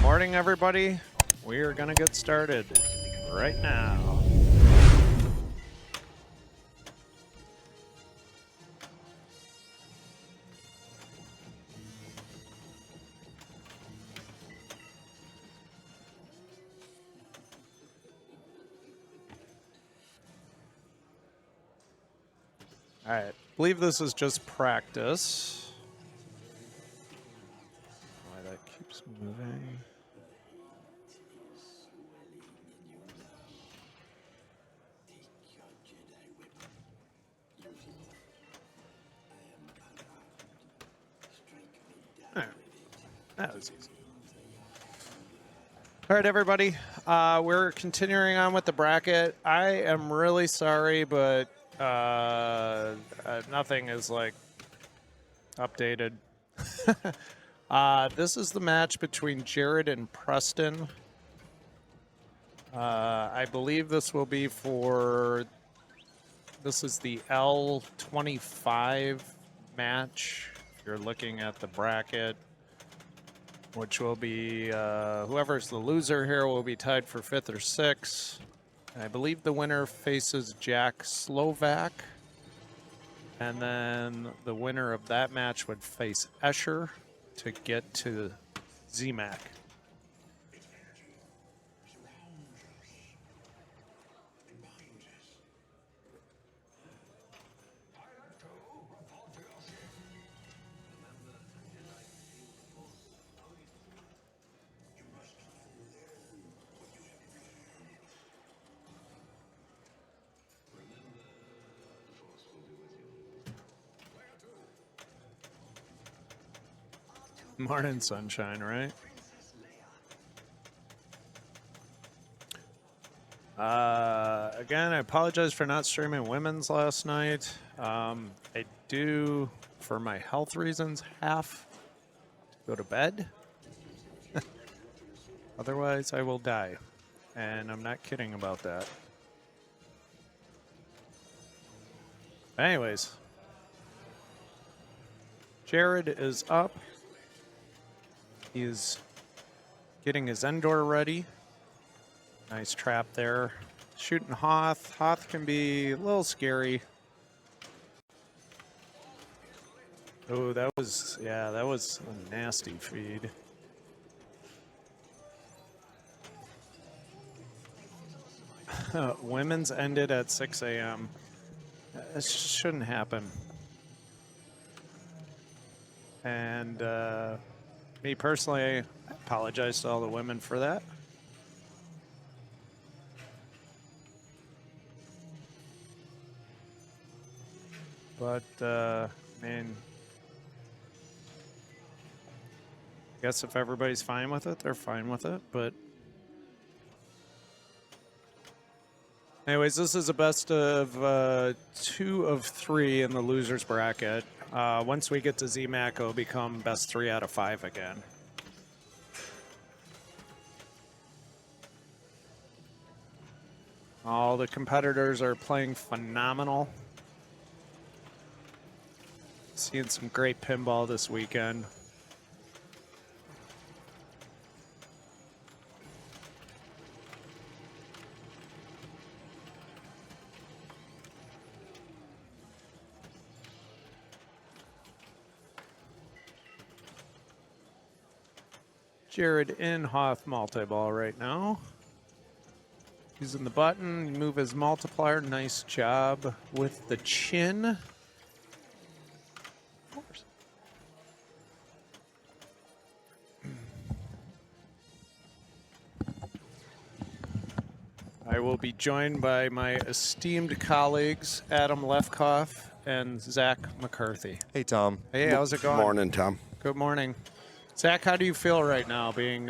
Morning, everybody. We are going to get started right now. All right, I believe this is just practice. Why that keeps moving. All right, that was easy. All right, everybody, we're continuing on with the bracket. I am really sorry, but nothing is like updated. This is the match between Jared and Preston. I believe this will be for, this is the L25 match, if you're looking at the bracket, which will be, whoever's the loser here will be tied for 5th or 6th. And I believe the winner faces Jack Slovak. And then the winner of that match would face Escher to get to ZMAC. Morning, sunshine, right? Again, I apologize for not streaming women's last night. I do, for my health reasons, have to go to bed. Otherwise, I will die. And I'm not kidding about that. Anyways, Jared is up. He's getting his Endor ready. Nice trap there. Shooting Hoth. Hoth can be a little scary. Oh, that was, yeah, that was a nasty feed. Women's ended at 6 a.m. This shouldn't happen. And me personally, I apologize to all the women for that. But, I mean, I guess if everybody's fine with it, they're fine with it. But anyways, this is a best of 2 of 3 in the losers bracket. Once we get to ZMAC, it'll become best 3 out of 5 again. All the competitors are playing phenomenal. Seeing some great pinball this weekend. Jared in Hoth multi-ball right now. Using the button, move his multiplier. Nice job with the chin. Of course. I will be joined by my esteemed colleagues, Adam Lefkoff and Zach McCarthy. Hey, Tom. Hey, how's it going? Good morning, Tom. Good morning. Zach, how do you feel right now being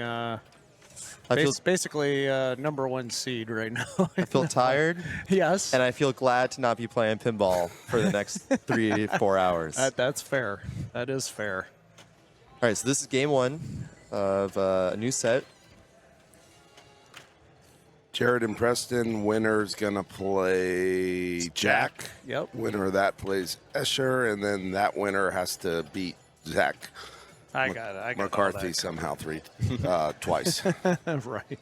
basically #1 seed right now? I feel tired. Yes. And I feel glad to not be playing pinball for the next 3 to 4 hours. That's fair. That is fair. All right, so this is game 1 of a new set. Jared and Preston, winner's gonna play Jack. Yep. Winner of that plays Escher, and then that winner has to beat Zach. I got it. McCarthy somehow twice. Right.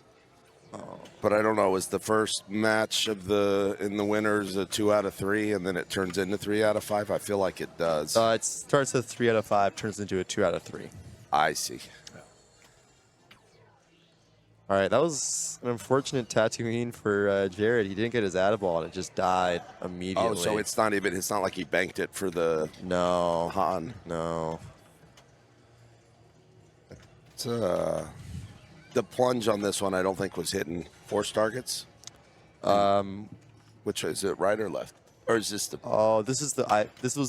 But I don't know. Was the first match in the winners a 2 out of 3, and then it turns into 3 out of 5? I feel like it does. It starts at 3 out of 5, turns into a 2 out of 3. I see. All right, that was an unfortunate tattooing for Jared. He didn't get his add-a-ball, and it just died immediately. Oh, so it's not like he banked it for the no Han. No. It's the plunge on this one. I don't think was hitting force targets. Which is it, right or left, or is this the? Oh, this was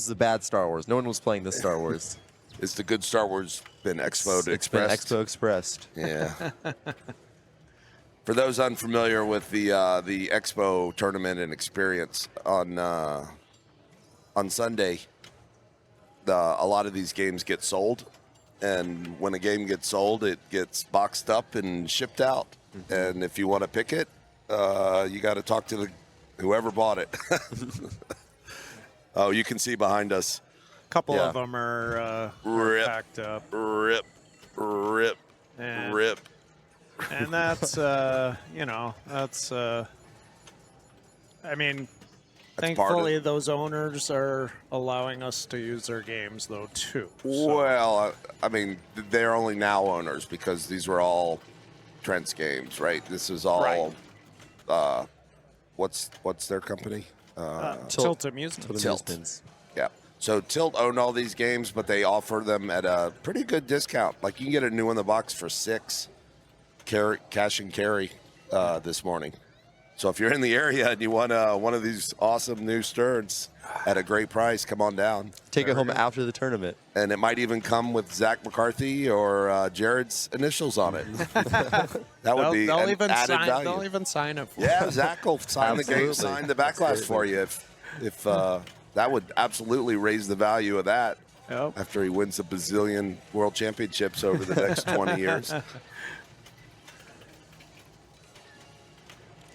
the bad Star Wars. No one was playing this Star Wars. Is the good Star Wars been exposed? It's been Expo expressed. Yeah. For those unfamiliar with the Expo tournament and experience on Sunday, a lot of these games get sold, and when a game gets sold, it gets boxed up and shipped out. Mm-hmm. And if you want to pick it, you got to talk to whoever bought it. Oh, you can see behind us. A couple of them are packed up. Rip. And that's, that's, I mean, thankfully those owners are allowing us to use their games, though, too. So. Well, I mean, they're only now owners because these were all Trent's games, right? This is all, right. What's their company? Tilt Amusements. Tilt. Yeah. So Tilt owned all these games, but they offer them at a pretty good discount. Like you can get a new one in the box for $6, cash and carry this morning. So if you're in the area and you want one of these awesome new Sterns at a great price, come on down. Take it home after the tournament. And it might even come with Zach McCarthy or Jared's initials on it. That would be an added value. They'll even sign it for you. Yeah, Zach will sign the game, sign the backlash for you. If that would absolutely raise the value of that after he wins a bazillion world championships over the next 20 years.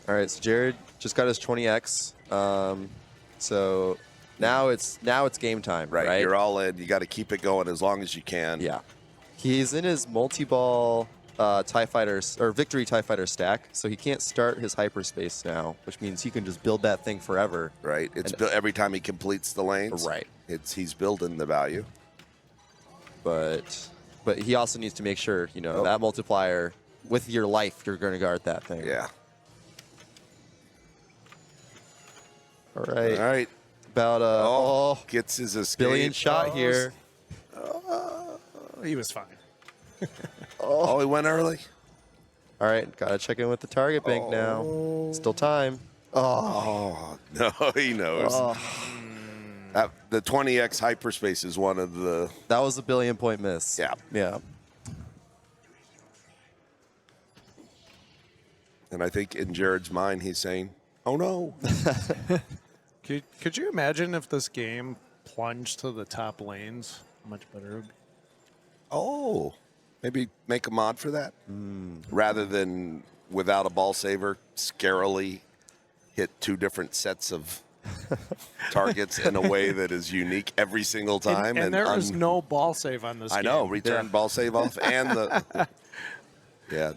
All right, so Jared just got his 20X. So now it's game time, right? You're all in. You got to keep it going as long as you can. Yeah. He's in his multi-ball TIE Fighters or Victory TIE Fighter stack, so he can't start his hyperspace now, which means he can just build that thing forever. Right. It's every time he completes the lanes. Right. He's building the value. But he also needs to make sure, that multiplier with your life, you're going to guard that thing. Yeah. All right. All right. About gets his escape. billion shot here. He was fine. He went early. All right, gotta check in with the target bank now. Still time. Oh no, he knows. The 20X hyperspace is one of the. That was a billion-point miss. Yeah. Yeah. And I think in Jared's mind, he's saying, "Oh no." Could you imagine if this game plunged to the top lanes? How much better it would be? Oh, maybe make a mod for that rather than without a ball saver, scarily hit 2 different sets of targets in a way that is unique every single time. And there was no ball save on this game. I know, return ball save off and the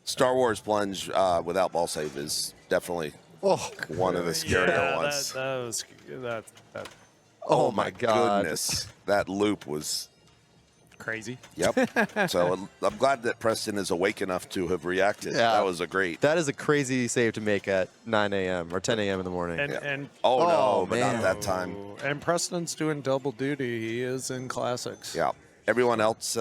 Star Wars plunge without ball save is definitely one of the scarier ones. Oh my God. Goodness, that loop was crazy. Yep. So I'm glad that Preston is awake enough to have reacted. Yeah. That was a great. That is a crazy save to make at 9 a.m. or 10 a.m. in the morning. And no, but man. not that time. And Preston's doing double duty. He is in classics. Yeah. Everyone else,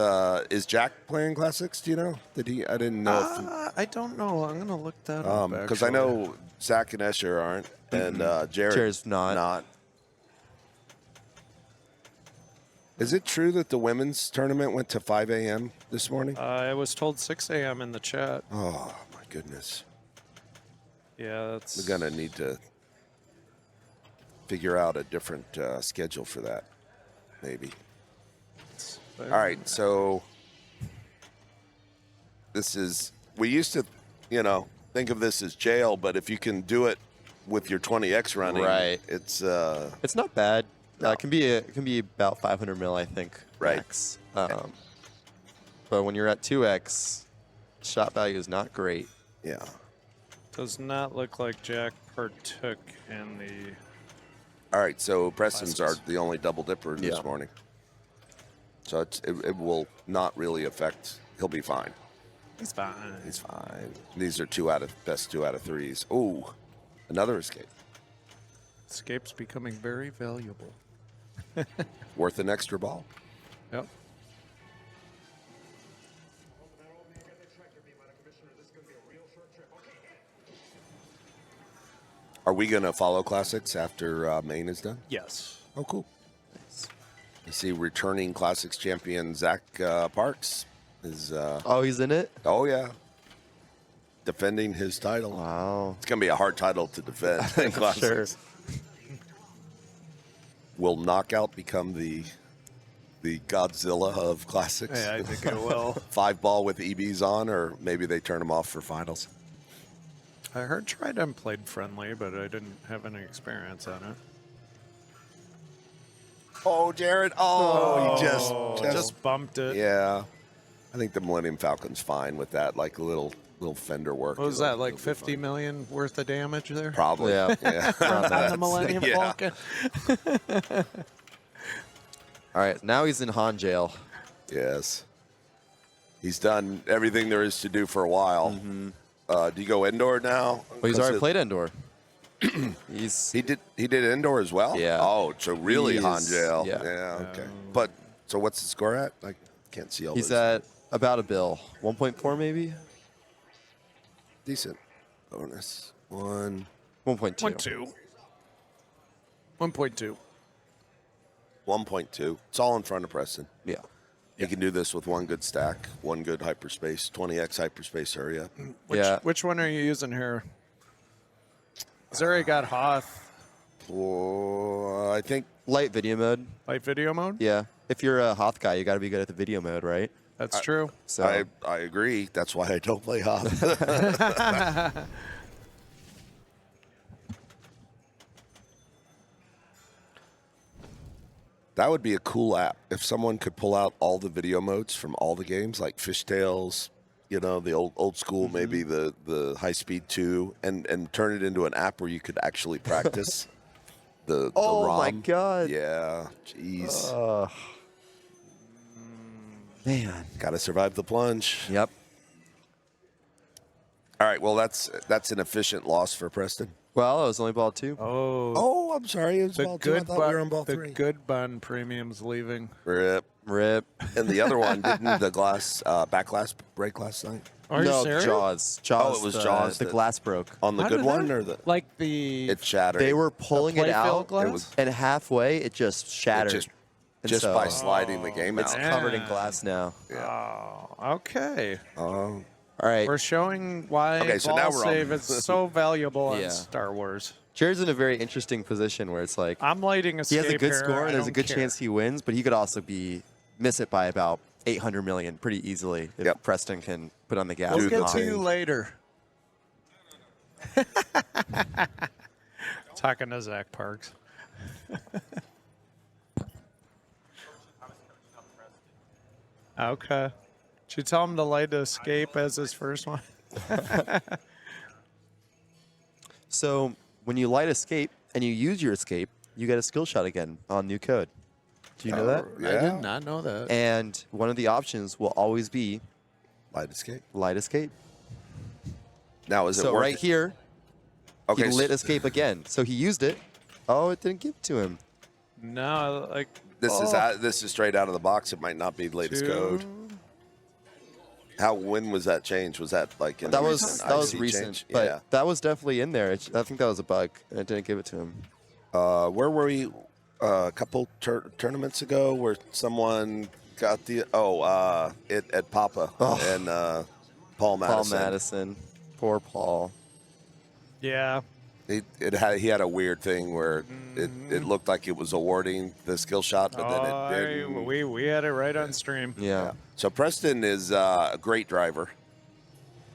is Jack playing classics? Do you know? Did he? I didn't know. I don't know. I'm gonna look that up. Because I know Zach and Escher aren't, and Jared's not. Is it true that the women's tournament went to 5 a.m. this morning? I was told 6 a.m. in the chat. Oh my goodness. Yeah, that's. We're gonna need to figure out a different schedule for that, maybe. All right, so this is. We used to, think of this as jail, but if you can do it with your 20X running, right? It's not bad. No. It can be about 500 mil, I think. Right. Max. but when you're at 2x, shot value is not great. Yeah. Does not look like Jack partook in the. All right, so Preston's Classics. are the only double dipper this Yeah. morning. So it will not really affect. He'll be fine. He's fine. He's fine. These are best 2 out of 3s. Ooh, another escape. Escape's becoming very valuable. Worth an extra ball. Yep. Are we going to follow Classics after Maine is done? Yes. Oh, cool. You see returning Classics champion Zach Parks is, Oh, he's in it? oh, yeah, defending his title. Wow. It's going to be a hard title to defend in Classics. Sure. Will Knockout become the Godzilla of Classics? Yeah, I think it will. 5-ball with EBs on, or maybe they turn them off for finals. I heard Trident played friendly, but I didn't have any experience on it. Oh, Jared. Oh, he Just bumped it. Yeah. I think the Millennium Falcon's fine with that, like a little fender work. What was that, like 50 million worth of damage there? Probably. Yeah. Around On that. the Millennium Yeah. Falcon? All right, now he's in Han jail. Yes. He's done everything there is to do for a while. Do you go indoor now? Well, he's already played indoor. He did indoor as well? Yeah. Oh, so really He Han is- jail. yeah. Okay. But so what's the score at? I can't see all He's those. at about a bill. 1.4 maybe? Decent. Bonus. 1. 1.2. 1.2. 1.2. It's all in front of Preston. Yeah. You can do this with one good stack, one good hyperspace, 20x hyperspace area. Which one are you using here? Zuri got Hoth. Oh, I think Light video mode. Light video mode? Yeah. If you're a Hoth guy, you got to be good at the video mode, right? That's true. So I agree. That's why I don't play Hoth. That would be a cool app if someone could pull out all the video modes from all the games, like Fishtails, you know, the old school, maybe the high speed 2, and turn it into an app where you could actually practice the Oh ROM. my God. Yeah, jeez. Man. Got to survive the plunge. Yep. All right, well, that's an efficient loss for Preston. Well, it was only ball 2. Oh, I'm sorry. It was The ball 2. I good, thought we were on ball the 3. good bun premium's leaving. Rip. Rip. And the other one, didn't the back glass break last night? Are you No, serious? Jaws. Oh, it was Jaws The that- glass broke. On the How good did one that- or the? Like the It shattered. They were pulling it playfield out, glass? It was and halfway it just shattered. just And just so by sliding the game it's out. covered in Yeah. glass now. Oh, okay. Oh, All right. We're showing why Okay, so ball now we're on- save is so valuable Yeah. on Star Wars. Jared's in a very interesting position where it's like I'm lighting he escape has a good here, score I and there's a don't good care. chance he wins, but he could also miss it by about 800 million pretty easily if Yep. Preston can put on the gas. We'll Do get the to you thing. later. Talking to Zach Parks. Okay. Should you tell him to light escape as his first one? So when you light escape and you use your escape, you get a skill shot again on new code. Do you know that? Yeah. I did not know that. And one of the options will always be Light escape. light escape. Now is it So worth right it? here, Okay, he lit escape again. So he used it. Oh, it didn't give it to him. No, like this is straight out of the box. It might not be the latest code. When was that change? Was that like in That the was recent IC recent, change? but Yeah. that was definitely in there. I think that was a bug, and it didn't give it to him. Where were we a couple tournaments ago where someone got the at Papa and Paul Madison. Paul Madison, poor Paul. yeah. He had a weird thing where it looked like it was awarding the skill shot, but then it didn't. We had it right on stream. Yeah. So Preston is a great driver.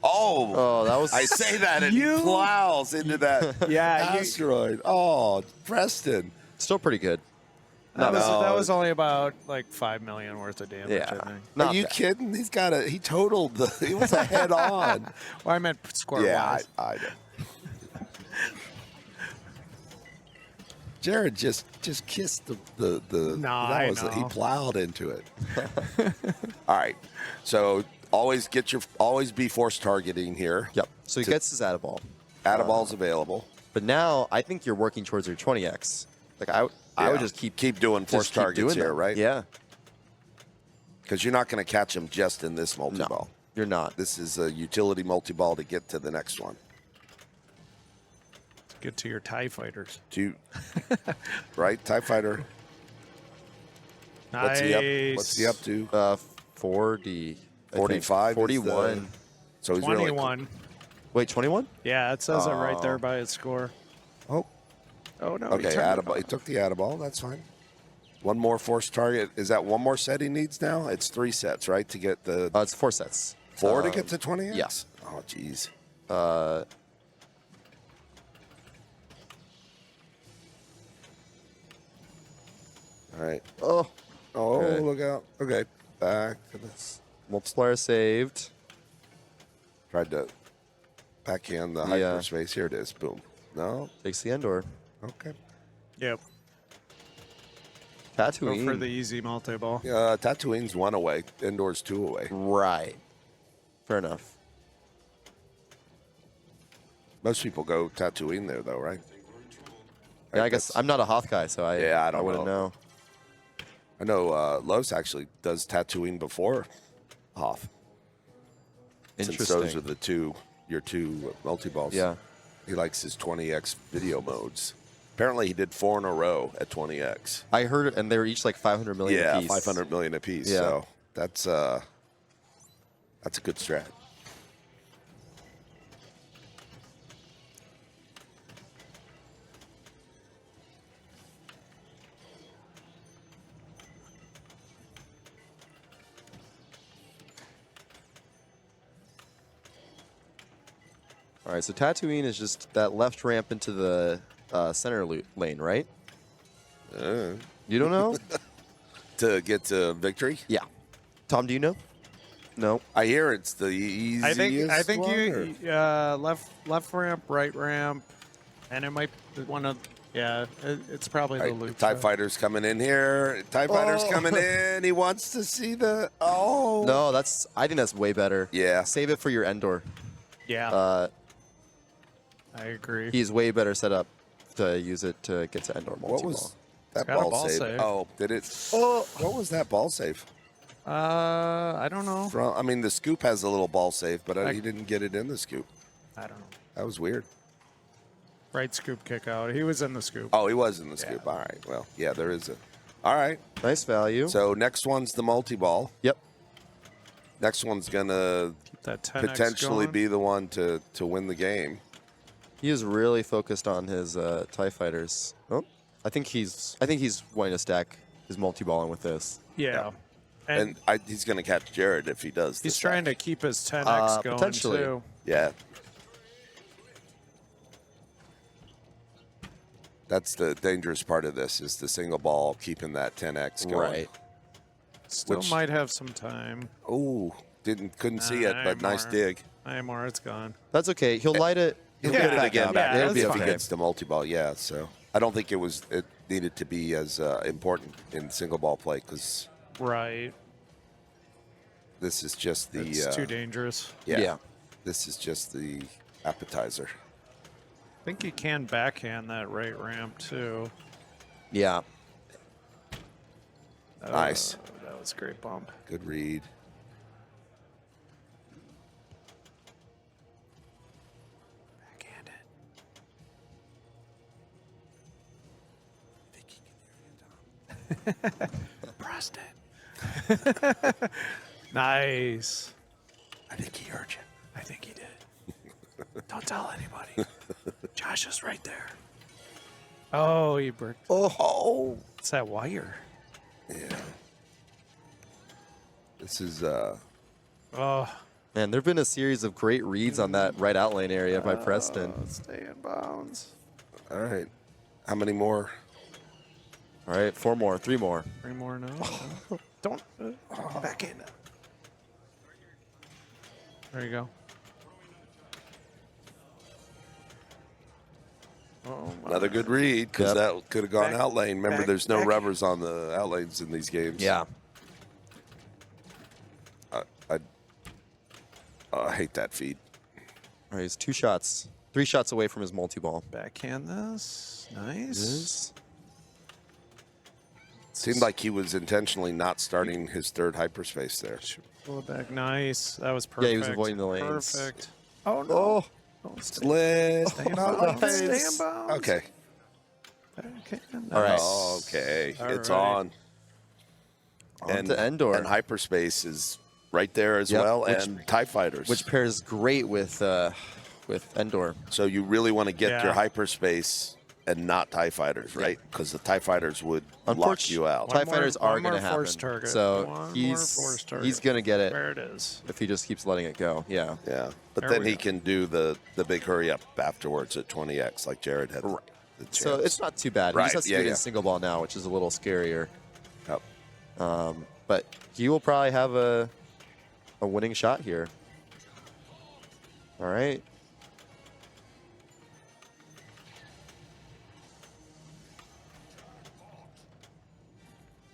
Oh, that was. I say that and You- he plows into that Yeah, you- asteroid. Oh, Preston. Still pretty good. That was, No. that was only about like 5 million worth of damage, Yeah. I think. Not Are you bad. kidding? He totaled he was a head on. Well, I meant score Yeah, wise. I know. Jared just kissed the No, I know. he plowed into it. All right. So always be force targeting here. Yep. So he gets his add ball. Add ball's available. But now I think you're working towards your 20x. Like I would Yeah. just keep doing force just keep targets doing here, them. right? Yeah. Because you're not going to catch him just in this multi-ball. No, you're not. This is a utility multi-ball to get to the next one. Get to your TIE fighters. Right? TIE Fighter. Nice. What's he up to? 40. 45 is 41. So he's really 21. Wait, 21? Yeah, it says it right there by its score. Oh, Oh, no. okay. he turned it He took the add-a-ball. That's fine. One more force target. Is that one more set he needs now? It's 3 sets, right? To get the It's 4 sets. 4 to get to 20x? yeah. Oh, jeez. All right. Oh, Oh, Okay. look out. Okay. Back to this. multiplier saved. Tried to backhand the Yeah. hyperspace. Here it is. Boom. No? Takes the Endor. Okay. Yep. Tatooine. Go for the easy multi-ball. Tatooine's 1 away. Indoors 2 away. Right. Fair enough. Most people go Tatooine there, though, right? Yeah, I guess I'm not a Hoth guy, so I don't wouldn't know. I know Los actually does Tatooine before Hoth. Since Interesting. those are your two multi-balls. Yeah. He likes his 20x video modes. Apparently he did 4 in a row at 20x. I heard it, and they were each like 500 million Yeah, apiece. 500 million apiece. Yeah. So that's a good strat. All right, so Tatooine is just that left ramp into the center lane, right? You don't know? To get to victory? Yeah. Tom, do you know? No. I hear it's the easiest I think one, you or- left ramp, right ramp, and it might be one of it's probably the All right, loop. TIE Fighter's coming in here. TIE Fighter's coming in. He wants to see the... Oh. No, I think that's way better. Yeah. Save it for your Endor. Yeah, I agree. He's way better set up to use it to get to Endor multi-ball. What was that got a ball, ball save? save. Oh, did it? Oh, what was that ball save? I don't know. I mean, the scoop has a little ball save, but he didn't get it in the scoop. I don't know. That was weird. Right scoop kick out. He was in the scoop. Oh, he was in the scoop. All right. Well, yeah, there is a... All right. Nice value. So next one's the multi-ball. Yep. Next one's going to Keep that 10x potentially going. be the one to win the game. He is really focused on his TIE fighters. Oh, I think he's wanting to stack his multi-balling with this. Yeah. And he's going to catch Jared if he does. He's trying to keep his 10x going potentially. too. Yeah. That's the dangerous part of this is the single ball keeping that 10x going. Right. Still might have some time. Oh, couldn't see it, but nice dig. IMR, it's gone. That's okay. He'll light it. He'll Yeah. get it again Yeah, back. yeah, It'll be that's if he okay. gets the multi-ball, yeah. So I don't think it needed to be as important in single ball play because Right. this is just the It's too dangerous. Yeah. This is just the appetizer. I think you can backhand that right ramp too. Yeah. Nice. That was a great bump. Good read. Backhand it. Preston. Nice. I think he heard you. I think he did. Don't tell anybody. Josh is right there. Oh, he bricked. Oh. It's that wire. Yeah. This is Oh, Man, there have been a series of great reads on that right out lane area by Preston. stay in bounds. all right. How many more? All right, 4 more, 3 more. 3 more now. Don't back in. There you go. Oh, Another good read, because Yep. that could have gone Back- out lane. Remember, back- there's no back- rubbers on the out lanes in these games. Yeah. I hate that feed. All right, he's 2 shots, 3 shots away from his multi-ball. Backhand this. Nice. Is Seemed like he was intentionally not starting his third hyperspace there. Pull it back. Nice. That was perfect. Yeah, he was avoiding the lanes. Perfect. Oh, no. Oh, Don't stay, Split. stay in Not bounds. like Stay in this. bounds. Okay. Backhand. All right. Nice. Okay. All It's right. on. on to Endor, And hyperspace is right there as Yep, well, which- and TIE Fighters. which pairs great with Endor. So you really want to get Yeah. your hyperspace and not TIE Fighters, right? Because the TIE Fighters would lock Unfortunately, you out. TIE One more- Fighters are one more going to force happen. target. So One more he's force target. he's going to get it There it is. if he just keeps letting it go. Yeah. Yeah. But There then we he go. can do the big hurry up afterwards at 20x like Jared had. Right. the So chance. it's not too bad. He Right, just has to yeah, do it yeah. in single ball now, which is a little scarier. Yep. But he will probably have a winning shot here. All right.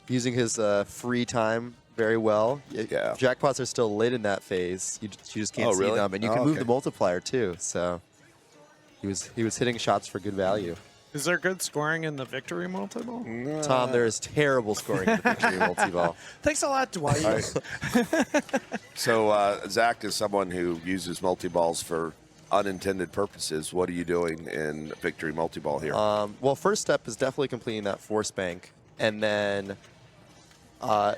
Using his free time very well. Yeah. Jackpots are still lit in that phase. You just can't Oh, see really? them, and you Oh, can move okay. the multiplier too. So he was hitting shots for good value. Is there good scoring in the victory multiple? Tom, there is terrible scoring in the victory multi-ball. Thanks a lot, Dwight. So Zach is someone who uses multi-balls for unintended purposes. What are you doing in victory multi-ball here? Well, first step is definitely completing that force bank, and then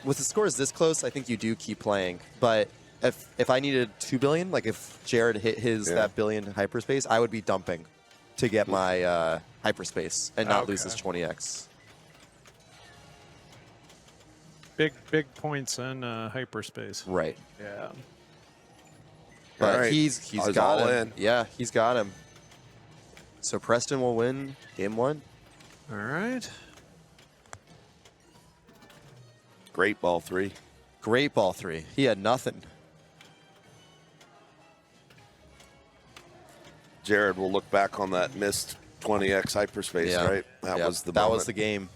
with the scores this close, I think you do keep playing. But if I needed 2 billion, like if Jared hit his that billion hyperspace, I would be dumping to get my hyperspace and not lose Okay. his 20x. Big points in hyperspace. Right. Yeah. But All right. he's He's got all him. in. Yeah, he's got him. So Preston will win game 1. All right. Great ball 3. Great ball 3. He had nothing. Jared will look back on that missed 20x hyperspace, Yeah. right? That Yep, was the that moment. was the game.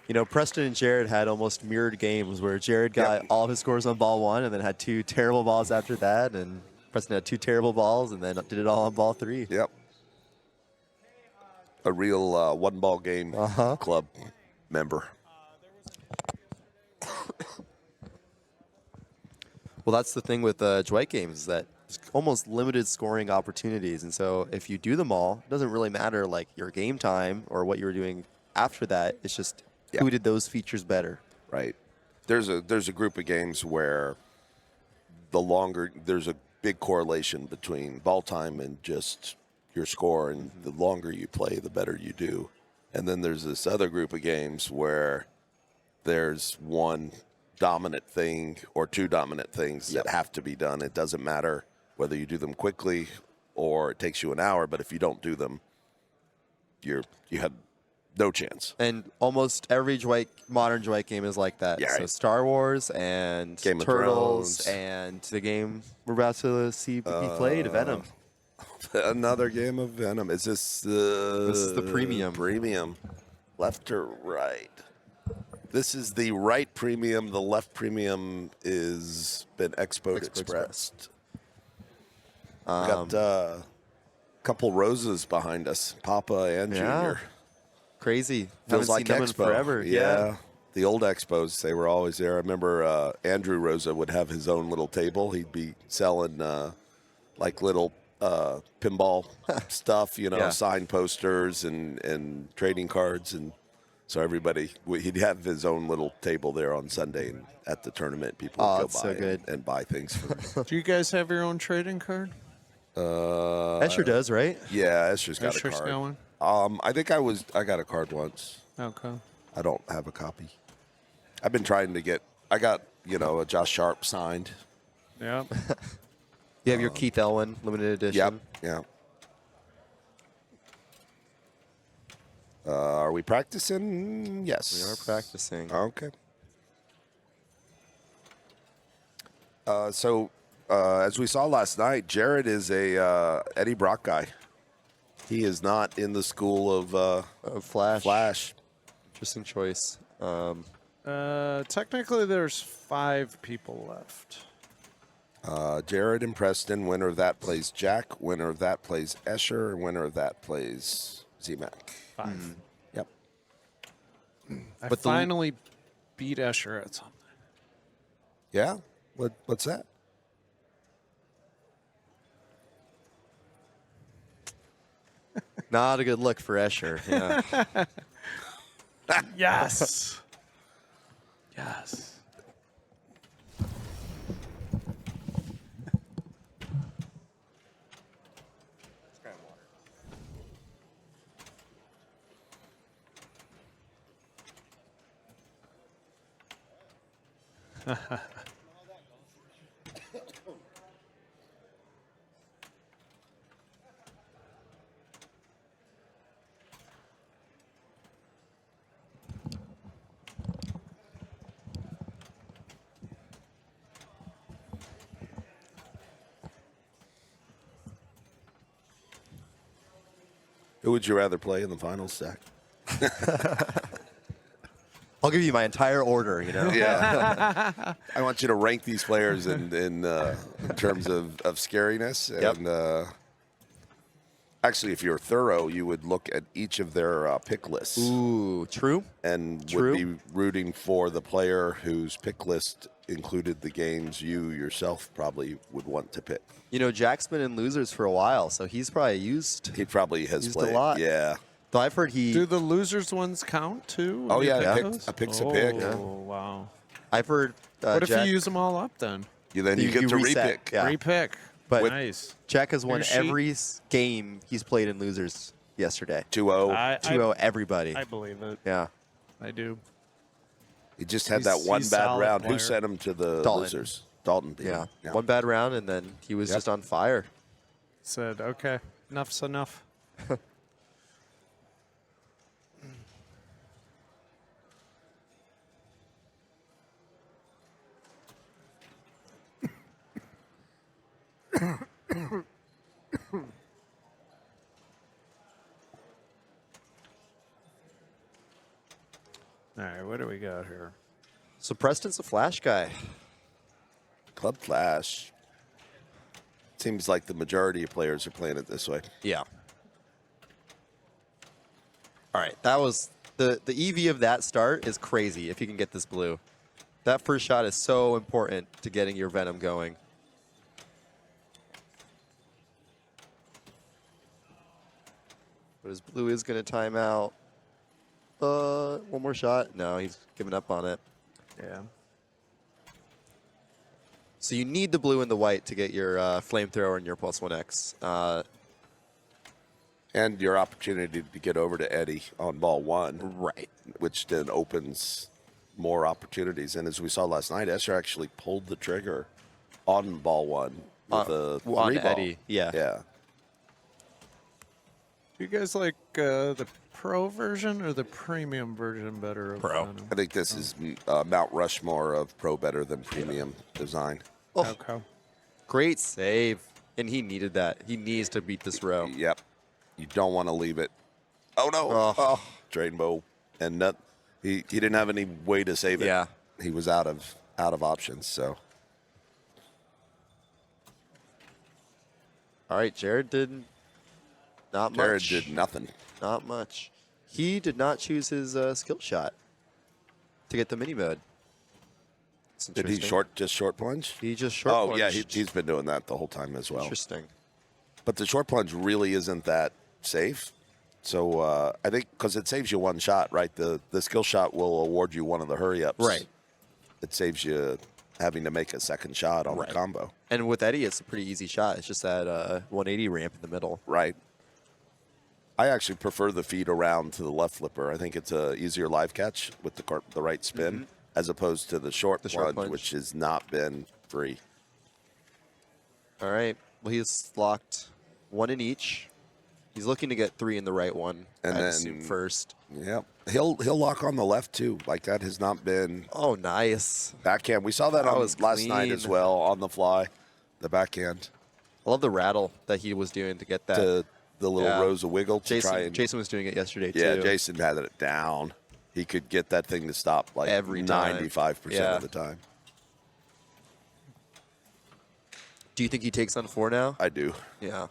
You know, Preston and Jared had almost mirrored games where Jared got all of his scores on ball 1 and then had 2 terrible balls after that, and Preston had 2 terrible balls and then did it all on ball 3. Yep. A real one-ball game club member. Well, that's the thing with Dwight games, is that there's almost limited scoring opportunities, and so if you do them all, it doesn't really matter like your game time or what you were doing after that. It's just who did those features better. Right. There's a group of games where there's a big correlation between ball time and just your score, and the longer you play, the better you do. And then there's this other group of games where there's one dominant thing or 2 dominant things that have to be done. It doesn't matter whether you do them quickly or it takes you an hour, but if you don't do them, you have no chance. And almost every modern Dwight game is like that. Yeah, So right. Star Wars and Game of Turtles Thrones. and the game we're about to see be played, Venom. Another game of Venom. Is this the... This is the premium. Premium. Left or right? This is the right premium. The left premium is been Expo Expressed. Got a couple roses behind us, Papa and Yeah. Junior. Crazy. Feels Haven't like seen them in Expo. forever. Yeah. The old Expos, they were always there. I remember Andrew Rosa would have his own little table. He'd be selling like little pinball stuff, Yeah. signed posters and trading cards. And so he'd have his own little table there on Sunday. And at the tournament, people would go that's by so good. and buy things from him. Do you guys have your own trading card? Escher does, right? Yeah, Esther's got Escher's a card. going? I think I got a card once. Okay. I don't have a copy. I've been trying to get. I got a Josh Sharp signed. Yep. You have your Keith Elwin limited edition. Yep. Yeah. Are we practicing? Yes. We are practicing. Okay. As we saw last night, Jared is a Eddie Brock guy. He is not in the school of Flash. Flash. Interesting choice. Technically, there's 5 people left. Jared and Preston. Winner of that plays Jack. Winner of that plays Escher. Winner of that plays Z-Mac. 5. Yep. I But finally beat Escher at something. Yeah? What's that? Not a good look for Escher. Yeah. Yes. Yes. Who would you rather play in the finals, Zach? I'll give you my entire order, you know? Yeah. I want you to rank these players in terms of scariness. And actually, if you're thorough, you would look at each of their pick lists. Ooh, true. And True. would be rooting for the player whose pick list included the games you yourself probably would want to pick. You know, Jack's been in losers for a while, so he's probably used. He probably has Used played a lot. Yeah. Though I've heard he. Do the losers ones count too? Oh when you yeah, pick a those? pick's a pick. Oh wow. I've heard. What if Jack, you use them all up then? Then you You- get you to reset, repick. yeah. Repick. But nice. Jack has won Your sheet? every game he's played in losers yesterday. 2-0. 2-0 everybody. I believe it. Yeah. I do. He just had He's- that one he's bad solid round. player. Who sent him to the Dalton. losers? Dalton did. Yeah. One bad round, and then he was Yep. just on fire. Said, okay, enough's enough. All right, what do we got here? So Preston's a Flash guy. Club Flash. Seems like the majority of players are playing it this way. Yeah. All right, that was the EV of that start is crazy. If you can get this blue, that first shot is so important to getting your Venom going. But his blue is going to time out. One more shot. No, he's giving up on it. Yeah. So you need the blue and the white to get your flamethrower and your +1X. And your opportunity to get over to Eddie on ball 1. Right. Which then opens more opportunities. And as we saw last night, Escher actually pulled the trigger on ball 1 with a 3 on ball. Eddie, yeah. Yeah. Do you guys like the pro version or the premium version better? Of Pro. Venom? I think this is Mount Rushmore of pro better than premium design. Oh, Okay. great save. And he needed that. He needs to beat this row. Yep. You don't want to leave it. Oh, no. Oh. Drain bow. And he didn't have any way to save it. Yeah. He was out of options, so. All right, Jared did not Jared much. did nothing. Not much. He did not choose his skill shot to get the mini mode. It's Did he interesting. just short plunge? He just short Oh, yeah, plunged. he's been doing that the whole time as well. Interesting. But the short plunge really isn't that safe. So I think because it saves you one shot, right? The skill shot will award you one of the hurry ups. Right. It saves you having to make a second shot on Right. the combo. And with Eddie, it's a pretty easy shot. It's just that 180 ramp in the middle. Right. I actually prefer the feed around to the left flipper. I think it's a easier live catch with the right spin as opposed to the short plunge, which has not been free. All right. Well, he's locked one in each. He's looking to get 3 in the right one, And I then- assume first. Yep. He'll lock on the left too. Like that has not been Oh, nice. backhand. We saw that That on was last night as clean. well on the fly, the backhand I love the rattle that he was doing to get that. to the little Yeah. Rosa wiggle to try Jason, and Jason was doing it yesterday, yeah. too. Jason had it down. He could get that thing to stop like Every time. 95% Yeah. of the time. Do you think he takes on 4 now? I do. Yeah.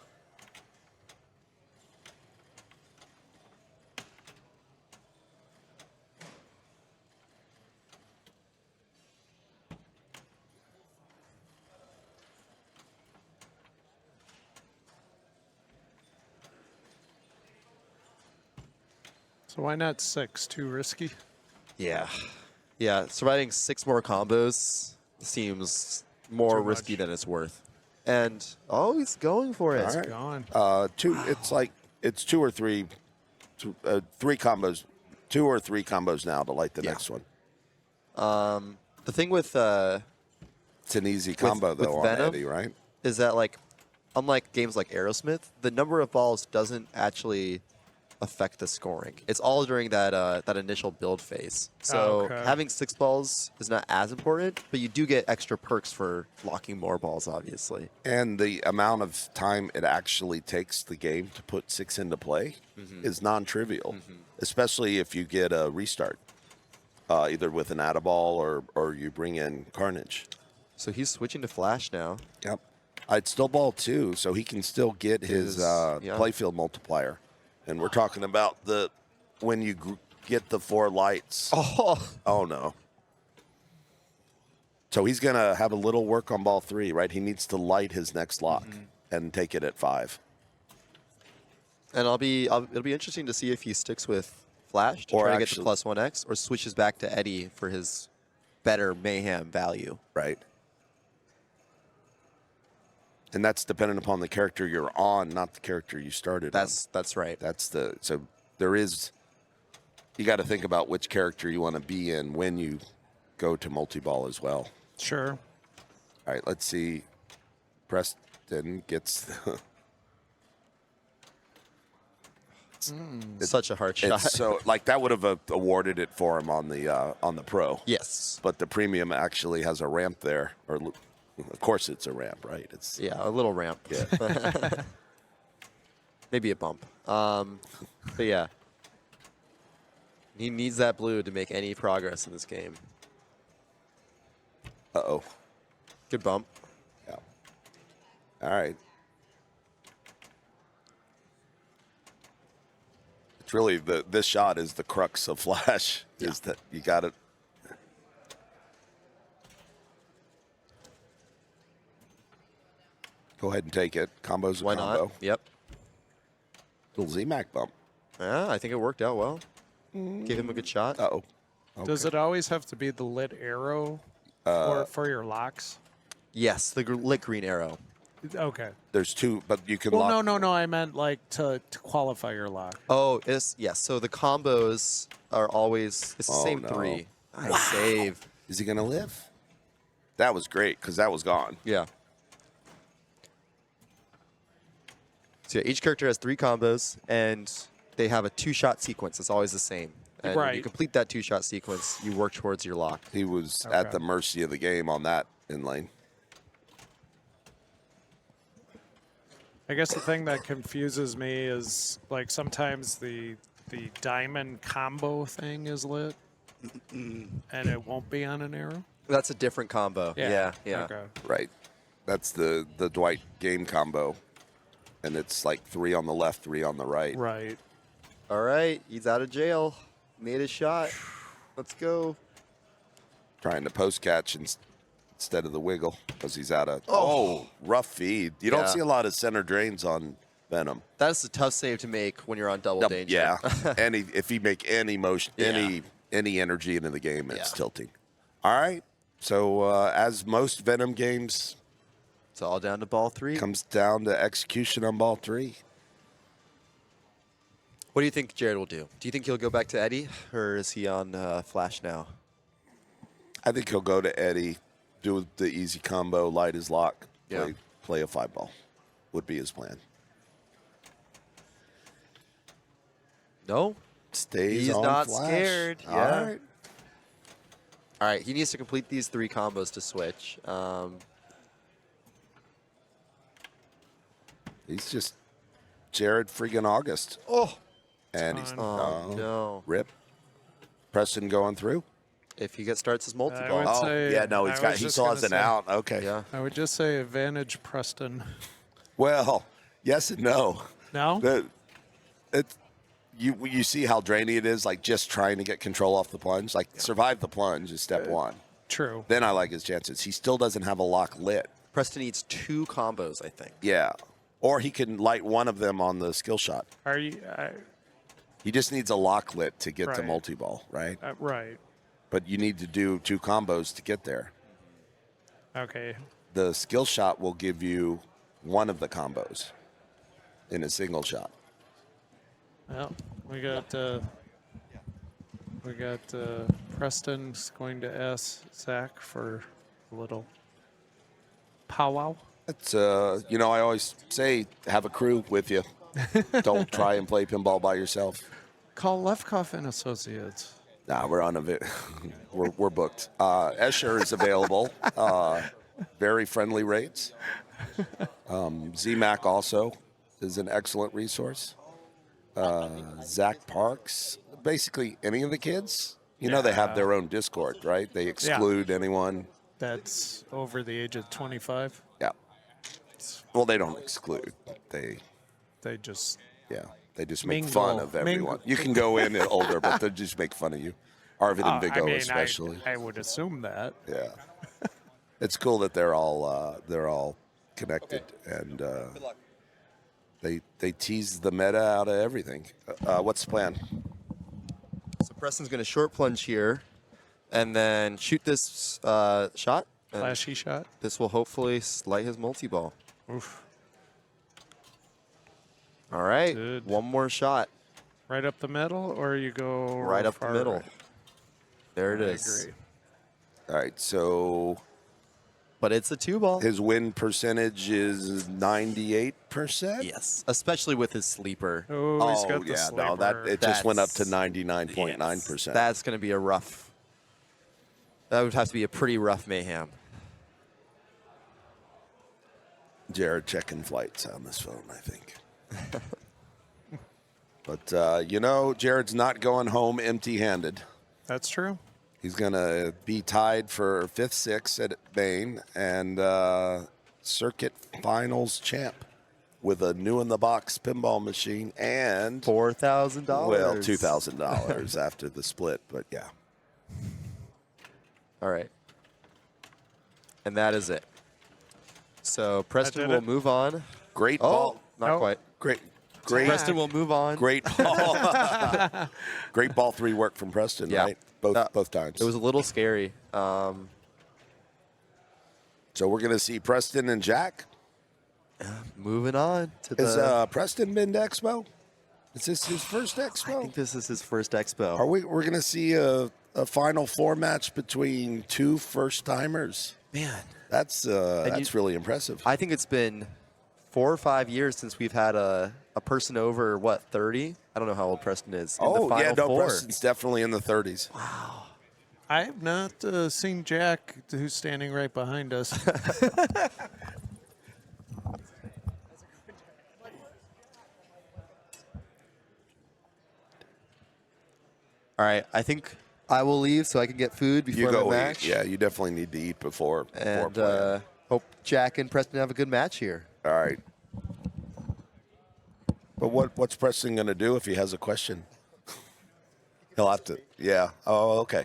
So why not 6? Too risky? Yeah. Yeah, surviving 6 more combos seems more Too risky much. than it's worth. And, oh, he's going for it. All right. Gone. It's like it's 2 or 3, 3 combos, 2 or 3 combos now to light the Yeah. next one. The thing with It's an easy combo with though on Venom? Eddie, right? is that, like, unlike games like Aerosmith, the number of balls doesn't actually affect the scoring. It's all during that that initial build phase. So okay. having 6 balls is not as important, but you do get extra perks for locking more balls, obviously. And the amount of time it actually takes the game to put 6 into play is non-trivial, especially if you get a restart, either with an add-a-ball or you bring in Carnage. So he's switching to Flash now. Yep. I'd still ball 2, so he can still get his yeah. playfield multiplier. And we're talking about when you get the 4 lights. Oh, no. So he's going to have a little work on ball 3, right? He needs to light his next lock and take it at 5. And it'll be interesting to see if he sticks with Flash to Or try to get actually- the +1x or switches back to Eddie for his better mayhem value. Right. And that's dependent upon the character you're on, not the character you started on. That's right. So there is, you got to think about which character you want to be in when you go to multi-ball as well. Sure. All right, let's see. Preston gets, Such a hard shot. it's so, like that would have awarded it for him on the pro. Yes. But the premium actually has a ramp there, or of course it's a ramp, right? It's Yeah, a little ramp. Yeah. Maybe a bump. But yeah. He needs that blue to make any progress in this game. Uh-oh. Good bump. Yeah. All right. It's really this shot is the crux of Flash. Is that you got it. Go ahead and take it. Combo's a Why combo. not? Yep. Little ZMAC bump. Yeah, I think it worked out well. Gave him a good shot. Uh-oh. Does it always have to be the lit arrow for your locks? Yes, the lit green arrow. Okay. There's 2, but you can Well, lock. no. I meant like to qualify your lock. Oh, yes. So the combos are always it's the Oh, same no. 3. Nice save. Is he going to live? That was great because that was gone. Yeah. So yeah, each character has 3 combos, and they have a 2-shot sequence. It's always the same. And when you Right. complete that 2-shot sequence, you work towards your lock. He was Okay. at the mercy of the game on that in lane. I guess the thing that confuses me is like sometimes the diamond combo thing is lit and it won't be on an arrow. That's a different combo. Yeah. Okay. Right. That's the Dwight game combo. And it's like 3 on the left, 3 on the right. Right. All right, he's out of jail. Made his shot. Let's go. Trying to post catch instead of the wiggle because he's out of. Oh. Rough feed. You don't Yeah. see a lot of center drains on Venom. That's a tough save to make when you're on double danger. Yeah. If he make any motion, any energy into the game, it's Yeah. tilting. All right. So as most Venom games, It's all down to ball 3. comes down to execution on ball 3. What do you think Jared will do? Do you think he'll go back to Eddie, or is he on Flash now? I think he'll go to Eddie, do the easy combo, light his lock, Yeah. play a 5-ball. Would be his plan. No, Stays he's on not flash. scared. All Yeah. right. All right, he needs to complete these 3 combos to switch. He's just Jared freaking August. Oh, And he's oh no! rip. Preston going through. If he starts his multi-ball, would Oh, say- yeah, no, I he was just still gonna has an say- out. Okay. yeah. I would just say advantage Preston. Well, yes and no. No? You see how draining it is, like just trying to get control off the plunge. Like survive the plunge is step one. True. Then I like his chances. He still doesn't have a lock lit. Preston needs 2 combos, I think. Yeah. Or he can light one of them on the skill shot. Are you He just needs a lock lit to get to Right. multi-ball, right? right? But you need to do 2 combos to get there. Okay. The skill shot will give you one of the combos in a single shot. Well, we got Preston's going to ask Zach for a little powwow. It's I always say have a crew with you. Don't try and play pinball by yourself. Call Lefkoff and Associates. Nah, we're on a bit. we're booked. Escher is available. Very friendly rates. ZMAC also is an excellent resource. Zach Parks, basically any of the kids. They have their own Discord, right? They exclude anyone. That's over the age of 25. Yeah. Well, they don't exclude. They just make Mingle. fun of everyone. Mingle. You can go in older, but they just make fun of you. Arvid and Vigo especially. I would assume that. Yeah. It's cool that they're all connected and they tease the meta out of everything. What's the plan? So Preston's going to short plunge here, and then shoot this shot. And Flashy shot. this will hopefully light his multi-ball. Oof. All right, Good. one more shot. Right up the middle, or you go Right up the far middle. right? There it I is. agree. All right, so But it's a 2-ball. his win percentage is 98%. Yes, especially with his sleeper. Oh, he's got the yeah, sleeper. no, it just went up to That's- 99.9%. That's going to be a rough. That would have to be a pretty rough mayhem. Jared checking flights on this phone, I think. But Jared's not going home empty-handed. That's true. He's going to be tied for 5th, 6th at Bain and circuit finals champ with a new-in-the-box pinball machine and, $4,000. well, $2,000 after the split, but yeah. All right. And that is it. So Preston did will it. move on. Great Oh, ball. not Nope. quite. Great. Preston will move on. Great ball. Great ball 3 work from Preston, Yeah. right? Both times. It was a little scary. So we're going to see Preston and Jack. Moving on to Has the. Preston been to Expo? Is this his first I Expo? think this is his first expo. We're going to see a Final Four match between 2 first-timers. Man, That's really impressive. I think it's been 4 or 5 years since we've had a person over, 30? I don't know how old Preston is. In the Final Four. Preston's definitely in the 30s. I have not seen Jack, who's standing right behind us. All right, I think I will leave so I can get food You before go the match. eat. Yeah, you definitely need to eat before And playing. hope Jack and Preston have a good match here. All right. But what's Preston going to do if he has a question? He'll have to. Yeah. Oh, okay.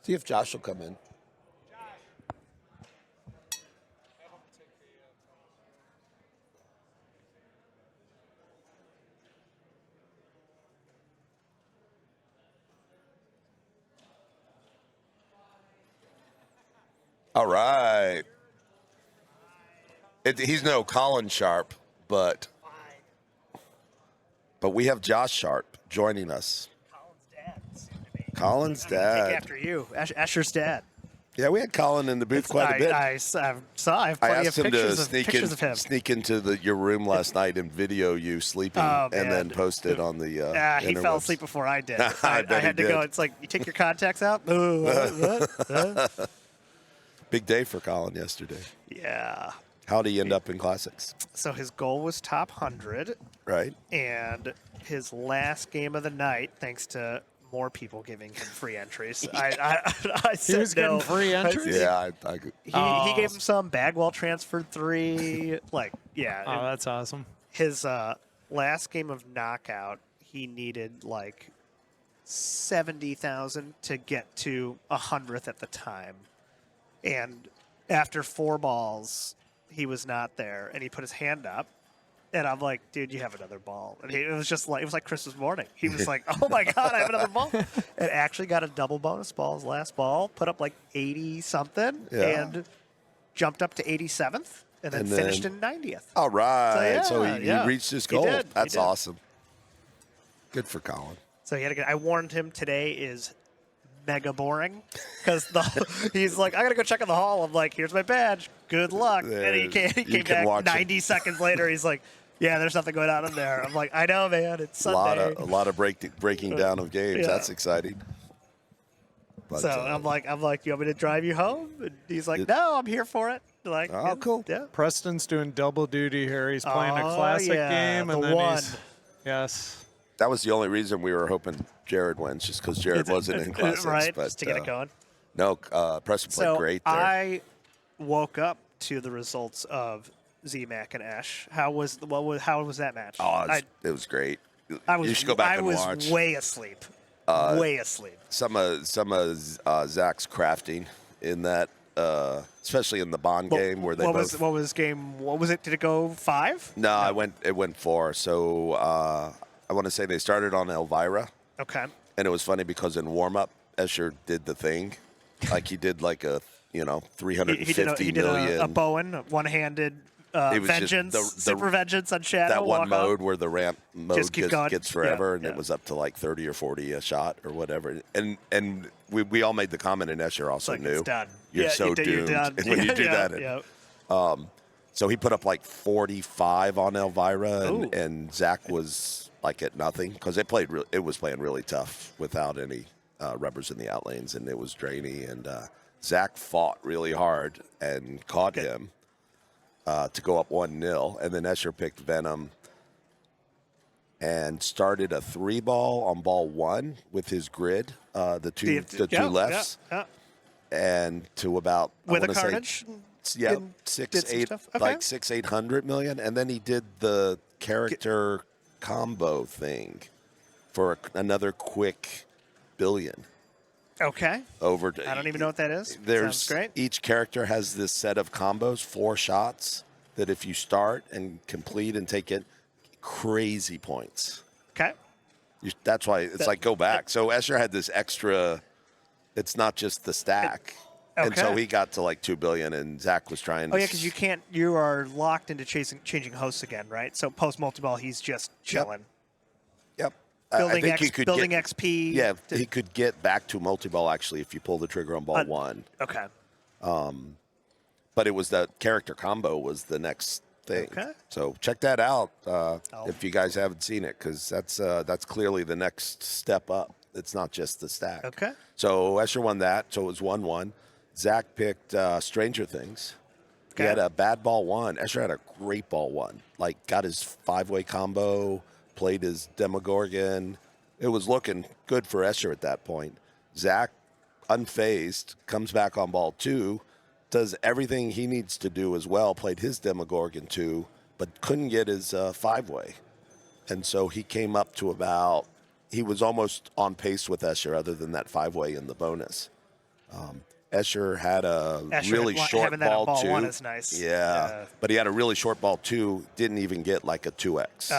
See if Josh will come in. All right. He's no Colin Sharp, but we have Josh Sharp joining us. Colin's dad. Colin's Take dad. after you, Asher's dad. Yeah, we had Colin in the booth quite a bit. I saw. I have I plenty of asked him to pictures of him. sneak into your room last night and video you sleeping, and then post it on the. He fell interwebs. asleep before I did. I I had to go. It's like you take your contacts out. Ooh, what? Big day for Colin yesterday. Yeah. How'd he end up in classics? So his goal was top 100, Right. and his last game of the night, thanks to more people giving him free entries. I said He was no. getting free entries? Yeah, He gave him some. Bagwell transferred 3. Like, yeah. Oh, that's awesome. His last game of knockout, he needed like 70,000 to get to 100th at the time. And after 4 balls, he was not there, and he put his hand up. And I'm like, dude, you have another ball. And it was like Christmas morning. He was like, oh my God, I have another ball. And actually got a double bonus ball his last ball, put up like 80 something, and jumped up to 87th, and then finished in 90th. All right. So, he reached his goal. did. That's awesome. Good for Colin. So he had to get. I warned him today is mega boring because he's like, I gotta go check in the hall. I'm like, here's my badge. Good luck. And he came back 90 seconds later. He's like, yeah, there's nothing going on in there. I'm like, I know, man. It's Sunday. A lot of breaking down of games. Yeah. That's exciting. But, So I'm like, you want me to drive you home? And he's like, no, I'm here for it. Like, oh, cool. Yeah. Preston's doing double duty here. He's playing a Oh, classic yeah, game, and the then one. yes. That was the only reason we were hoping Jared wins, just because Jared wasn't in classics. Right, but, just to get it going. No, Preston played great there. I woke up to the results of Z-Mac and Esh. How was that match? Oh, it was great. You should go back and watch. I was way asleep. Way asleep. Some of Zach's crafting in that, especially in the Bond game where they what both. What was it? Did it go 5? No, it went 4. So I want to say they started on Elvira. Okay. And it was funny because in warm up, Escher did the thing, like he did like a 350 million. A Bowen, one-handed vengeance, super vengeance on Shadow. That one mode where the ramp mode gets forever, and yeah. it was up to like 30 or 40 a shot or whatever. And we all made the comment, and Escher also knew. It's done. You're so doomed you're done. when you do that. So he put up like 45 on Elvira, and Zach was like at nothing because it was playing really tough without any rubbers in the out lanes, and it was drainy. And Zach fought really hard and caught him to go up 1-0, and then Escher picked Venom and started a 3-ball on ball 1 with his grid, the two lefts, and to about with a carnage. Yeah, 600-800 million, and then he did the character combo thing for another quick billion. Okay. I don't even know what that is. Sounds great. Each character has this set of combos, 4 shots, that if you start and complete and take it, crazy points. Okay. That's why it's like go back. So Escher had this extra. It's not just the stack. And so he got to like 2 billion, and Zach was trying to. Oh, yeah, because you are locked into changing hosts again, right? So post multi-ball, he's just chilling. Yep. Building I think he could building get, XP. Yeah, he could get back to multi-ball, actually, if you pull the trigger on ball 1. Okay. But it was the character combo was the next thing. Okay. So check that out if you guys haven't seen it, because that's clearly the next step up. It's not just the stack. Okay. So Escher won that, so it was 1-1. Zach picked Stranger Things. Okay. He had a bad ball 1. Escher had a great ball 1. Like, got his 5-way combo, played his Demogorgon. It was looking good for Escher at that point. Zach, unfazed, comes back on ball 2, does everything he needs to do as well, played his Demogorgon 2, but couldn't get his 5-way. And so he came up to he was almost on pace with Escher other than that 5-way in the bonus. Escher had a really short ball, ball 2. 1 is nice. Yeah, but he had a really short ball 2, didn't even get like a 2x.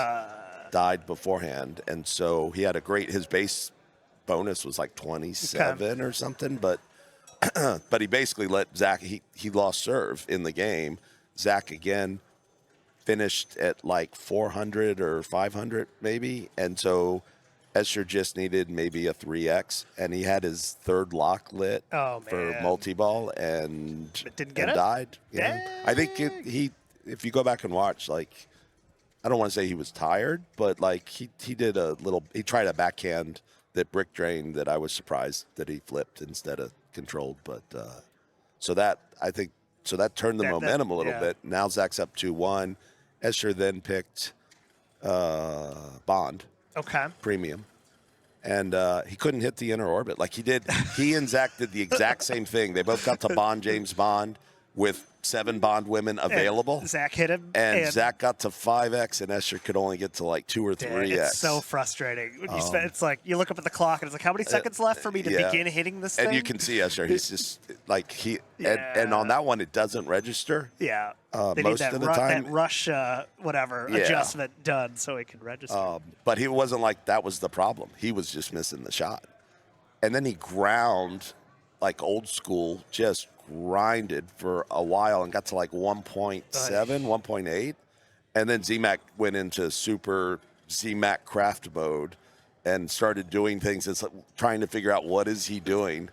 Died beforehand, and so he had his base bonus was like 27 or something, but he basically let Zach, he lost serve in the game. Zach again finished at like 400 or 500 maybe, and so Escher just needed maybe a 3x, and he had his third lock lit Oh, for man. multi-ball and But didn't get and it? died. Yeah. I think he, if you go back and watch, like, I don't want to say he was tired, but like he did he tried a backhand that brick drained that I was surprised that he flipped instead of controlled. But so that turned the momentum a little bit. Now Zach's up 2-1. Escher then picked Bond. Okay. Premium. And he couldn't hit the inner orbit like he did. He and Zach did the exact same thing. They both got to Bond, James Bond, with 7 Bond women available. And Zach hit him. And Zach got to 5x, and Escher could only get to like 2 or 3x. It's so frustrating. When you it's like you look up at the clock and it's like, how many seconds left for me to begin hitting this thing? And you can see Escher. He's just like and on that one it doesn't register. Yeah. They Most need that of the time. that rush adjustment done so it can register. But he wasn't like that was the problem. He was just missing the shot. And then he ground like old school, just grinded for a while and got to like 1.7, 1.8. And then ZMAC went into super ZMAC craft mode and started doing things. It's like trying to figure out what is he doing,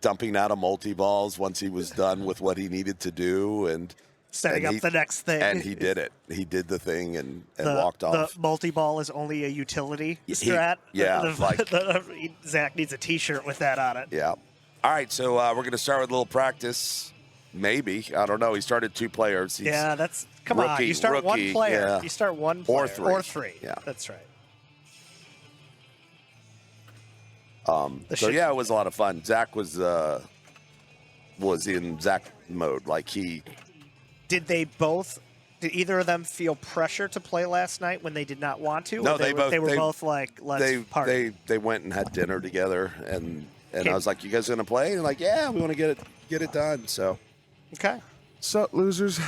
dumping out of multi-balls once he was done with what he needed to do. And setting up the next thing. And he did it. He did the thing and walked off. The multi-ball is only a utility strat. Zach needs a T-shirt with that on it. Yeah. All right, so we're going to start with a little practice. Maybe. I don't know. He started 2 players. He's come on. You start one player. Yeah. You start one player. Or 3. Yeah. That's right. It was a lot of fun. Zach was in Zach mode. Like Did either of them feel pressure to play last night when they did not want to? No, they were both like, let's party. They went and had dinner together, and I was like, you guys going to play? And like, yeah, we want to get it done. So, okay. Sup, losers?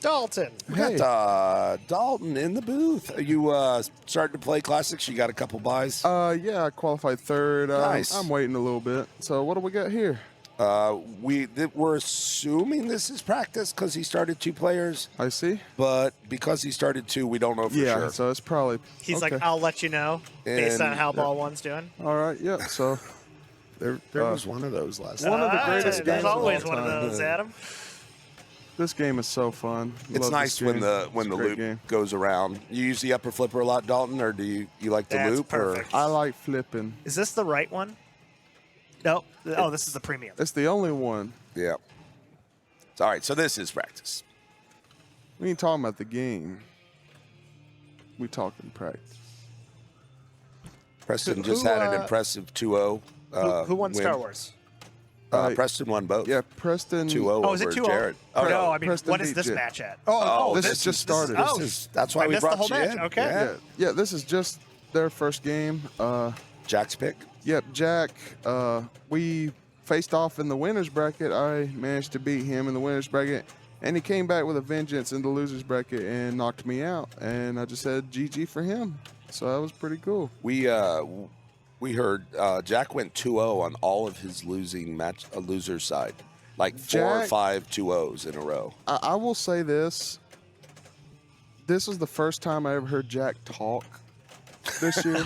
Dalton. We got Dalton in the booth. Are you starting to play classics? You got a couple buys? Yeah, I qualified 3rd. Nice. I'm waiting a little bit. So what do we got here? We're assuming this is practice because he started 2 players. I see. But because he started 2, we don't know for sure. Yeah, so it's probably... He's like, I'll let you know based on how ball 1's doing. All right, yeah, so... There was one of those last night. One of the greatest There's games of always all one of time. those, Adam. This game is so fun. It's Love nice this when game. the It's a great loop game. goes around. You use the upper flipper a lot, Dalton, or do you like the That's loop? perfect. I like flipping. Is this the right one? No. Oh, this is the premium. It's the only one. Yeah. All right, so this is practice. We ain't talking about the game. We talking practice. Preston just had an impressive 2-0 Who won win. Star Wars? Preston won both. Yeah, Preston. 2-0 Oh, over is it 2-0? Jared. Oh, Oh, no, I mean, Preston what is beat this Jet. match at? This just started. That's why I we missed the brought whole you match. in. Okay. Yeah, this is just their first game. Jack's pick. Yep, Jack. We faced off in the winner's bracket. I managed to beat him in the winner's bracket, and he came back with a vengeance in the loser's bracket and knocked me out. And I just said GG for him. So that was pretty cool. We heard Jack went 2-0 on all of his loser side, like 4 or Jack- 5 2-0s in a row. I will say this. This was the first time I ever heard Jack talk this year.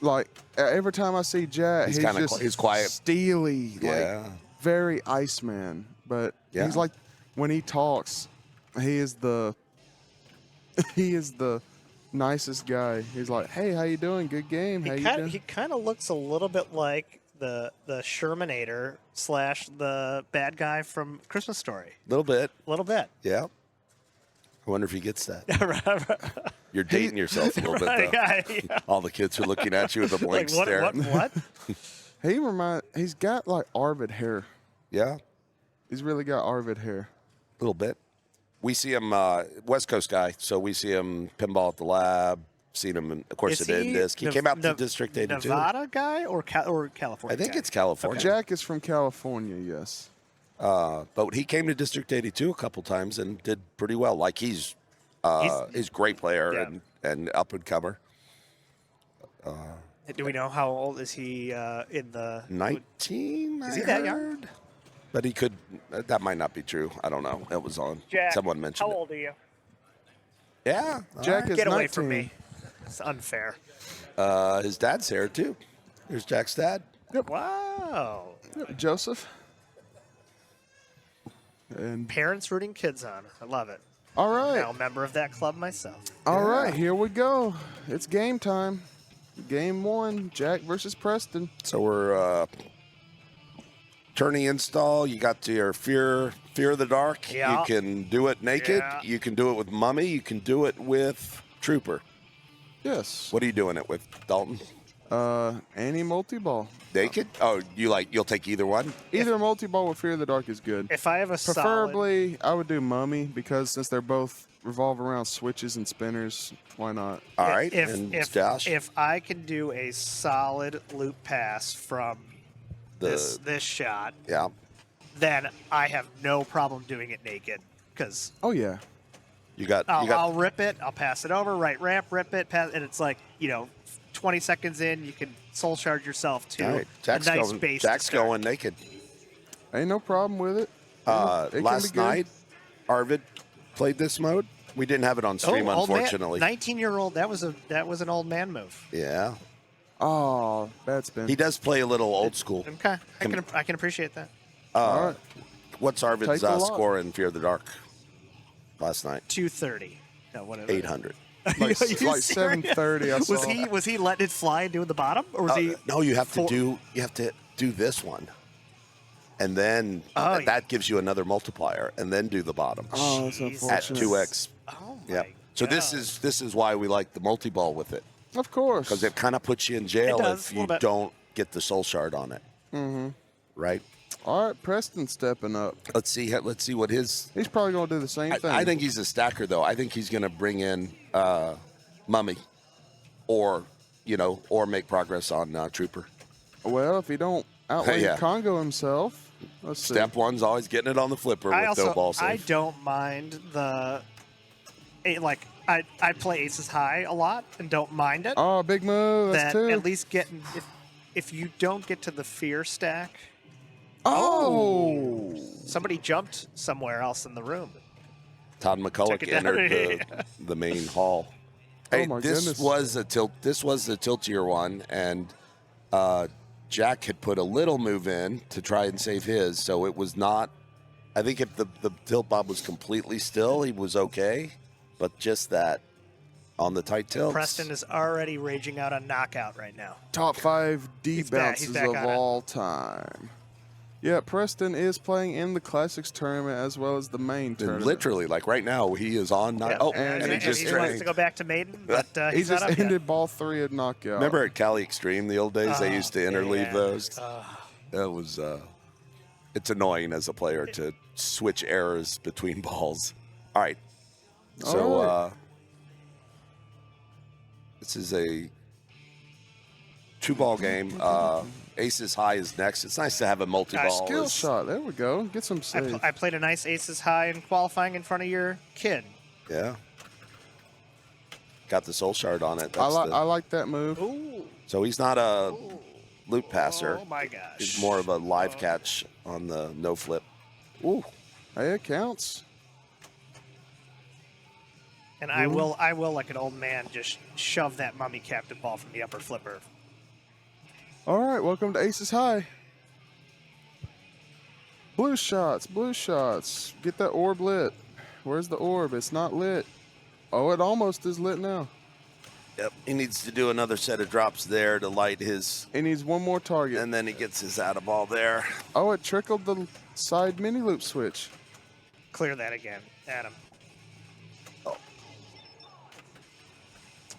Like, every time I see Jack, He's he's kinda just he's quiet. steely, Yeah. like very Iceman. But Yeah. he's like, when he talks, he is the nicest guy. He's like, hey, how you doing? Good game. How you doing? He kind of looks a little bit like the Shermanator / the bad guy from Christmas Story. A little bit. A little bit. Yeah. I wonder if he gets that. You're dating yourself a little bit, though. Yeah. All the kids are looking at you with a blank Like, stare. what? He's got like Arvid hair. Yeah, He's really got Arvid hair. a little bit. We see him, West Coast guy, so we see him pinball at the lab. Seen him, of course, Is at he Disc. He came out to District 82. Nevada guy or California? I think guy? it's California. Jack is from California, yes. But he came to District 82 a couple times and did pretty well. Like he's a great player Yeah. and up and comer. Do we know how old is he in the 19. Is he I that young? heard. But he could. That might not be true. I don't know. It was on. Jack, Someone mentioned how it. old are you? Yeah. Jack is Get 19. away from me. It's unfair. His dad's here, too. Here's Jack's dad. Wow. Joseph. And Parents rooting kids on. I love it. all right. Now a member of that club myself. All right, here we go. It's game time. Game 1, Jack versus Preston. So we're tourney install. You got your fear of the dark. Yeah. You can do it naked. Yeah. You can do it with mummy. You can do it with trooper. Yes. What are you doing it with, Dalton? Any multi-ball. Naked? Oh, you'll take either one? Either multi-ball with Fear of the Dark is good. If I have a solid, Preferably, I would do Mummy because since they're both revolve around switches and spinners, why not? All right. if, and if, Josh? if I can do a solid loop pass from this shot, Yeah. then I have no problem doing it naked because Oh, yeah. You got I'll rip it, I'll pass it over, right ramp, rip it, pass, and it's like, 20 seconds in, you can soul charge yourself to all right. a nice base. Jack's to start. going naked. Ain't no problem with it. It can be Last good. night, Arvid played this mode. We didn't have it on stream, old man- unfortunately. 19-year-old, that was an old man move. Yeah. Oh, bad spin. He does play a little old school. Okay, I can appreciate that. All right. What's Arvid's Take a lot. score in Fear of the Dark last night? 230. No, whatever. 800. Like, Are you like serious? 7:30. I saw. Was he letting it fly and doing the bottom, or was he? No, you have to do this one, and then Oh, that gives you another multiplier, and then do the bottom Oh, that's Jesus. at unfortunate. 2x. Oh my Yeah. So God. this is why we like the multi-ball with it, Of course. because it kind of puts you in jail It does, if a you little bit. don't get the soul shard on it. Mm-hmm. Right. All right, Preston stepping up. Let's see what his. He's probably going to do the same thing. I think he's a stacker, though. I think he's going to bring in Mummy, or make progress on Trooper. Well, if he don't outweigh Yeah. Congo himself, let's see. Step one's always getting it on the flipper with no ball I save. don't mind I play aces high a lot and don't mind it. Oh, big move. That's that two. at least getting if you don't get to the fear stack, Oh. somebody jumped somewhere else in the room. Todd McCulloch Check it down. entered the main hall. Hey, my this goodness. was a tilt. This was the tiltier one, and Jack had put a little move in to try and save his, so it was not. I think if the tilt bob was completely still, he was okay, but just that on the tight tilts. Preston is already raging out on knockout right now. Top 5 D He's back- bounces he's back of on it. all time. Yeah, Preston is playing in the Classics tournament as well as the main And tournament. literally, like right now, he is on. Yep. And he and just he wants trained. to go back to Maiden, but He he's just not up ended yet. ball 3 at knockout. Remember at Cali Extreme the old days, they used to interleave yeah. those. That was. It's annoying as a player to switch errors between balls. All right. So All right. this is a 2-ball game. Aces high is next. It's nice to have a multi-ball. Skill It's- shot. There we go. Get some save. I played a nice aces high in qualifying in front of your kid. Yeah. Got the soul shard on it. I That's like that move. Ooh. so he's not a loop passer. Oh my gosh. He's more of a live catch on the no flip. Ooh. Hey, it counts. And I will, like an old man, just shove that mummy captain ball from the upper flipper. All right, welcome to Aces High. Blue shots, blue shots. Get that orb lit. Where's the orb? It's not lit. Oh, it almost is lit now. Yep. He needs to do another set of drops there to light his, He needs one more target. and then he gets his out of ball there. Oh, it trickled the side mini loop switch. Clear that again, Adam.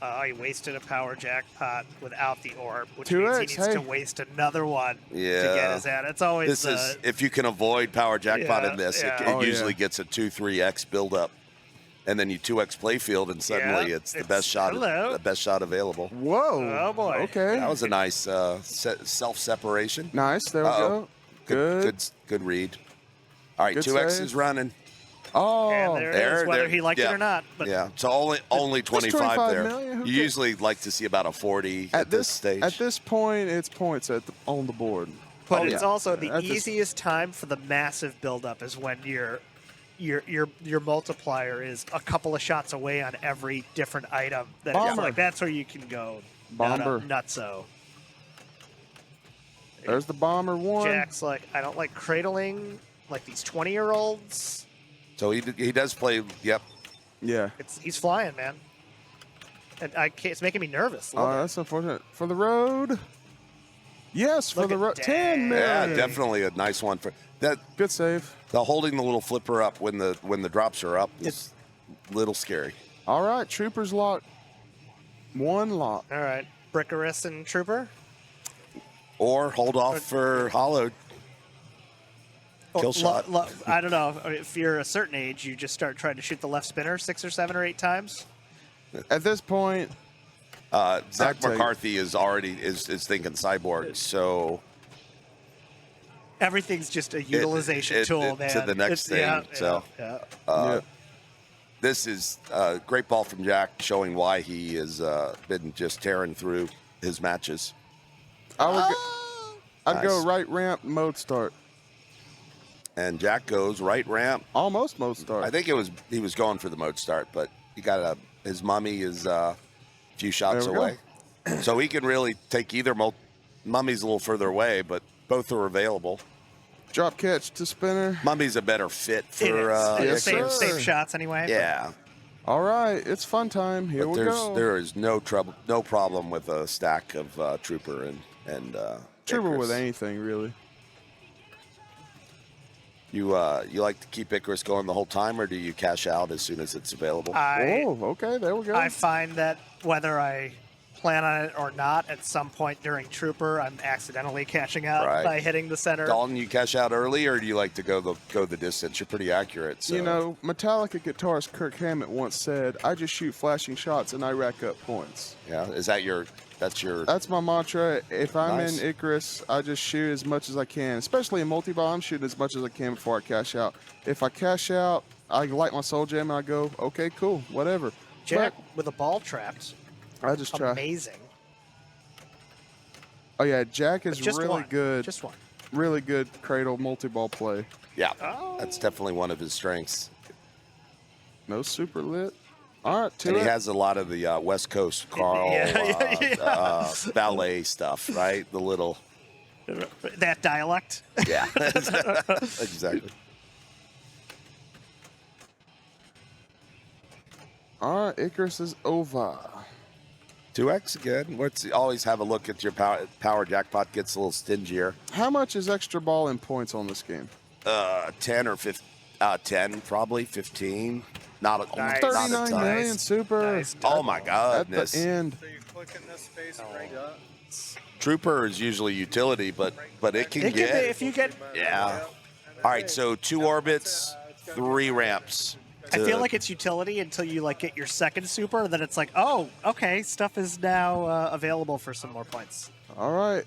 Oh, he wasted a power jackpot without the orb, which means 2x, he needs hey. to waste another one to Yeah. get his out. It's always This is if you can avoid power jackpot Yeah, in this, yeah. it Oh, usually yeah. gets a 2-3x buildup, and then you 2x playfield, and suddenly Yeah, it's the it's- best shot, hello. the best shot available. Whoa. Oh, boy. Okay. That was a nice self separation. Nice. There we Uh-oh. go. Good read. All right, Good 2x save. is running. Oh. and there it is, whether he liked it yeah. or not. But Yeah, so only 25 there. 25 million, who You cares? usually like to see about a 40 at this stage. At this point, it's points on the board. But Oh, it's yeah. also the At this- easiest time for the massive buildup is when you're your multiplier is a couple of shots away on every different item. That it's Bomber. like that's where you can go Bomber. nutso. There's the bomber one. Jack's like, I don't like cradling like these 20-year-olds. So he does play. Yep. Yeah. He's flying, man, and I can't. It's making me nervous. a little bit. That's unfortunate. For the road. Yes, for Look the at road. that. 10 million. Yeah, definitely a nice one for that. Good save. The holding the little flipper up when the drops are up is a little scary. All right, Troopers lock. One lock. All right, Brickerus and Trooper. Or hold off for hollow. Kill shot. I don't know. I mean, if you're a certain age, you just start trying to shoot the left spinner 6 or 7 or 8 times. At this point, Zach I'll tell you. McCarthy is already is thinking cyborg, so Everything's just a utilization tool, man. to the next thing. Yeah. This is a great ball from Jack, showing why he has been just tearing through his matches. I'd go right ramp, mode start. And Jack goes right ramp. Almost mode start. I think he was going for the mode start, but he got his mummy is a few shots There we away, so he can really take either. Mummy's a little further away, but both are available. Drop catch to spinner. Mummy's a better fit for Yes, same sir. shots anyway. yeah. All right, it's fun time. Here But we go. there is no problem with a stack of Trooper and Trooper Icarus. with anything, really. You like to keep Icarus going the whole time, or do you cash out as soon as it's available? Oh, okay, there we go. I find that whether I plan on it or not, at some point during Trooper, I'm accidentally cashing out Right. by hitting the center. Dalton, you cash out early, or do you like to go the distance? You're pretty accurate. So. You know, Metallica guitarist Kirk Hammett once said, I just shoot flashing shots and I rack up points. Yeah, is that that's your That's my mantra. If I'm Nice. in Icarus, I just shoot as much as I can. Especially in multi-ball, I'm shooting as much as I can before I cash out. If I cash out, I light my soul gem and I go, okay, cool, whatever. Jack with a ball trapped. But I just try. Amazing. Oh yeah, Jack is But just really one. good. Just one. Really good cradle multi-ball play. yeah. That's definitely one of his strengths, No super lit. All right, and he two. has a lot of the West Coast Carl ballet stuff, right? The little That dialect. yeah, exactly. All right, Icarus is over. 2x again. Let's always have a look at your power jackpot. Gets a little stingier. How much is extra ball in points on this game? 10 or 15. 10 probably 15. Not a Nice. not a 39 ton. million super. Nice. Oh my At goodness. the end. So you click in this space right up. Trooper is usually utility, but it can It get can be if you get. yeah. All right, so 2 orbits, 3 ramps. I feel like it's utility until you like get your second super, then it's like, oh, okay, stuff is now available for some more points. All right.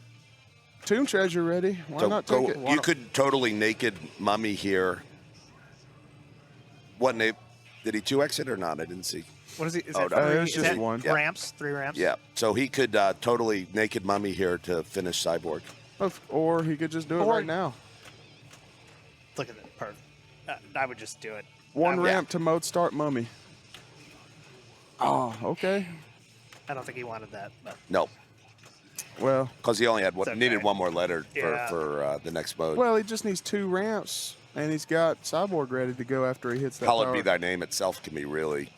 Tomb treasure ready. Why so not take it? you could totally naked mummy here. What did he 2x it or not? I didn't see. What is it? Is Oh, that no, three? it's Is just that one. Yeah. Ramps, 3 ramps. Yeah, so he could totally naked mummy here to finish cyborg. Or he could just do it Or- right now. Look at that. Perfect. I would just do it. One Yeah. ramp to mode start mummy. Oh, okay. I don't think he wanted that. But No, Well, because he only had It's okay. needed one more letter Yeah. for the next mode. he just needs 2 ramps, and he's got Cyborg ready to go after he hits that Hallowed power. Be Thy Name itself can be really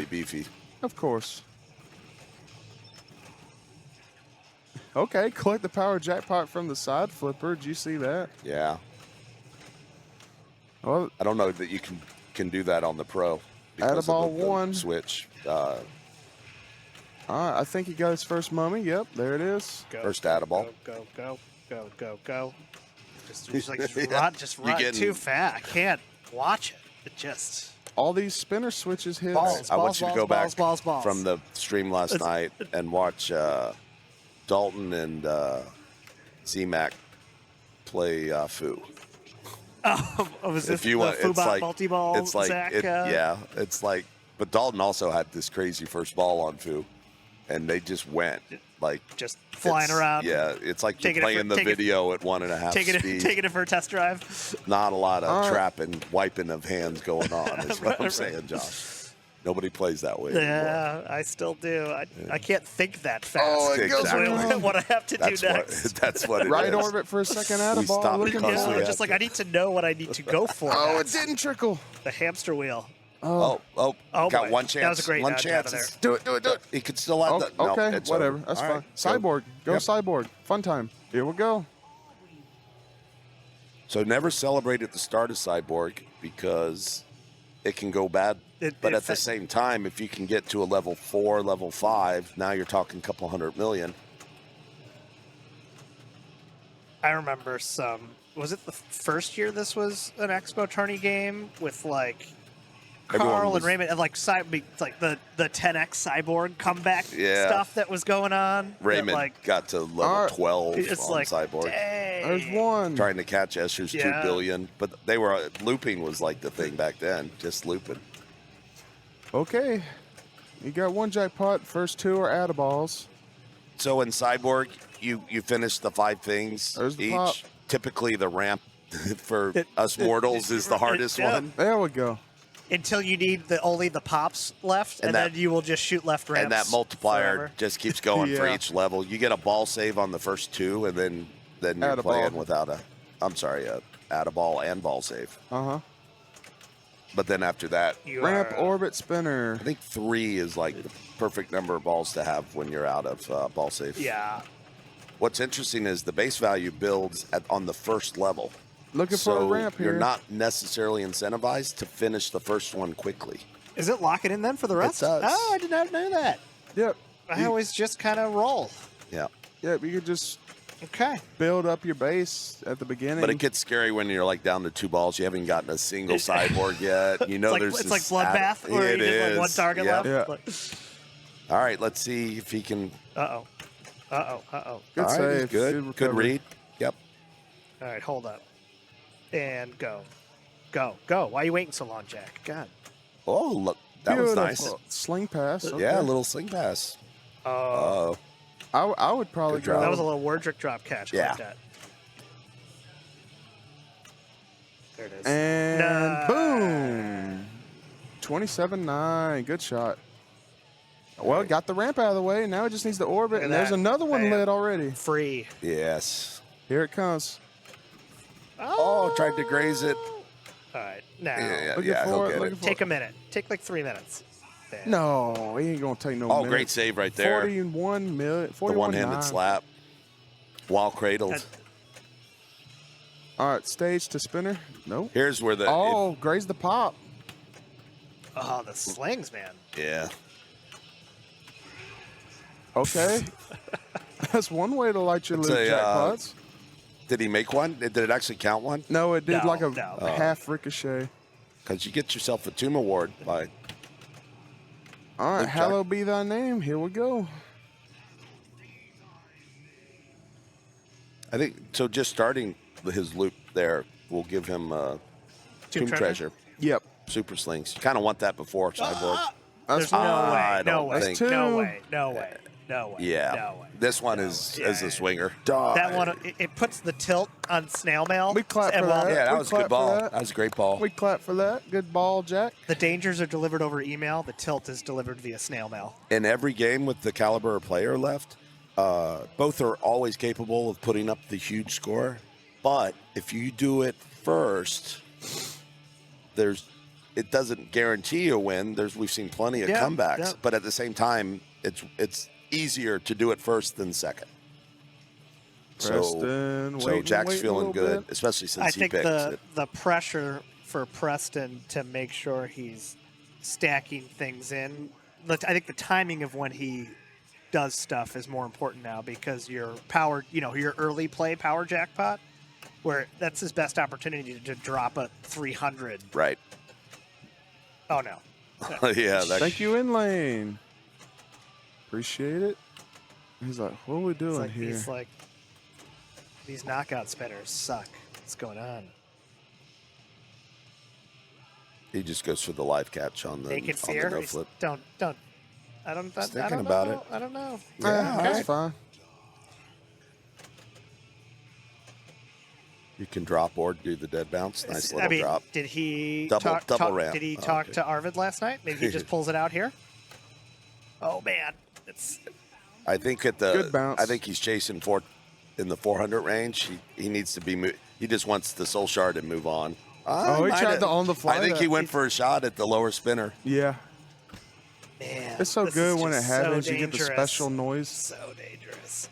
beefy. Of course. Okay, collect the power jackpot from the side flipper. Did you see that? Yeah, Well, I don't know that you can do that on the Pro. because Add-a-ball of the one. switch. I think he got his first mummy. Yep, there it is. go, First add-a-ball. Go. Just Yeah. just You run getting- too fast. I can't watch it. It just All these spinner switches hit. Balls. I want you to go back balls. from the stream last night and watch Dalton and Z-Mac play Foo. was this If you the want, it's Foobot like multi-ball? it's like Zach, yeah, it's like. But Dalton also had this crazy first ball on Foo, and they just went like Just flying around. Yeah, it's like you're Taking it playing the video at 1.5 Taking speed. it for a test drive. Not a lot of All right. trapping, wiping of hands going on. Is what I'm saying, Josh. Nobody plays that way anymore. Yeah, I still do. I can't think that fast. Oh, it goes Exactly. around. What I have to That's do next. what. That's what it is. Right orbit for a second out We of ball. stopped Looking because for we it. had Just like I need to know what I need to go for. Oh, it next. didn't trickle. The hamster wheel. Oh, Oh, got boy. one chance. That was a great one nudge chance. out of Do it, do it, do it. He could still have Oh, the. No, okay, it's whatever. over. That's All fine. right, go. Cyborg. Go Yep. cyborg. Fun time. Here we go. So never celebrate at the start of Cyborg because it can go bad. But at the same time, if you can get to a level 4, level 5, now you're talking a couple $100 million. I remember some. Was it the first year this was an Expo tourney game with like Everyone Carl was- and Raymond and like like the 10x cyborg comeback Yeah. stuff that was going on? that, Raymond like got to level All right. 12 it's on like Cyborg. dang. There's one. Trying to catch Escher's Yeah. 2 billion. But they were looping was like the thing back then. Just looping. Okay. You got one jackpot. First two are out of balls. So in Cyborg, you finish the 5 things There's the each. pop. Typically the ramp for us mortals is the hardest Yeah. one. There we go. Until you need only the pops left, and, And that- then you will just shoot left ramps. And that multiplier forever. just keeps going for Yeah. each level. You get a ball save on the first 2, and then you're Add a playing ball. without add a ball and ball save. Uh-huh. But then after that, You Ramp are, orbit spinner. I think 3 is like the perfect number of balls to have when you're out of ball save. Yeah. What's interesting is the base value builds on the first level. Looking so for a ramp here. you're not necessarily incentivized to finish the first one quickly. Is it locking in then for the rest? does. Oh, I did not know that. Yep. I always just kind of roll. Yeah. Yep, you could just Okay. build up your base at the beginning. But it gets scary when you're like down to 2 balls. You haven't gotten a single cyborg yet. You know it's like there's Bloodbath, where it you just like one is. target Yep. left. Yeah. All right, let's see if he can. Uh-oh. Uh-oh. Uh-oh. Good All right, save. he's good. Good recovery. read. Yep. All right, hold up. And go. Go. Go. Why are you waiting so long, Jack? God. Oh, look, that was nice. Beautiful. Sling pass. Okay. Yeah, a little sling pass. Oh. Oh, I would probably Good drop. go. That was a little Wardrick drop catch. I Yeah. like that. There it is. And Nice. boom. 27-9. Good shot. Well, got the ramp out of the way. Now it just needs the orbit. Look at And there's that. another one Bam. lit already. Free. yes. Here it comes. Oh, tried to graze it. All right. Now, Yeah, Looking yeah, for he'll it, get looking it. for take a minute. Take like 3 minutes. Bam. No, he ain't going to take no Oh, minute. great save right there. 41 million. The 41 one-handed slap. While cradled. That- All right, stage to spinner. Nope. Here's where the. Oh, graze the pop. Oh, the slings, man. Yeah. Okay. That's one way to light your It's loot a, jackpots. Did he make one? Did it actually count one? No, it did No, like a no. half ricochet. Because you get yourself a Tomb Award by. All right, Loot hallowed be thy name. Here we go. I think so. Just starting his loop there will give him Tomb Treasure. Yep. Super Slings. You kind of want that before Cyborg. That's There's no fine. way. I No don't way. think- That's No two. way. No way. No way. Yeah. No way. This one is Yeah, a yeah. swinger. Die. That one, it puts the tilt on snail mail. We clap and for while that. Yeah, that We was a clap good for ball. that. That was a great ball. We clap for that. Good ball, Jack. The dangers are delivered over email. The tilt is delivered via snail mail. In every game with the caliber of player left, both are always capable of putting up the huge score. But if you do it first, it doesn't guarantee a win. We've seen plenty of Yeah, comebacks, yeah. but at the same time, it's easier to do it first than second. Preston, So waiting, Jack's waiting a feeling little good, bit. especially since I he think picked it. the pressure for Preston to make sure he's stacking things in. I think the timing of when he does stuff is more important now because your power, your early play power jackpot, where that's his best opportunity to drop a 300. Right. Oh no. Yeah. That, Thank you, in lane. Appreciate it. He's like, what are we It's doing like here? these knockout spinners suck. What's going on? He just goes for the live catch on the, Naked on the fear. no He's- flip. Don't I don't. Just I thinking don't about know. it. I don't know. Yeah, all that's right. fine. You can drop or do the dead bounce. Nice little drop. Did he Double ramp. Did he Oh, talk okay. to Arvid last night? Maybe he just pulls it out here. Oh man, it's I think Good bounce. I think he's chasing in the 400 range. He needs to be. He just wants the soul shard and move on. Oh, he might tried have- to on the fly. I think he went for a shot at the lower spinner. Yeah. man. It's so this good is when it just so happens. You get the dangerous. special noise. So dangerous.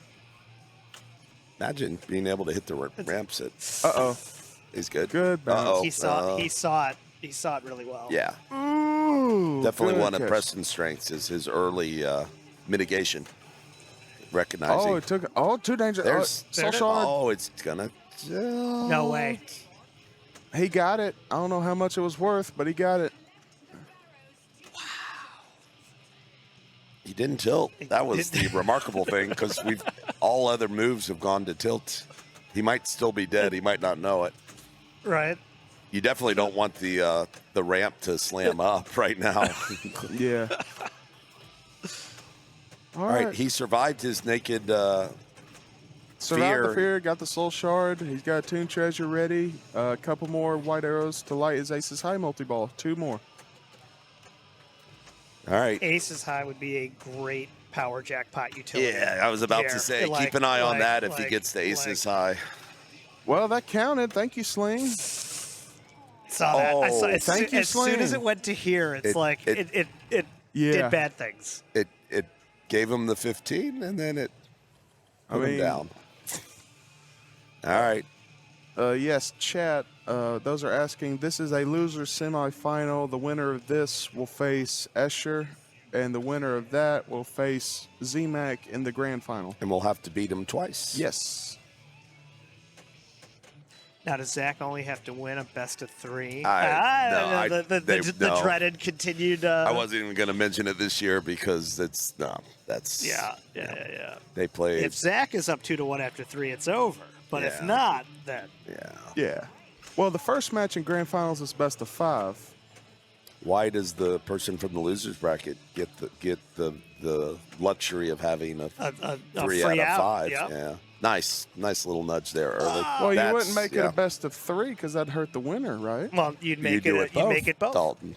Imagine being able to hit the ramps. Uh-oh. He's good. Good bounce. Uh-oh. He saw it. He saw it really well. Yeah, Ooh, definitely good one of catch. Preston's strengths is his early mitigation, recognizing. Oh, it took. Oh, too dangerous. There's So shard. Oh, it's gonna. No way. He got it. I don't know how much it was worth, but he got it. He didn't tilt. That was the remarkable thing because all other moves have gone to tilt. He might still be dead. He might not know it. Right. You definitely don't want the ramp to slam up right now. Yeah. All right, he survived his naked. Survived the fear. fear, got the soul shard. He's got a Toon Treasure ready. A couple more white arrows to light his Aces High multi-ball. 2 more. All right. Aces High would be a great power jackpot utility. Yeah, I was about here. to say, Like- keep an eye on like- that if he like- gets the aces like- high. Well, that counted. Thank you, Sling. Saw that. I saw, Oh, as thank soon, you, as soon as Sling. it went to here, it's It- like it- it Yeah. did bad things. It gave him the 15, and then it put him down. All right. Yes, chat. Those are asking. This is a loser semifinal. The winner of this will face Escher, and the winner of that will face ZMAC in the grand final. And we'll have to beat him twice. Yes. Now, does Zach only have to win a best of 3? No, the dreaded continued. I wasn't even going to mention it this year because that's. Yeah. They played. If Zach is up 2-1 after 3, it's over. But if Yeah. not, then Yeah. Yeah. Well, the first match in grand finals is best of 5. Why does the person from the losers bracket get the luxury of having a a 3 free out of out, 5? yep. Yeah. Nice little nudge there early. Well, you That's- wouldn't make it yeah. a best of 3 because that'd hurt the winner, right? well, you'd You make do it. You make it both. Dalton.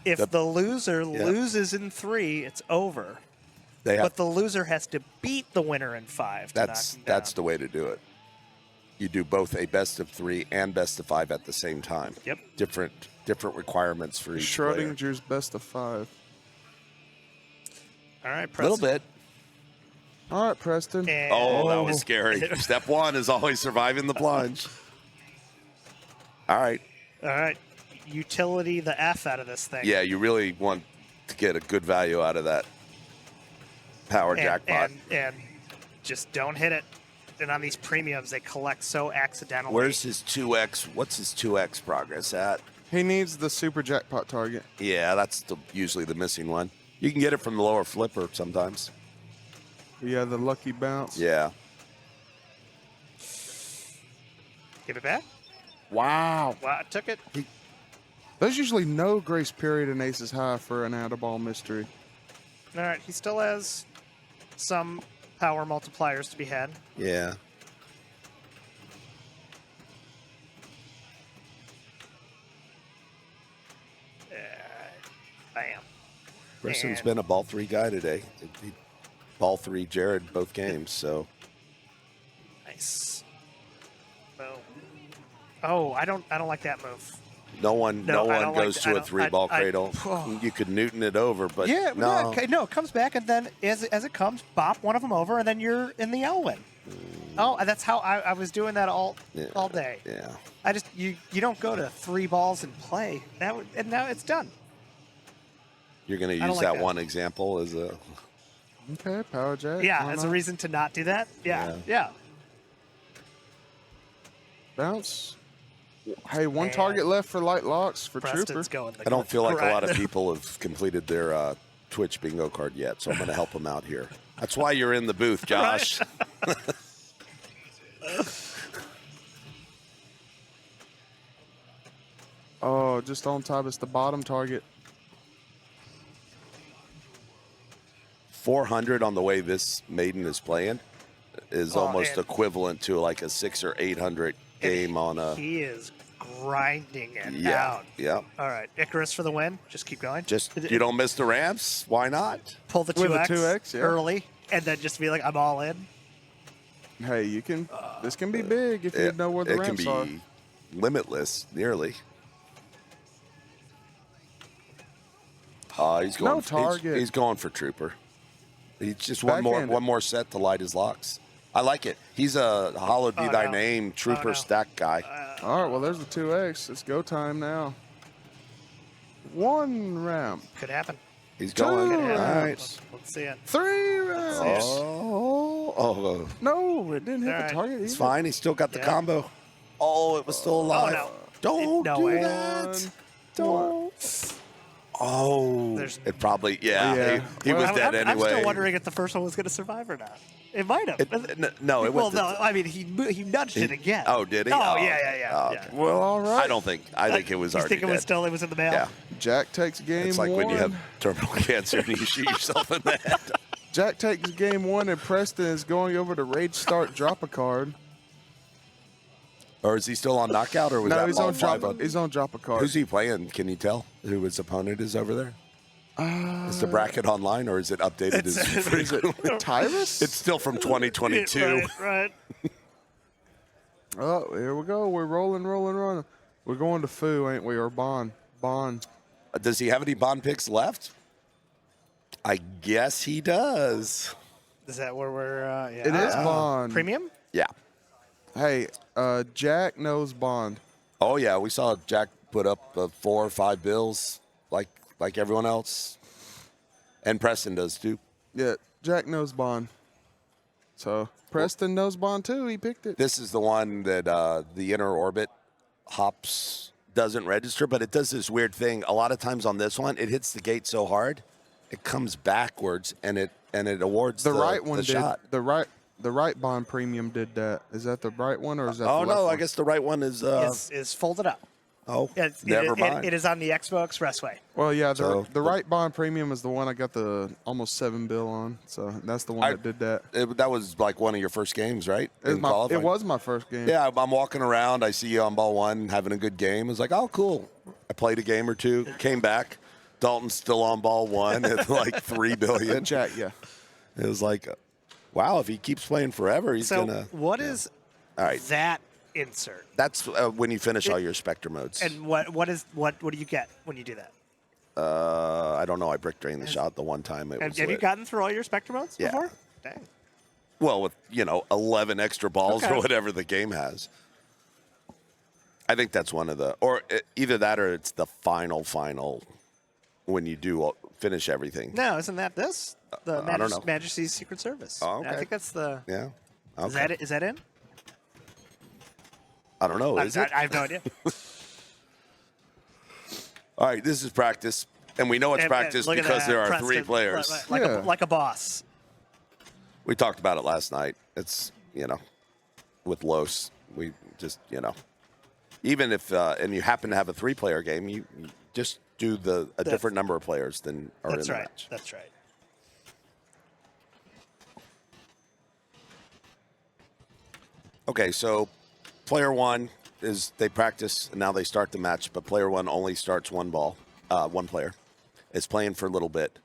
If the loser Yeah. loses in 3, it's over. They have, But the loser has to beat the winner in 5. that's the way to do it. You do both a best of 3 and best of 5 at the same time. Yep. Different requirements for each player. Schrodinger's best of 5. All right, A Preston. little bit. All right, Preston. And Oh, that was scary. Step 1 is always surviving the plunge. All right. All right. Utility the F out of this thing. Yeah, you really want to get a good value out of that power jackpot. And just don't hit it. And on these premiums, they collect so accidentally. Where's his 2x? What's his 2x progress at? He needs the super jackpot target. Yeah, that's usually the missing one. You can get it from the lower flipper sometimes. Yeah, the lucky bounce. Yeah. Give it back? Wow. Well, I took it. There's usually no grace period in Aces High for an out-of-ball mystery. All right. He still has some power multipliers to be had. Yeah. Bam. Preston's And- been a ball 3 guy today. Ball 3 Jared both games, so. Nice. Boom. Oh, I don't like that move. No one No, I don't like goes that. to I a don't- 3-ball I- cradle. You could Newton it over, but no. okay, no, it comes back, and then as it comes, bop one of them over, and then you're in the L win. Oh, and that's how I was doing that all day. Yeah. I just you don't go to 3 balls and play. And now it's done. You're going to don't use like that that. one example as a. Okay, power jack. Yeah, why as a not? reason to not do that. Yeah. Bounce. Hey, one And target left for light locks for Preston's Trooper. going. I don't feel like a lot of Right. people have completed their Twitch bingo card yet, so I'm going to help them out here. That's why you're in the booth, Josh. Oh, just on top. It's the bottom target. 400 on the way this maiden is playing is almost equivalent to like a 600 or 800 game on a. He is grinding it Yeah, out. yeah. All right, Icarus for the win. Just keep going. Just you don't miss the ramps. Why not? Pull the With the 2x, 2x, yeah. early, and then just be like, I'm all in. Hey, you can. This can be big if you know where the it can ramps be are. limitless, nearly. He's going. No target. He's going for Trooper. He's just one more set to light his locks. I like it. He's a hallowed be thy name Trooper stack guy. All right, well, there's the 2x. It's go time now. 1 ramp. Could happen. He's going. Two All right. ramps. Let's see it. 3 ramps. Oh, No, it didn't hit All the right. target either. it's fine. He still got the combo. Oh, it was still alive. no. Don't No do way. that. Don't. Oh, There's- it probably, He Yeah. was Well, dead I'm anyway. still wondering if the first one was going to survive or not. It might have. No, it well, went. no, I mean, he nudged it again. Oh, did he? Oh, Oh, yeah. oh, yeah. okay. Well, all right. I think it was You already think it was dead. still, it was in the mail? Yeah. Jack takes game It's like 1. when you have terminal cancer and you shoot yourself in the head. Jack takes game 1, and Preston is going over to rage start, drop a card. Or is he still on knockout, or was No, that he's ball on drop. five? He's on drop a card. Who's he playing? Can you tell who his opponent is over there? Is the bracket online, or is it updated as frequently? Tyrus? It's still from 2022. Right. Oh, here we go. We're rolling. We're going to Foo, ain't we? Or Bond. Does he have any Bond picks left? I guess he does. Is that where we're, yeah. It is Bond. Premium? Yeah. Hey, Jack knows Bond. Oh yeah, we saw Jack put up 4 or 5 bills like everyone else, and Preston does too. Yeah, Jack knows Bond. So Preston knows Bond too. He picked it. This is the one that the inner orbit hops doesn't register, but it does this weird thing. A lot of times on this one, it hits the gate so hard, it comes backwards and it awards The right one the did. shot. The right Bond Premium did that. Is that the right one or is that? Oh the left no, one? I guess the right one is. Is folded up. Never mind. It is on the Expo Expressway. Well, yeah, So, the right Bond Premium is the one I got the almost 7 bill on. So that's the one that did that. That was like one of your first games, right? It was my first game. Yeah, I'm walking around. I see you on ball 1 having a good game. I was like, oh, cool. I played a game or 2, came back. Dalton's still on ball 1 at like 3 billion. Jack, yeah. It was like, wow, if he keeps playing forever, he's So going to. what is All right. that insert? That's when you finish all your Spectre modes. And what do you get when you do that? I don't know. I brick drained the shot the one time. Have you gotten through all your Spectre modes Yeah. before? Dang. Well, with 11 extra balls Okay. or whatever the game has. I think that's one of the, or either that or it's the final when you do finish everything. No, isn't that this? The I don't know. Majesty's Secret Service. Oh, okay. I think that's the. Yeah. Is Okay. that it? Is that in? I don't know. Is it? I have no idea. All right, this is practice, and we know it's practice look at because that, there are Preston, 3 players. like a boss. We talked about it last night. It's with Los, we just even if and you happen to have a 3-player game, you just do a different number of players than are in That's the right. match. That's right. Okay, so player 1 is they practice and now they start the match, but player 1 only starts one player. Is playing for a little bit.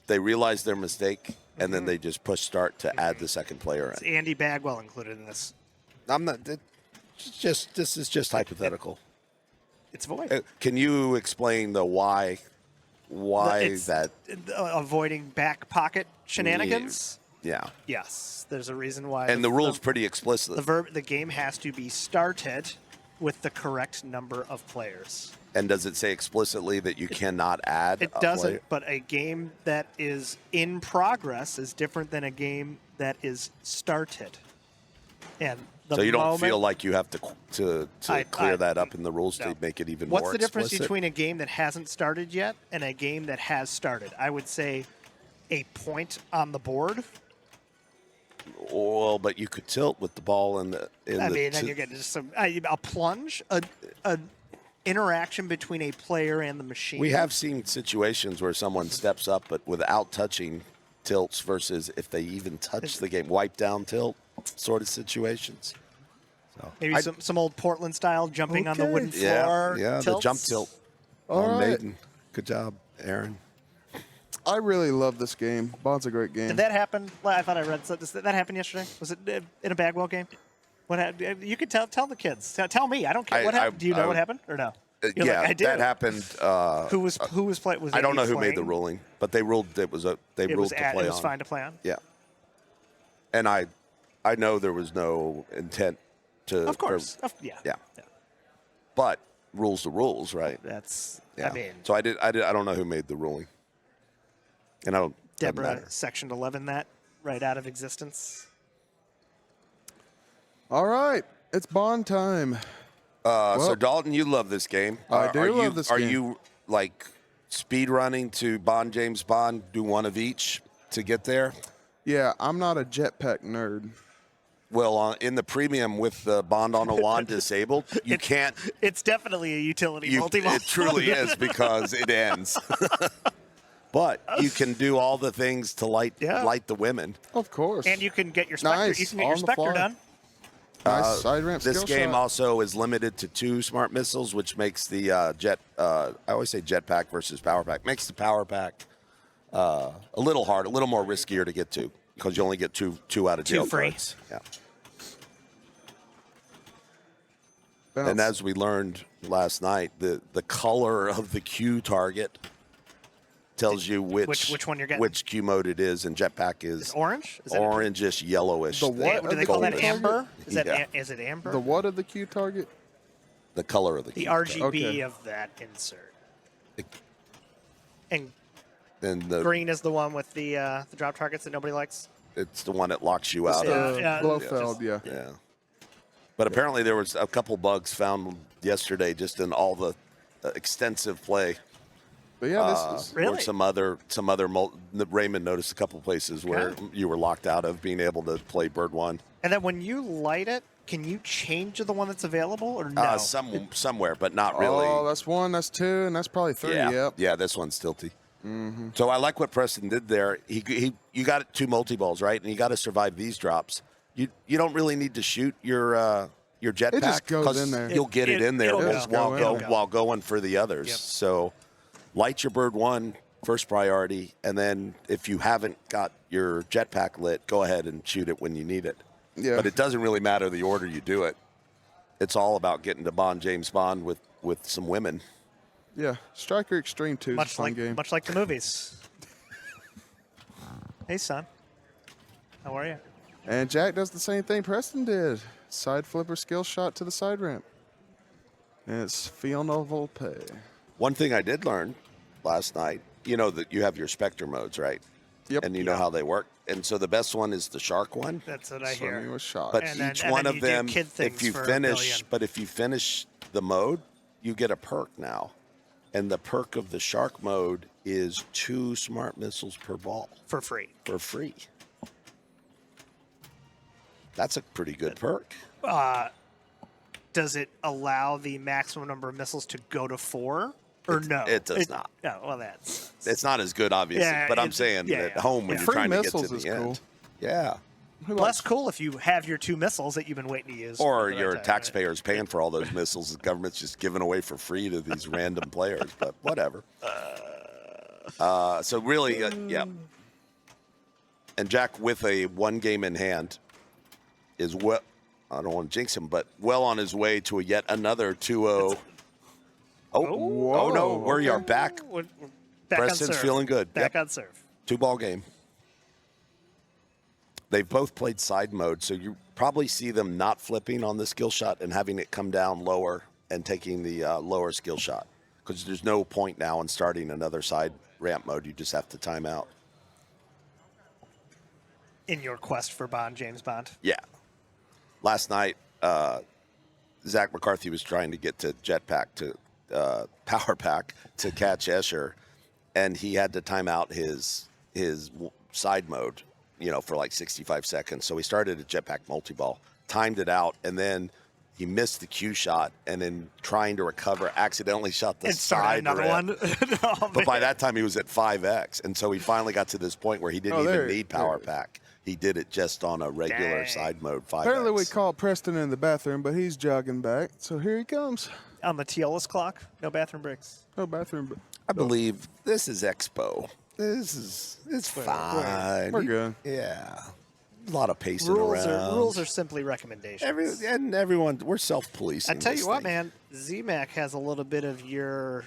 They realize their mistake and then they just push start to add the second player Is in. Andy Bagwell included in this? I'm not. This is just hypothetical. It's void. Can you explain the why? Why It's that? Avoiding back pocket shenanigans. Yeah. Yes, there's a reason why. And the rule's pretty explicit. the game has to be started with the correct number of players. And does it say explicitly that you cannot add? It a doesn't, player? but a game that is in progress is different than a game that is started. And So you don't feel like you have to clear that up in the rules no. to make it even What's more the difference explicit? between a game that hasn't started yet and a game that has started? I would say a point on the board. Well, but you could tilt with the ball in the. Then you're getting just a plunge, a interaction between a player and the machine. We have seen situations where someone steps up, but without touching tilts versus if they even touch the game, wipe down tilt sort of situations. So Maybe some old Portland style jumping on the wooden floor. Yeah, the tilts. jump tilt All on right. Maiden. Good job, Aaron. I really love this game. Bond's a great game. Did that happen? Well, I thought I read. Did that happen yesterday? Was it in a Bagwell game? What happened? You could tell the kids. Tell me. I don't care. What happened? Do you know what happened or no? You're Yeah, like, I do. that happened. Who was playing? Was I don't know who playing? made the ruling, but they ruled it was It ruled was to play it was on. fine to play on. Yeah, and I know there was no intent to. Of course. Yeah. Yeah. But rules the rules, right? That's. Yeah. I mean, so I don't know who made the ruling, and I don't. doesn't Deborah matter. Section 11 that right out of existence. All right, it's Bond time. So Dalton, you love this game. I do are love you, this Are game. you like speed running to Bond, James Bond, do one of each to get there? Yeah, I'm not a jetpack nerd. Well, in the premium with the Bond on a lawn disabled, you can't. It's definitely a utility multi-ball. It truly is because it ends. But you can do all the things to light the women. Of course. And you can get your Spectre. Nice, You can get your on the Spectre fly. done. Nice side ramp This skill game shot. also is limited to 2 smart missiles, which makes the I always say jetpack versus power pack, makes the power pack a little hard, a little more riskier to get to because you only get two out of jail free. cards. Yeah. Bounce. And as we learned last night, the color of the Q target tells you Which one you're getting. which Q mode it is, and jetpack is It's orange? Is that orangish, yellowish. The what? Do they call that goldish. amber? Is that Yeah. is it amber? The what of the Q target? The color of the The Q RGB Okay. of that insert. It- And and the green is the one with the drop targets that nobody likes. it's the one that locks you out. Yeah, of. yeah, Blofeld, yeah. Yeah. But apparently there was a couple bugs found yesterday just in all the extensive play. But yeah, this is Really? Or Raymond noticed a couple places where you were locked out of being able to play Bird 1. And then when you light it, can you change the one that's available or no? Somewhere, but not really. Oh, that's 1, that's 2, and that's probably 3. yeah. Yep. Yeah, this one's tilty. Mm-hmm. So I like what Preston did there. You got 2 multi-balls, right? And you got to survive these drops. You don't really need to shoot your jetpack. It just goes 'cause in there. You'll get it in there It'll go. while going for the others. Yep. So light your Bird 1 first priority, and then if you haven't got your jetpack lit, go ahead and shoot it when you need it. Yeah. But it doesn't really matter the order you do it. It's all about getting to Bond, James Bond with some women. Yeah. Striker Extreme 2 is a much fun like game. much like the movies. Hey son, how are you? And Jack does the same thing Preston did. Side flipper skill shot to the side ramp. And it's Fiona Volpe. One thing I did learn last night, you know that you have your Spectre modes, right? Yep. And you know how they work. And so the best one is the shark one. That's what I Swimming hear. with shot. But And then- each and one then of you do them, kid things if you for a finish, billion. the mode, you get a perk now. And the perk of the shark mode is 2 smart missiles per ball For free. for free. That's a pretty good perk. Does it allow the maximum number of missiles to go to 4 or no? it does not. No, well that's It's not as good, obviously, Yeah, but I'm it's- saying yeah, at yeah. home when Yeah. you're Free trying to get to missiles the is end. cool. Yeah. Who less likes- cool if you have your 2 missiles that you've been waiting to use. Or for that your time, right? taxpayers paying for all those missiles the government's just giving away for free to these random players, but whatever. So really, yeah. And Jack, with a 1 game in hand, is what I don't want to jinx him, but well on his way to yet another 2-0. Oh no, we are back. We're back on Preston's serve. feeling good. Back Yep. on serve. 2-ball game. They've both played side mode, so you probably see them not flipping on the skill shot and having it come down lower and taking the lower skill shot. Because there's no point now in starting another side ramp mode. You just have to time out. In your quest for Bond, James Bond. Yeah. Last night, Zach McCarthy was trying to get to jetpack to power pack to catch Escher, and he had to time out his side mode, for like 65 seconds. So he started a jetpack multi-ball, timed it out, and then he missed the cue shot, and in trying to recover, accidentally shot the And started side another rim. one. Oh, But by man. that time, he was at 5x, and so he finally got to this point where he didn't even need power pack. He did it just on a regular Dang. side mode 5x. Apparently, we called Preston in the bathroom, but he's jogging back. So here he comes. On the Teolis clock, no bathroom breaks. No bathroom. But I believe this is Expo. It's fine. we're good. Yeah. A lot of pacing around. Rules are simply recommendations. Everyone, we're self-policing. I tell this you what, thing. man, ZMAC has a little bit of your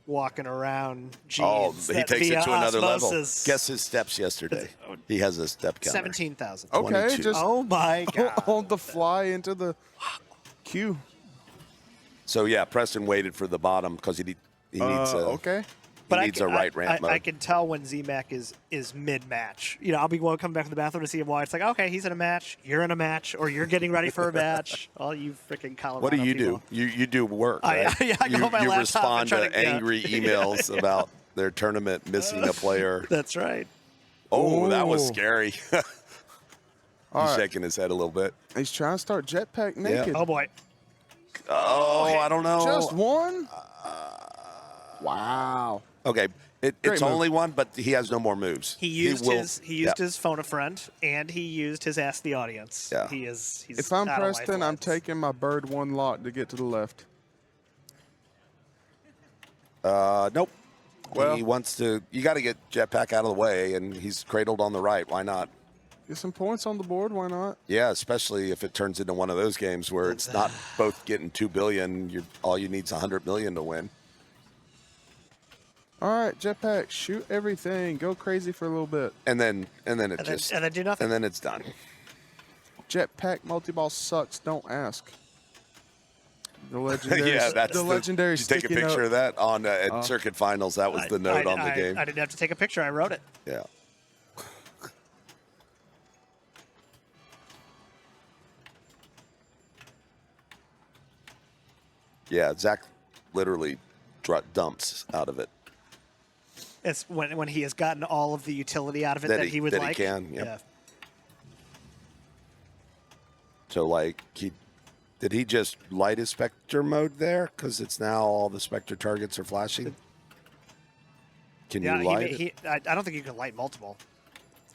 walking around genes. Oh, he that takes it via to another level. osmosis. Guess his steps yesterday. He has a step counter. 17,000. Okay, 22. just Oh my God. hold the fly into the queue. So yeah, Preston waited for the bottom because he needs okay. he needs a right ramp mode. I can tell when ZMAC is mid-match. You know, I'll be coming back from the bathroom to see him why. It's like, okay, he's in a match, you're in a match, or you're getting ready for a match. All you freaking Colorado What do you people. do? You do work, I- right? yeah, I go on my you laptop and respond try to to- yeah. angry emails about their tournament missing a player. That's right. Oh, that was Ooh. scary. He's All right. shaking his head a little bit. He's trying to start jetpack naked. Oh boy. Oh, I don't know. Just one? Wow. Okay, it's Great move. only one, but he has no more moves. He used will- his phone a friend, and he used his ask the audience. Yeah. He's If I'm out of Preston, I'm lifelines. taking my bird one lot to get to the left. Nope. Well- He wants to. You got to get Jetpack out of the way, and he's cradled on the right. Why not? Get some points on the board. Why not? Yeah, especially if it turns into one of those games where it's not both getting 2 billion. All you need is 100 million to win. All right, jetpack, shoot everything. Go crazy for a little bit. And then and then do nothing. and then it's done. Jetpack multi-ball sucks. Don't ask. The legendary. Yeah, that's the legendary. Did you take a sticky picture note. of that on at circuit finals? That was the note on the game. I didn't have to take a picture. I wrote it. Yeah. Yeah, Zach literally dumps out of it. It's when he has gotten all of the utility out of it that, he would that like. he can, yep. Yeah. So, like, did he just light his Spectre mode there? Because it's now all the Spectre targets are flashing. Can Yeah, you light it? I don't think you can light multiple.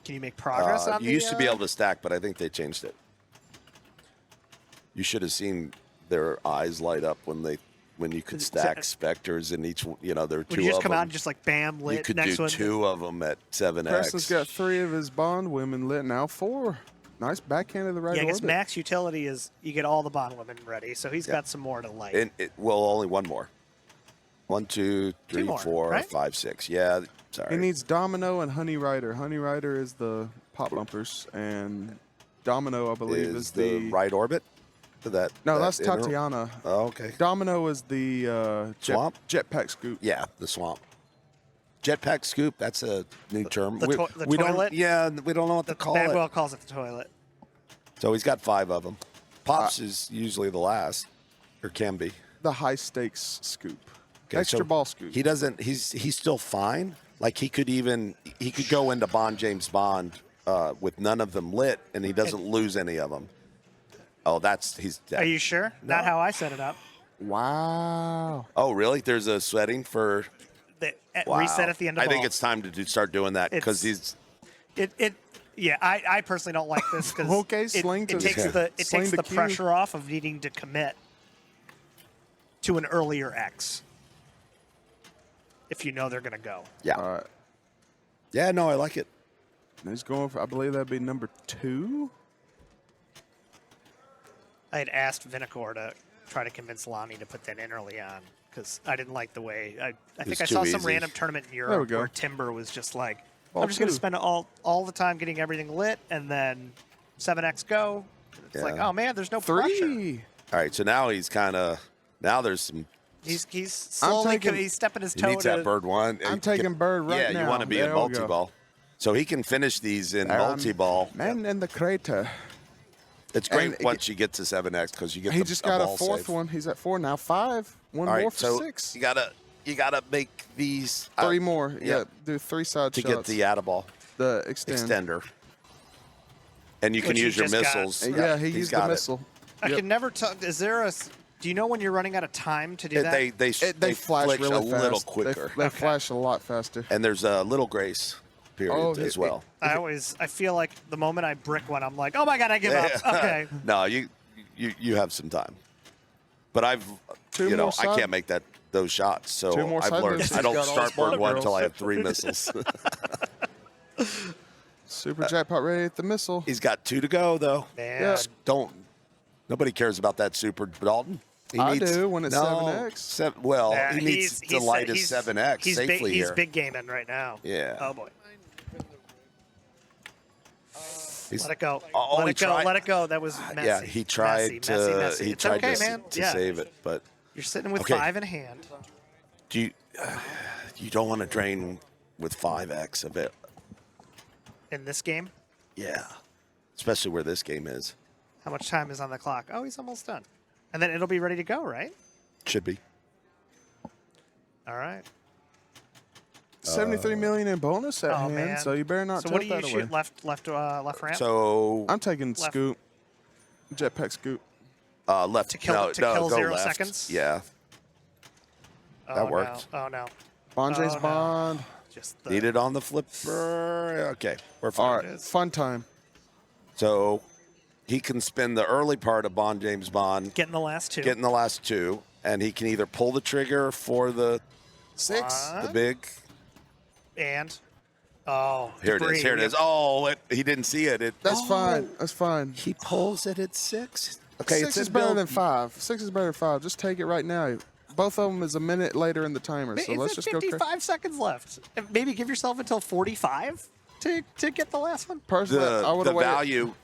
Can you make progress on You the, used to be able to stack, but I think they changed it. You should have seen their eyes light up when you could stack Spectres in each. You know, there were two Would you just of come them. out and just like bam lit You could next do one? 2 of them at 7x. Preston's got 3 of his Bond women lit, now 4. Nice backhand of the right Yeah, I guess orbit. max utility is you get all the Bond women ready, so he's got some more to light. And only one more. 1, 2, 3, more, 4, right? 5, 6. Yeah, sorry. He needs Domino and Honey Rider. Honey Rider is the pop bumpers, and Domino, I believe, is the right orbit. No, that that's inner- Tatiana. Oh, okay. Domino is the Swamp? jetpack scoop. Yeah, the swamp. Jetpack scoop. That's a new term. the we don't. toilet? Yeah, we don't know what to call it. Bagwell calls it the toilet. So he's got 5 of them. Pops is usually the last, or can be. The high stakes scoop. Okay, Extra so ball scoop. He doesn't. He's still fine. Like he could go into James Bond with none of them lit, and he doesn't lose any of them. Oh, he's dead. Are you sure? Not how I set it up. Wow. Oh, really? There's a setting for wow. Reset at the end of I think ball. it's time to start doing that because he's. Yeah, I personally don't like this because Okay, sling to- it takes sling the the cue. pressure off of needing to commit to an earlier X if you know they're going to go. Yeah. All right. Yeah. No, I like it. He's going for, I believe that'd be number 2. I had asked Vinicor to try to convince Lonnie to put that in early on because I didn't like the way I think I too saw some easy. random tournament in we Europe go. where Timber was just like, Ball I'm just going to 2. spend all the time getting everything lit and then 7X go. It's like, Yeah. oh man, there's no pressure. 3. All right. So now he's kind of. Now there's some. He's slowly he's stepping his He toe needs to that bird one. I'm taking bird right yeah, now. you want to be There in we go. multi-ball. So he can finish these in multi-ball. Man in the crater. It's great And once you get to 7x because you get He the, just got a ball 4th save. one. He's at 4 now. 5. One All more right, for so 6. you gotta make these 3 more. yeah. Yeah, do 3 side to shots. get the Atta-ball the extend. extender, and you can Which use you your just got. missiles. Yeah, he He's used the got it. missile. I Yep. can never tell. Is there a? Do you know when you're running out of time to do that? They flash flick really a fast. little quicker. They flash a lot faster. And there's a little grace period Oh, as well. I feel like the moment I brick one, I'm like, oh my god, I give up. Okay. No, you have some time. But I've, Two you know, more I side- can't make those shots. Two So more I've side learned moves. I don't Got all start spawn bird one girls. until I have 3 missiles. Super jackpot ready at the missile. He's got 2 to go though. Man. Don't. Nobody cares about that super Dalton. He I needs, do when it's 7X. Well, Yeah, he needs to light his 7X he's safely he's here. big gaming right now. Yeah. Oh boy. He's- Let it go. Oh, let he it go. tried- Let it go. That was messy. Yeah, he tried messy, to. Messy, messy. He It's tried okay, to, man. to Yeah. save it, but You're sitting with Okay. 5 in hand. do you don't want to drain with 5X of it. In this game, Yeah, especially where this game is. how much time is on the clock? Oh, he's almost done. And then it'll be ready to go, right? Should be. All right. 73 million in bonus at Oh, hand, man. so you better not So take what do you that away. shoot? Left ramp? So I'm taking Left. scoop. Jetpack scoop. left To kill- no, to no, kill go 0 left. seconds? Yeah, Oh, that worked. No. Oh, no. Bond J's Oh, no. Bond. Just the, need it on the flipper. Okay, we're fine. All right, fun time. So he can spend the early part of Bond James Bond, getting the last 2. getting the last 2, and he can either pull the trigger for the 6. big. And oh, Here it debris. is. Here it is. Oh, he didn't see it. That's fine. That's fine. He pulls it at 6. Okay, 6 it's is in better build. than 5. 6 is better than 5. Just take it right now. Both of them is a minute later in the timer, so It's let's at just go. 55 seconds left. And maybe give yourself until 45 to get the last one. Personally, I would The have waited. value,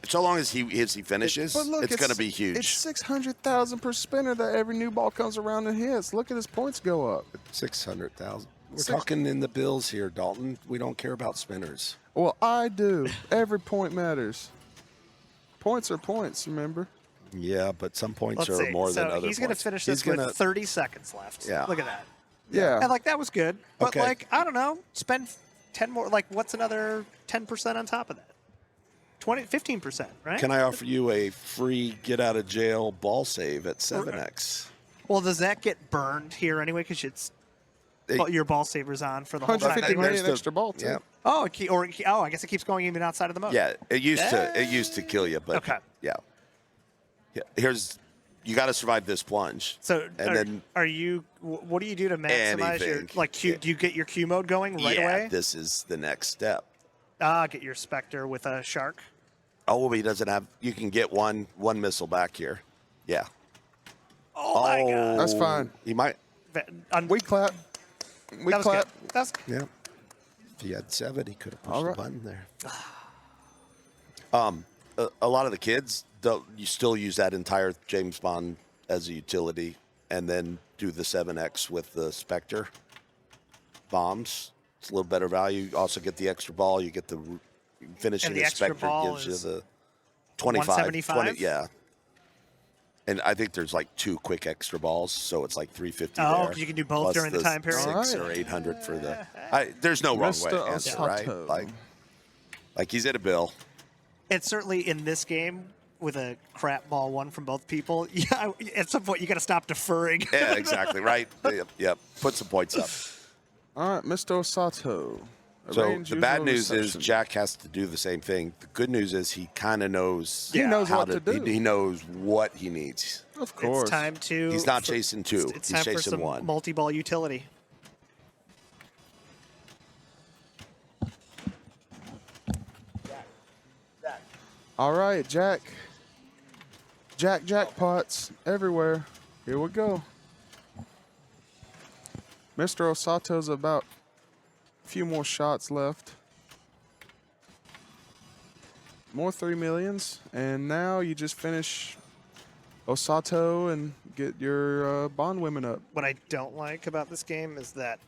so long as he finishes, But look, it's going to be huge. It's 600,000 per spinner that every new ball comes around and hits. Look at his points go up. 600,000. We're Six- talking in the bills here, Dalton. We don't care about spinners. Well, I do. Every point matters. Points are points, remember? Yeah, but some points Let's are see. more than So other he's going to points. finish He's this with gonna- 30 seconds left. Yeah. Look at that. Yeah. And like that was good. But Okay. like, I don't know, spend 10 more. Like, what's another 10% on top of that? 15%, right? Can I offer you a free get out of jail ball save at 7X? Well, does that get burned here anyway? Because it's your ball saver's on for the whole time. 150 anyway? million extra ball, too. Yeah, Oh, I guess it keeps going even outside of the mode. yeah. It used to kill you, but Okay. yeah. You got to survive this plunge. So, And then what do you do to maximize your Anything. like Q? Do you get your Q mode going right yeah, away? this is the next step. Get your Spectre with a shark. Oh, but he doesn't have. You can get one missile back here. Yeah. Oh my god! That's fine. He might. We clap. We that was clap. good. That's Yeah. If he had 7, he could have pushed All the right. button there. A lot of the kids, you still use that entire James Bond as a utility, and then do the 7X with the Spectre bombs. It's a little better value. You also get the extra ball. You get the finishing And the the extra Spectre ball gives you is the 25, 175? 20, yeah. And I think there's like 2 quick extra balls, so it's like 350 Oh, there. 'cause you can do both plus during the time period? 6 All or right. 800 for the. There's no wrong way to Mr. answer, right? Osato. Like he's at a bill. it's certainly in this game with a crap ball one from both people. Yeah, at some point you got to stop deferring. Yeah, exactly. Right. Yep. Put some points up. All right, Mr. Osato. So Arrange the bad usual news is reception. Jack has to do the same thing. The good news is he kind of knows. He knows how what to do. He knows what he needs. Of course. It's time to. He's not chasing 2. It's He's time for chasing some 1. multi-ball utility. All right, Jack. Jackpots everywhere. Here we go. Mr. Osato's about a few more shots left. More 3 millions. And now you just finish Osato and get your bond women up. What I don't like about this game is that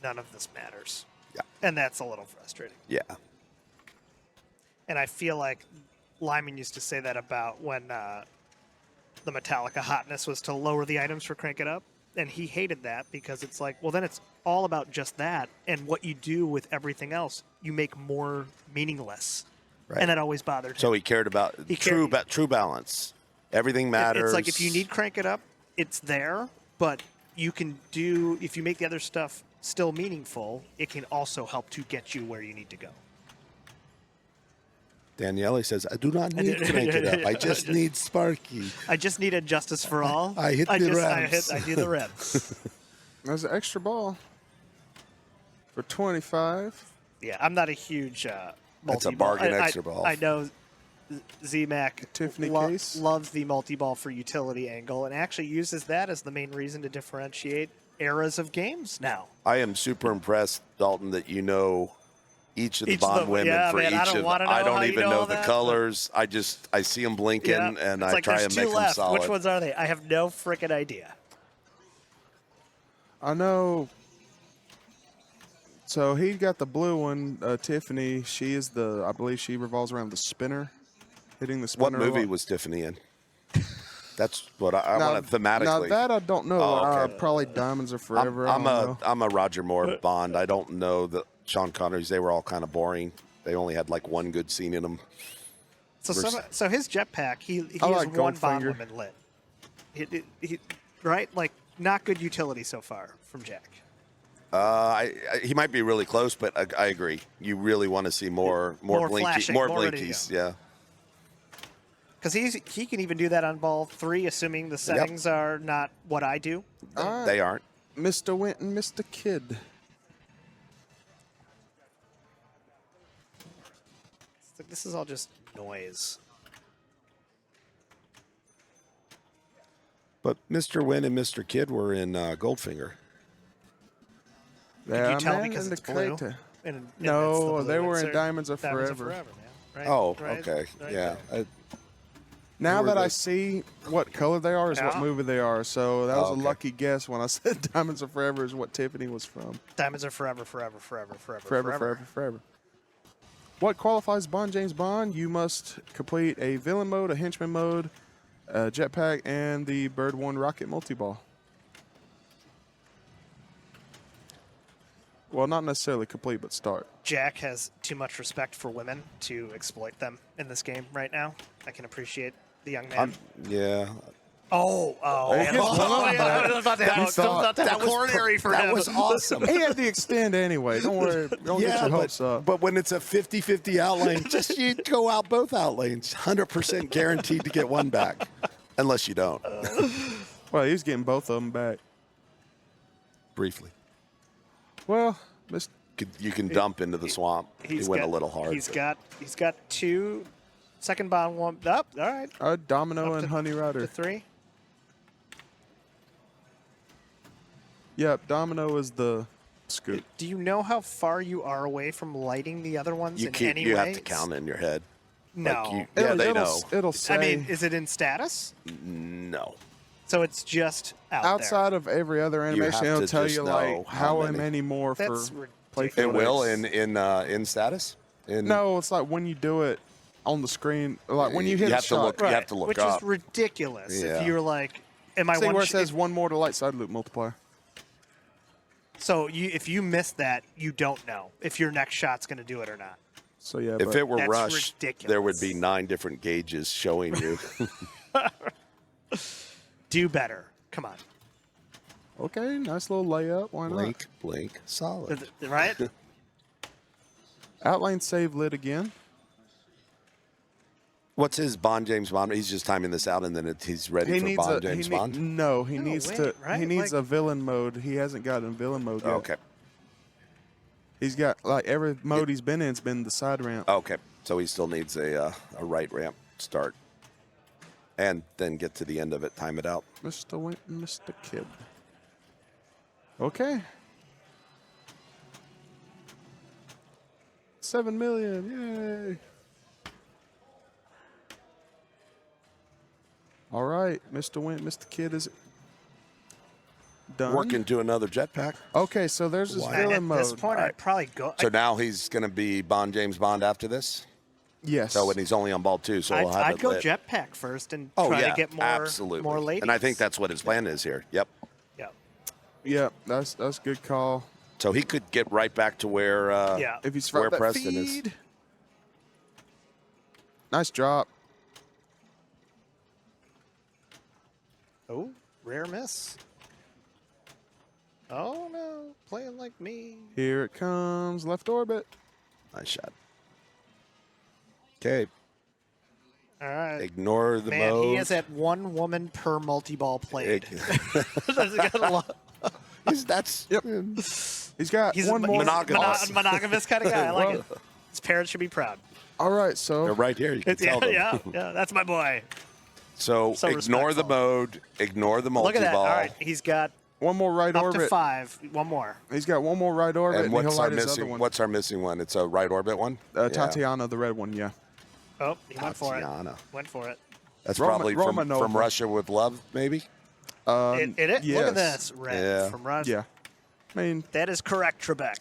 none of this matters. Yeah. And that's a little frustrating. Yeah. And I feel like Lyman used to say that about when the Metallica hotness was to lower the items for Crank It Up. And he hated that because it's like, well, then it's all about just that. And what you do with everything else, you make more meaningless. Right. And that always bothered him. So he cared about He true cared- true balance. Everything matters. It's like if you need crank it up, it's there, but you can do, if you make the other stuff still meaningful, it can also help to get you where you need to go. Daniele says, I do not need to crank it up. I just need Sparky. I just need a Justice for All. I hit the revs. I do the revs. There's an extra ball for 25. Yeah, I'm not a huge multi-ball. That's a bargain extra ball. I know Z-Mac Tiffany case. loves the multi-ball for utility angle and actually uses that as the main reason to differentiate eras of games now. I am super impressed, Dalton, that you know each of the Bond women yeah, for man, each of. I don't even know the that, colors. I see them blinking, and it's I like try there's and two make them left. solid. Which ones are they? I have no freaking idea. I know. So he got the blue one. Tiffany, she is I believe she revolves around the spinner, hitting the What spinner. movie was Tiffany in? That's what I want to thematically. Now that I don't know. Oh, okay. Probably Diamonds Are Forever. I don't know. I'm a Roger Moore Bond. I don't know the Sean Connery's. They were all kind of boring. They only had like one good scene in them. So his jetpack, he has like one Bond Goldfinger. woman lit. He right? Like not good utility so far from Jack. He might be really close, but I agree. You really want to see more flashing, more ready to blinkies. go. Yeah. Because he can even do that on ball 3, assuming the settings are not what I do. They aren't. Mr. Winton, Mr. Kid. It's like, this is all just noise. But Mr. Wynn and Mr. Kidd were in Goldfinger. Can you tell because it's blue? And No, that's the blue they were in insert? Diamonds Are Diamonds Forever. man. Right? Oh, Right? okay. Right? Yeah. Now Who that were I they? see what color they are is what Yeah. movie they are. So that was okay. a lucky guess when I said Diamonds Are Forever is what Tiffany was from. Diamonds are forever. Forever. What qualifies Bond James Bond? You must complete a villain mode, a henchman mode, a jetpack, and the Bird 1 rocket multi-ball. Well, not necessarily complete, but start. Jack has too much respect for women to exploit them in this game right now. I can appreciate the young man. Yeah. Oh, There you go. I was about to have That a coronary for that him. was awesome. He had the extend anyway. Don't worry. Don't get your hopes up. But when it's a 50-50 out lane, just you go out both out lanes. 100% guaranteed to get one back. Unless you don't. Well, he's getting both of them back. Briefly. Well, You can dump into the swamp. He went a little hard. He's got 2 second bond one up. All right, Domino Up and to- Honey Rider. to 3. Yep, Domino is the scoop. Do you know how far you are away from lighting the other ones in any You way? have to count in your head. No. Like yeah, they know. It'll say I mean, is it in status? No. So it's just out outside of every other animation, have ittle to tell just you know like how how many more for That's playfield. It will X. in status. No, it's like when you do it on the screen, like when you hit You a have to shot. look- you have to look which up. is ridiculous. Yeah. If you're like, am I See one? where it says one more to light side loop multiplier. If you miss that, you don't know if your next shot's going to do it or not. So yeah, If but it were That's Rush, there would be ridiculous. 9 different gauges showing you. Do better. Come on. okay, nice little layup. Why not? blink, solid. Right? Outlane save lit again. What's his Bond James Bond? He's just timing this out, and then he's ready for Bond James Bond. No, he No, needs wait, to. right? He needs Like- a villain mode. He hasn't gotten villain mode yet. Okay, He's got like every mode he's been in's been the side ramp. okay. So he still needs a right ramp start, and then get to the end of it, time it out. Mr. Winton, Mr. Kid. Okay. 7 million, yay! All right, Mr. Winton, Mr. Kid is done. Working to another jetpack. Okay, so there's his Why? villain At mode. this point, I'd probably go. So now he's going to be Bond James Bond after this. Yes. So when he's only on ball 2, so we'll have I'd it go lit. jetpack first and Oh try yeah, to get absolutely. more ladies. And I think that's what his plan is here. Yep. Yeah. Yeah, that's a good call. So he could get right back to where Yeah. If he's where from that Preston is. feed. Nice drop. Oh, rare miss. Oh no, playing like me. Here it comes, left orbit. Nice shot. Okay. All right. Ignore the Man, mode. he is at 1 woman per multi-ball played. That's Yep. He's got He's one a more. Monogamous. monogamous kind of guy. I like it. His parents should be proud. All right, They're so right here. You can tell them. yeah, that's my boy. So, So ignore the respectful. mode. Ignore the Look multi-ball. at that. All right, he's got one more right up orbit. to 5. One more. He's got one more right orbit, And and what's he'll our light his other missing? one. What's our missing one? It's a right orbit one. Yeah. Tatiana, the red one, yeah. Oh, he went for it. Tatiana. Went for it. That's Roma- probably Romanova. from Russia with love, maybe. It Look yes. at this. Red Yeah. from Russia. Yeah. I mean, That is correct, Trebek.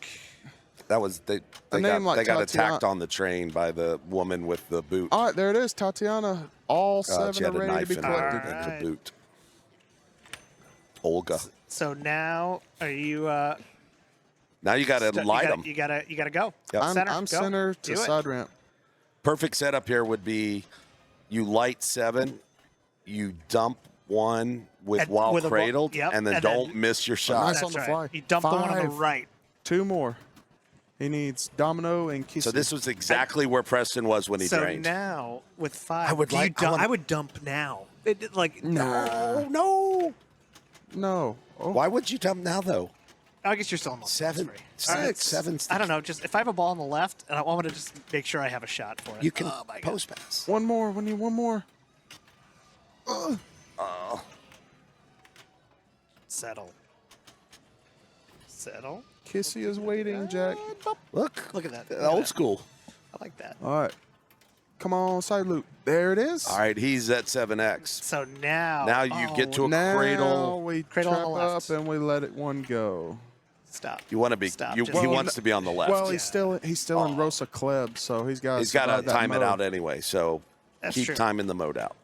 That was they name got, like they got Tatiana- attacked on the train by the woman with the boot. all right, there it is, Tatiana. All She 7 had are a ready to knife be in collected. her, in Alright. her boot. Olga. So now, are you? Now you got to light them. You gotta go. Yep. I'm Center, I'm go. center to Do it. side ramp. Perfect setup here would be you light 7, you dump 1 And while with a ball- cradled, yep, and then and don't then- miss your shot. Nice That's on the right. fly. You dump the one on the 5. right. 2 more. He needs Domino and Kissy. So this was exactly where Preston was when he So drained. now with 5, I would like- I I wanna- would dump now. Like Nah. no. No. Oh, Why would you dump now though? I guess you're still in the 7, All right. 7's I don't know. Just if I have a ball on the left, and I want to just make sure I have a shot for it. You can Oh, my God. post pass. one more. We need one more. Settle. Settle. Kissy is waiting, Jack. Look Look at that. Look at old that. school. I like that. All right. Come on, side loop. There it is. All right, he's at 7x. So now. Now you get to a Now cradle. we Cradle on trap the left. up and we let it one go. Stop. You want to be. Stop. He Just- wants to be on the left. Well, he's still in Rosa Kleb, so he's got. He's got to time it out anyway. So That's keep true. timing the mode out.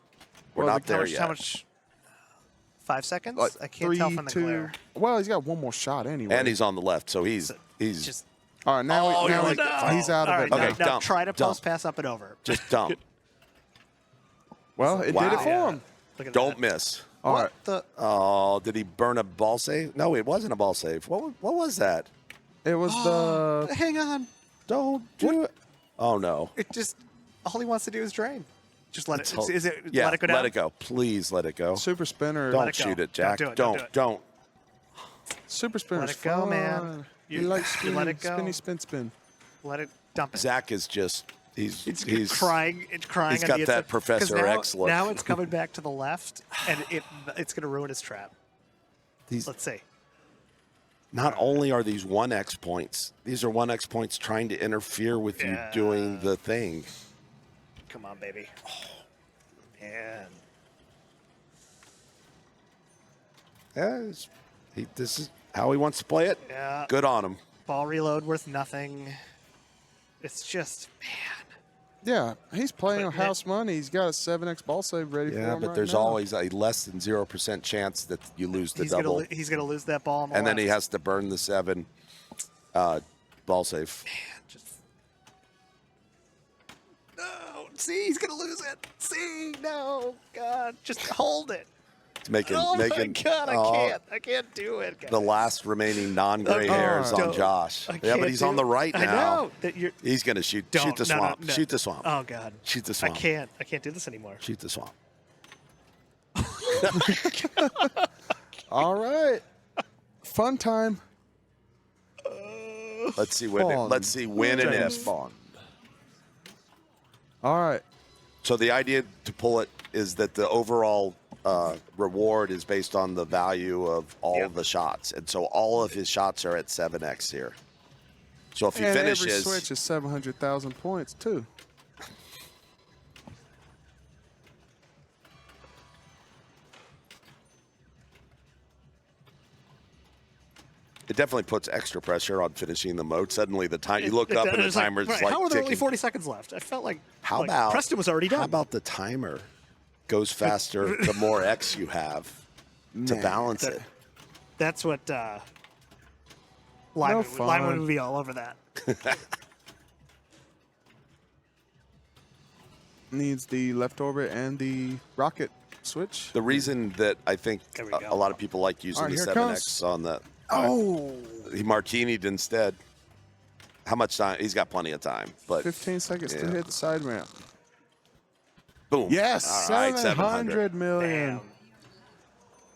We're Well, not there yet. How much? 5 seconds? Like I can't 3, tell from the 2. glare. Well, he's got one more shot anyway. And he's on the left, so he's Just. all right. Now, Oh, now you're he- like- he's out of All it. right, now. Okay, now dump, try to dump. post pass up and over. just dump. Well, it did Wow. it for Yeah. him. Look at Don't that. miss. All What right. the? Oh, did he burn a ball save? No, it wasn't a ball save. What was that? It was the. Hang on. Don't do it. Oh no. It just. All he wants to do is drain. Just let it. It's- Is it? Yeah, Let it go down. let it go. Please let it go. Super spinner. Don't it go. shoot it, Don't Jack. do it, don't do it. Don't. Super spinner. Let it go, man. You You- like you spinny, let it go. spinny, spin, spin. Let it dump it. Zach is just. He's crying. It's crying. he's on got the that inside. 'Cause Professor now, X look. Now it's coming back to the left, and it's going to ruin his trap. He's Let's see. not only are these 1x points, these are 1x points trying to interfere with you Yeah. doing the thing. Come on, baby. Oh, man. Yeah, this is how he wants to play it. Yeah. Good on him. Ball reload worth nothing. It's just, man. Yeah, he's playing But house money. He's got a 7x ball save ready for Yeah, him but right there's now. always a less than 0% chance that you lose the He's double. gonna lose that ball on the And then he left. has to burn the 7 ball save. Just no. See, he's gonna lose it. See, no, God, just hold it. It's making Oh making my God, I can't do it. Guys. the last remaining non-gray Oh, hairs on don't- Josh. I Yeah, can't but he's do on the it. right now. I know that you're. He's gonna shoot Don't, the no, no, swamp. no. Shoot the swamp. Oh God, Shoot the swamp. I can't do this anymore. Shoot the swamp. All right. Fun time. Let's see when. Bond. Let's see when and James if. Bond. All right. So the idea to pull it is that the overall reward is based on the value of all Yep. the shots, and so all of his shots are at 7x here. So if he And finishes, every switch is 700,000 points too. it definitely puts extra pressure on finishing the mode. Suddenly, the time you look up and the It's like, timer's right, like how are there only ticking. 40 seconds left? I felt like How like about Preston was already done. How about the timer goes faster the more X you have to Nah. balance it? That's what Lyman fun. would be all over that. Needs the left orbit and the rocket. switch. The reason that I think There we a go. lot of people like using All right, the here 7X on the Oh, he martinied instead. How much time? He's got plenty of time, but 15 seconds to yeah. hit the side ramp. boom. Yes, All right, 700 million.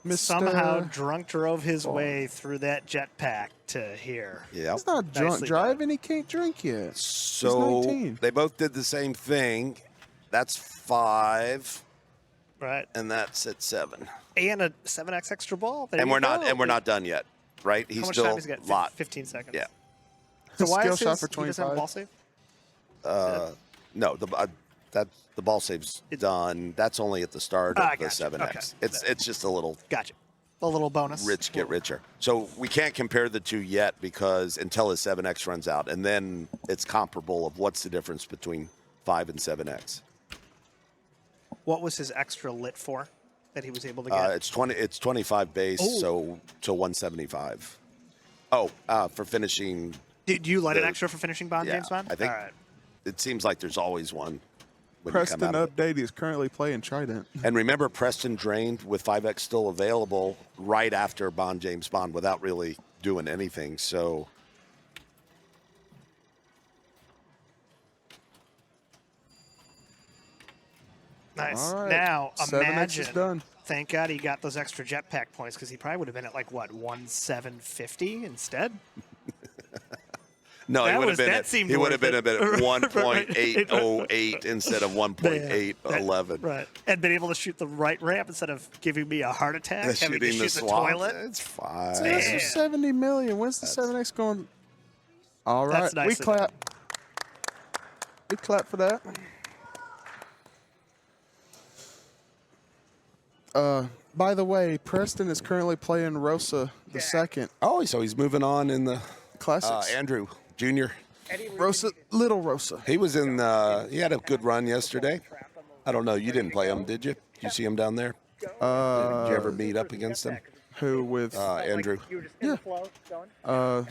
Damn. Mr. Somehow drunk drove his way through that jetpack to here. Yeah. He's not drunk Nicely driving. He can't drink yet. So 19. they both did the same thing. That's 5, Right. and that's at 7. And a 7X extra ball. There And you we're not go. and we're not done yet, right? He's How much still time has he got? lot. 15 seconds. Yeah. So why Skill is shot his, for he doesn't have a 25. ball save? No, the ball save's done. That's only at the start Ah, of the gotcha. 7X. Okay. It's just a little Gotcha. A little bonus. rich get richer. So we can't compare the two yet because until his 7X runs out, and then it's comparable of what's the difference between 5 and 7X. What was his extra lit for that he was able to get? It's 20. It's 25 base, Oh. so to 175. Oh, for finishing. Did you let an the- extra for finishing Bond, yeah, James Bond? I think All right. it seems like there's always one. When you Preston come out of it. update is currently playing Trident. And remember, Preston drained with 5X still available right after Bond James Bond without really doing anything. So Nice. All right. Now, 7X imagine. is done. Thank God he got those extra jetpack points because he probably would have been at like what 1,750 instead. no, That he would was- have been. that At, seemed he would worth have been it. at Right. 1.808 instead of 1.811. Right. And been able to shoot the right ramp instead of giving me a heart attack, having to Shooting the shoot the swamp. toilet. It's fine. So that's Yeah. 70 million. When's the 7X going? All right, That's nice we of clap. We clap for that. By the way, Preston is currently playing Rosa the second Oh, so he's moving on in the classics. Andrew Jr. Rosa, little Rosa. He was in. He had a good run yesterday. I don't know. You didn't play him, did you? Did you see him down there? Did you ever meet up against him? Who with? Andrew. Yeah. No.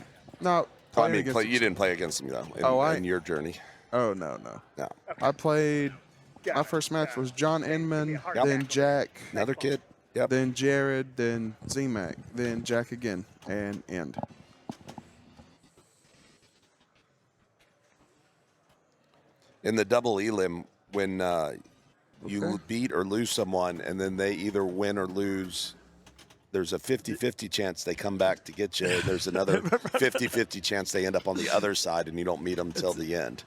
I playing mean, against you didn't play against him though. In your journey. Oh no. No. I played. My first match was John Inman, Yep. then Jack, Another kid. Yep. then Jared, then Z-Mac, then Jack again, and end. In the double elim, when you Okay. beat or lose someone, and then they either win or lose, there's a 50-50 chance they come back to get you. There's another 50-50 chance they end up on the other side, and you don't meet them till the end.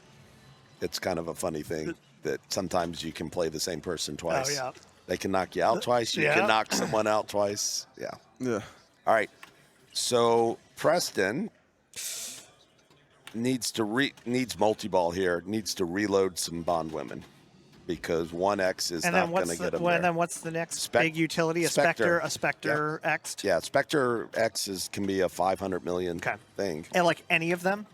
It's kind of a funny thing that sometimes you can play the same person twice. Oh, yeah. They can knock you out twice. You Yeah. can knock someone out twice. Yeah. Yeah. All right. So Preston needs multi-ball here. Needs to reload some Bond women because 1X is And not then going what's to get him and there. then what's the next Spec- big utility? A Spectre. Spectre X. Yeah, Spectre X can be a 500 million Okay. thing. And like any of them.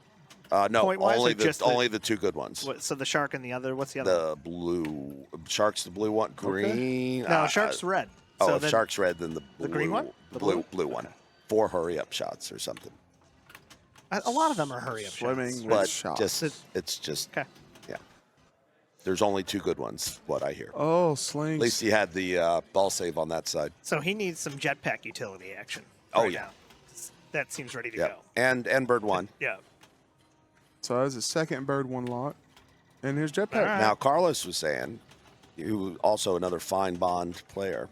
No, Point-wise, only or just the- only the two good ones. So the shark and the other. What's the other? The blue Shark's the blue one. Green. No, shark's red. Oh, So if then- Shark's red, then the blue, green one? The The blue one. 4 hurry-up shots or something. A lot of them are hurry up Swimming shots. with But shots. it's just Okay. yeah. There's only 2 good ones. What I hear. Oh, At slings. least he had the ball save on that side. So he needs some jetpack utility action. Oh, right yeah. now. That seems ready to Yeah, go. and Bird one. Yeah. So that's a second bird one lot. And here's Jetpack. All right. Now Carlos was saying, who also another fine Bond player,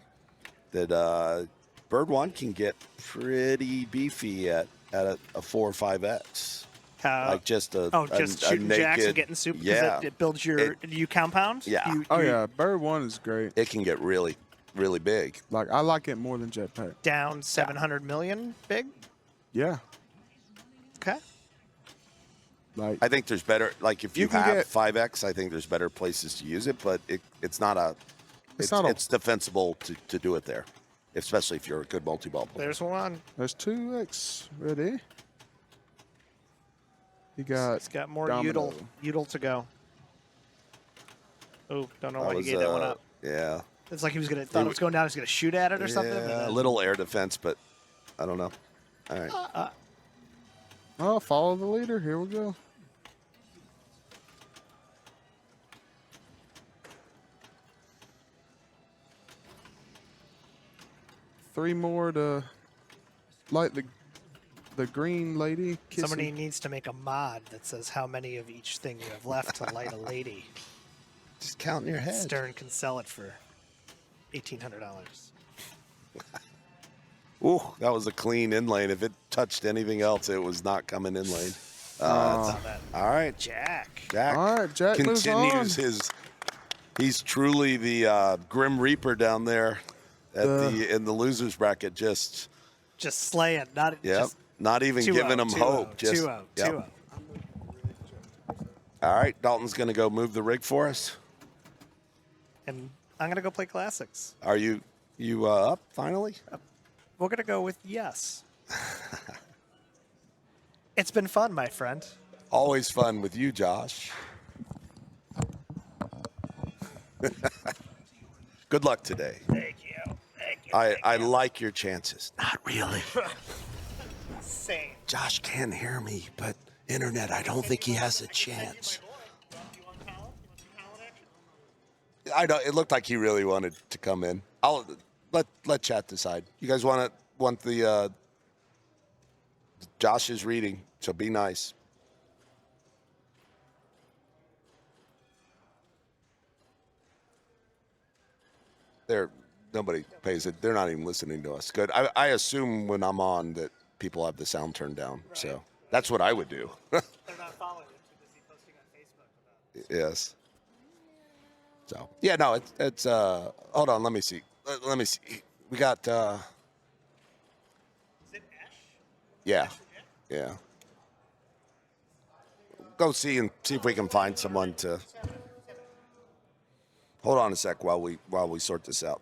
that Bird one can get pretty beefy at a 4 or 5X. Like just a just a shooting naked, jacks and getting soup because Yeah, it builds your you compound. Yeah. Oh yeah, bird one is great. it can get really, really big. Like I like it more than Jetpack. Down 700 million big. Yeah. Okay. Like I think there's better. Like if you, You can have get- 5X, I think there's better places to use it. But it's not a. It's not a- It's defensible to do it there, especially if you're a good multi-ball player. There's one. there's 2X ready. You got It's got more Domino. util to go. Oh, don't know That why he was, gave that one up. Yeah. It's like he was gonna thought it was going down. He was gonna shoot at it or something. and Yeah, a then- little air defense, but I don't know. All right. Oh, follow the leader. Here we go. 3 more to light the green lady kissing. Somebody needs to make a mod that says how many of each thing you have left to light a lady. Just count in your head. Stern can sell it for $1,800. Ooh, that was a clean in lane. If it touched anything else, it was not coming in lane. Saw that. All right, Jack. Jack. All right, Jack moves on. continues his. He's truly the Grim Reaper down there at in the losers bracket. Just slaying. Not not even giving them hope. Just 2-0. yep. 2-0. All right, Dalton's going to go move the rig for us. And I'm going to go play classics. Are you up finally? We're going to go with yes. It's been fun, my friend. Always fun with you, Josh. Good luck today. Thank you. Thank you. I like your chances. Not really. Same. Josh can hear me, but internet, I don't think he has a chance. I know it looked like he really wanted to come in. I'll let chat decide. You guys want the Josh is reading, so be nice. Nobody pays it. They're not even listening to us. Good. I assume when I'm on that people have the sound turned down. Right. So that's what I would do. They're not following it. Too busy posting on Facebook about it. Yes. So yeah, no, it's hold on, let me see. Let me see. We got Is it Ash? yeah. Yeah. Go see if we can find someone to hold on a sec while we sort this out.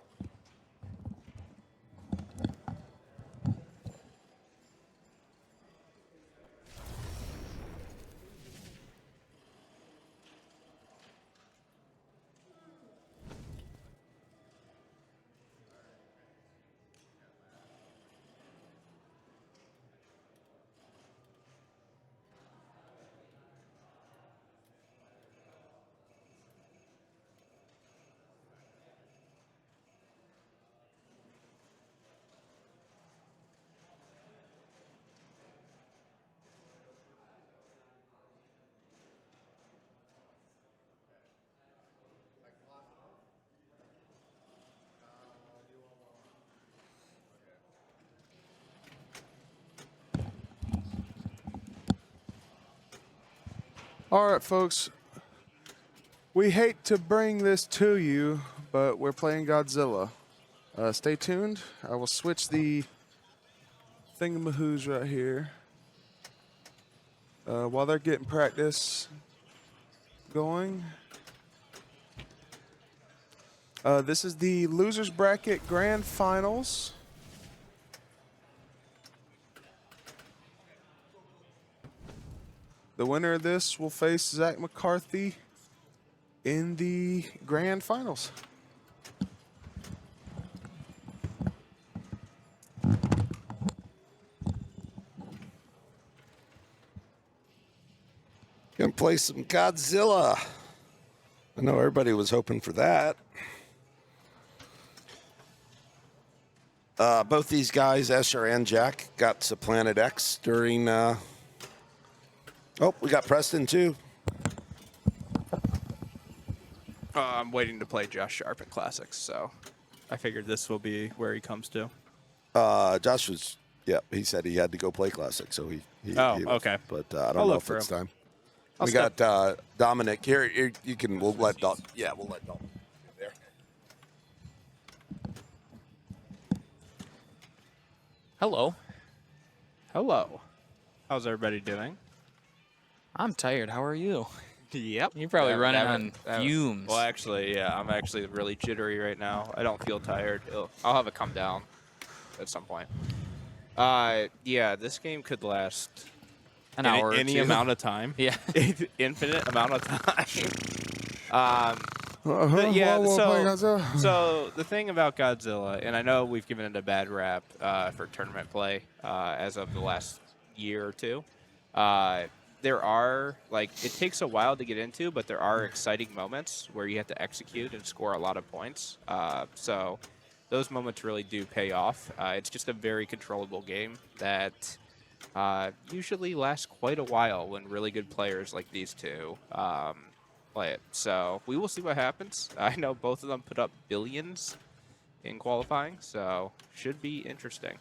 All right, folks. We hate to bring this to you, but we're playing Godzilla. Stay tuned. I will switch the thingamahoos right here. While they're getting practice going. This is the losers bracket grand finals. The winner of this will face Zach McCarthy in the grand finals. Gonna play some Godzilla. I know everybody was hoping for that. Both these guys, Escher and Jack, got to Planet X during. Oh, we got Preston too. I'm waiting to play Josh Sharp in Classics, so I figured this will be where he comes to. Josh was, yeah, he said he had to go play Classic, so he okay. But I don't I'll know look if for it's him. time. I'll We step- got Dominic here. You can. We'll let Dalton. Yeah, we'll let Dalton there. Hello. Hello. How's everybody doing? I'm tired. How are you? Yep. You're probably running on fumes. Well, actually, yeah, I'm actually really jittery right now. I don't feel tired. I'll have it come down at some point. Yeah, this game could last An hour or any two. amount of time. Yeah. Infinite amount of time. While yeah, we're playing Godzilla. so the thing about Godzilla, and I know we've given it a bad rap for tournament play as of the last year or two. There are, it takes a while to get into, but there are exciting moments where you have to execute and score a lot of points. So those moments really do pay off. It's just a very controllable game that usually lasts quite a while when really good players like these two play it. So we will see what happens. I know both of them put up billions in qualifying, so should be interesting.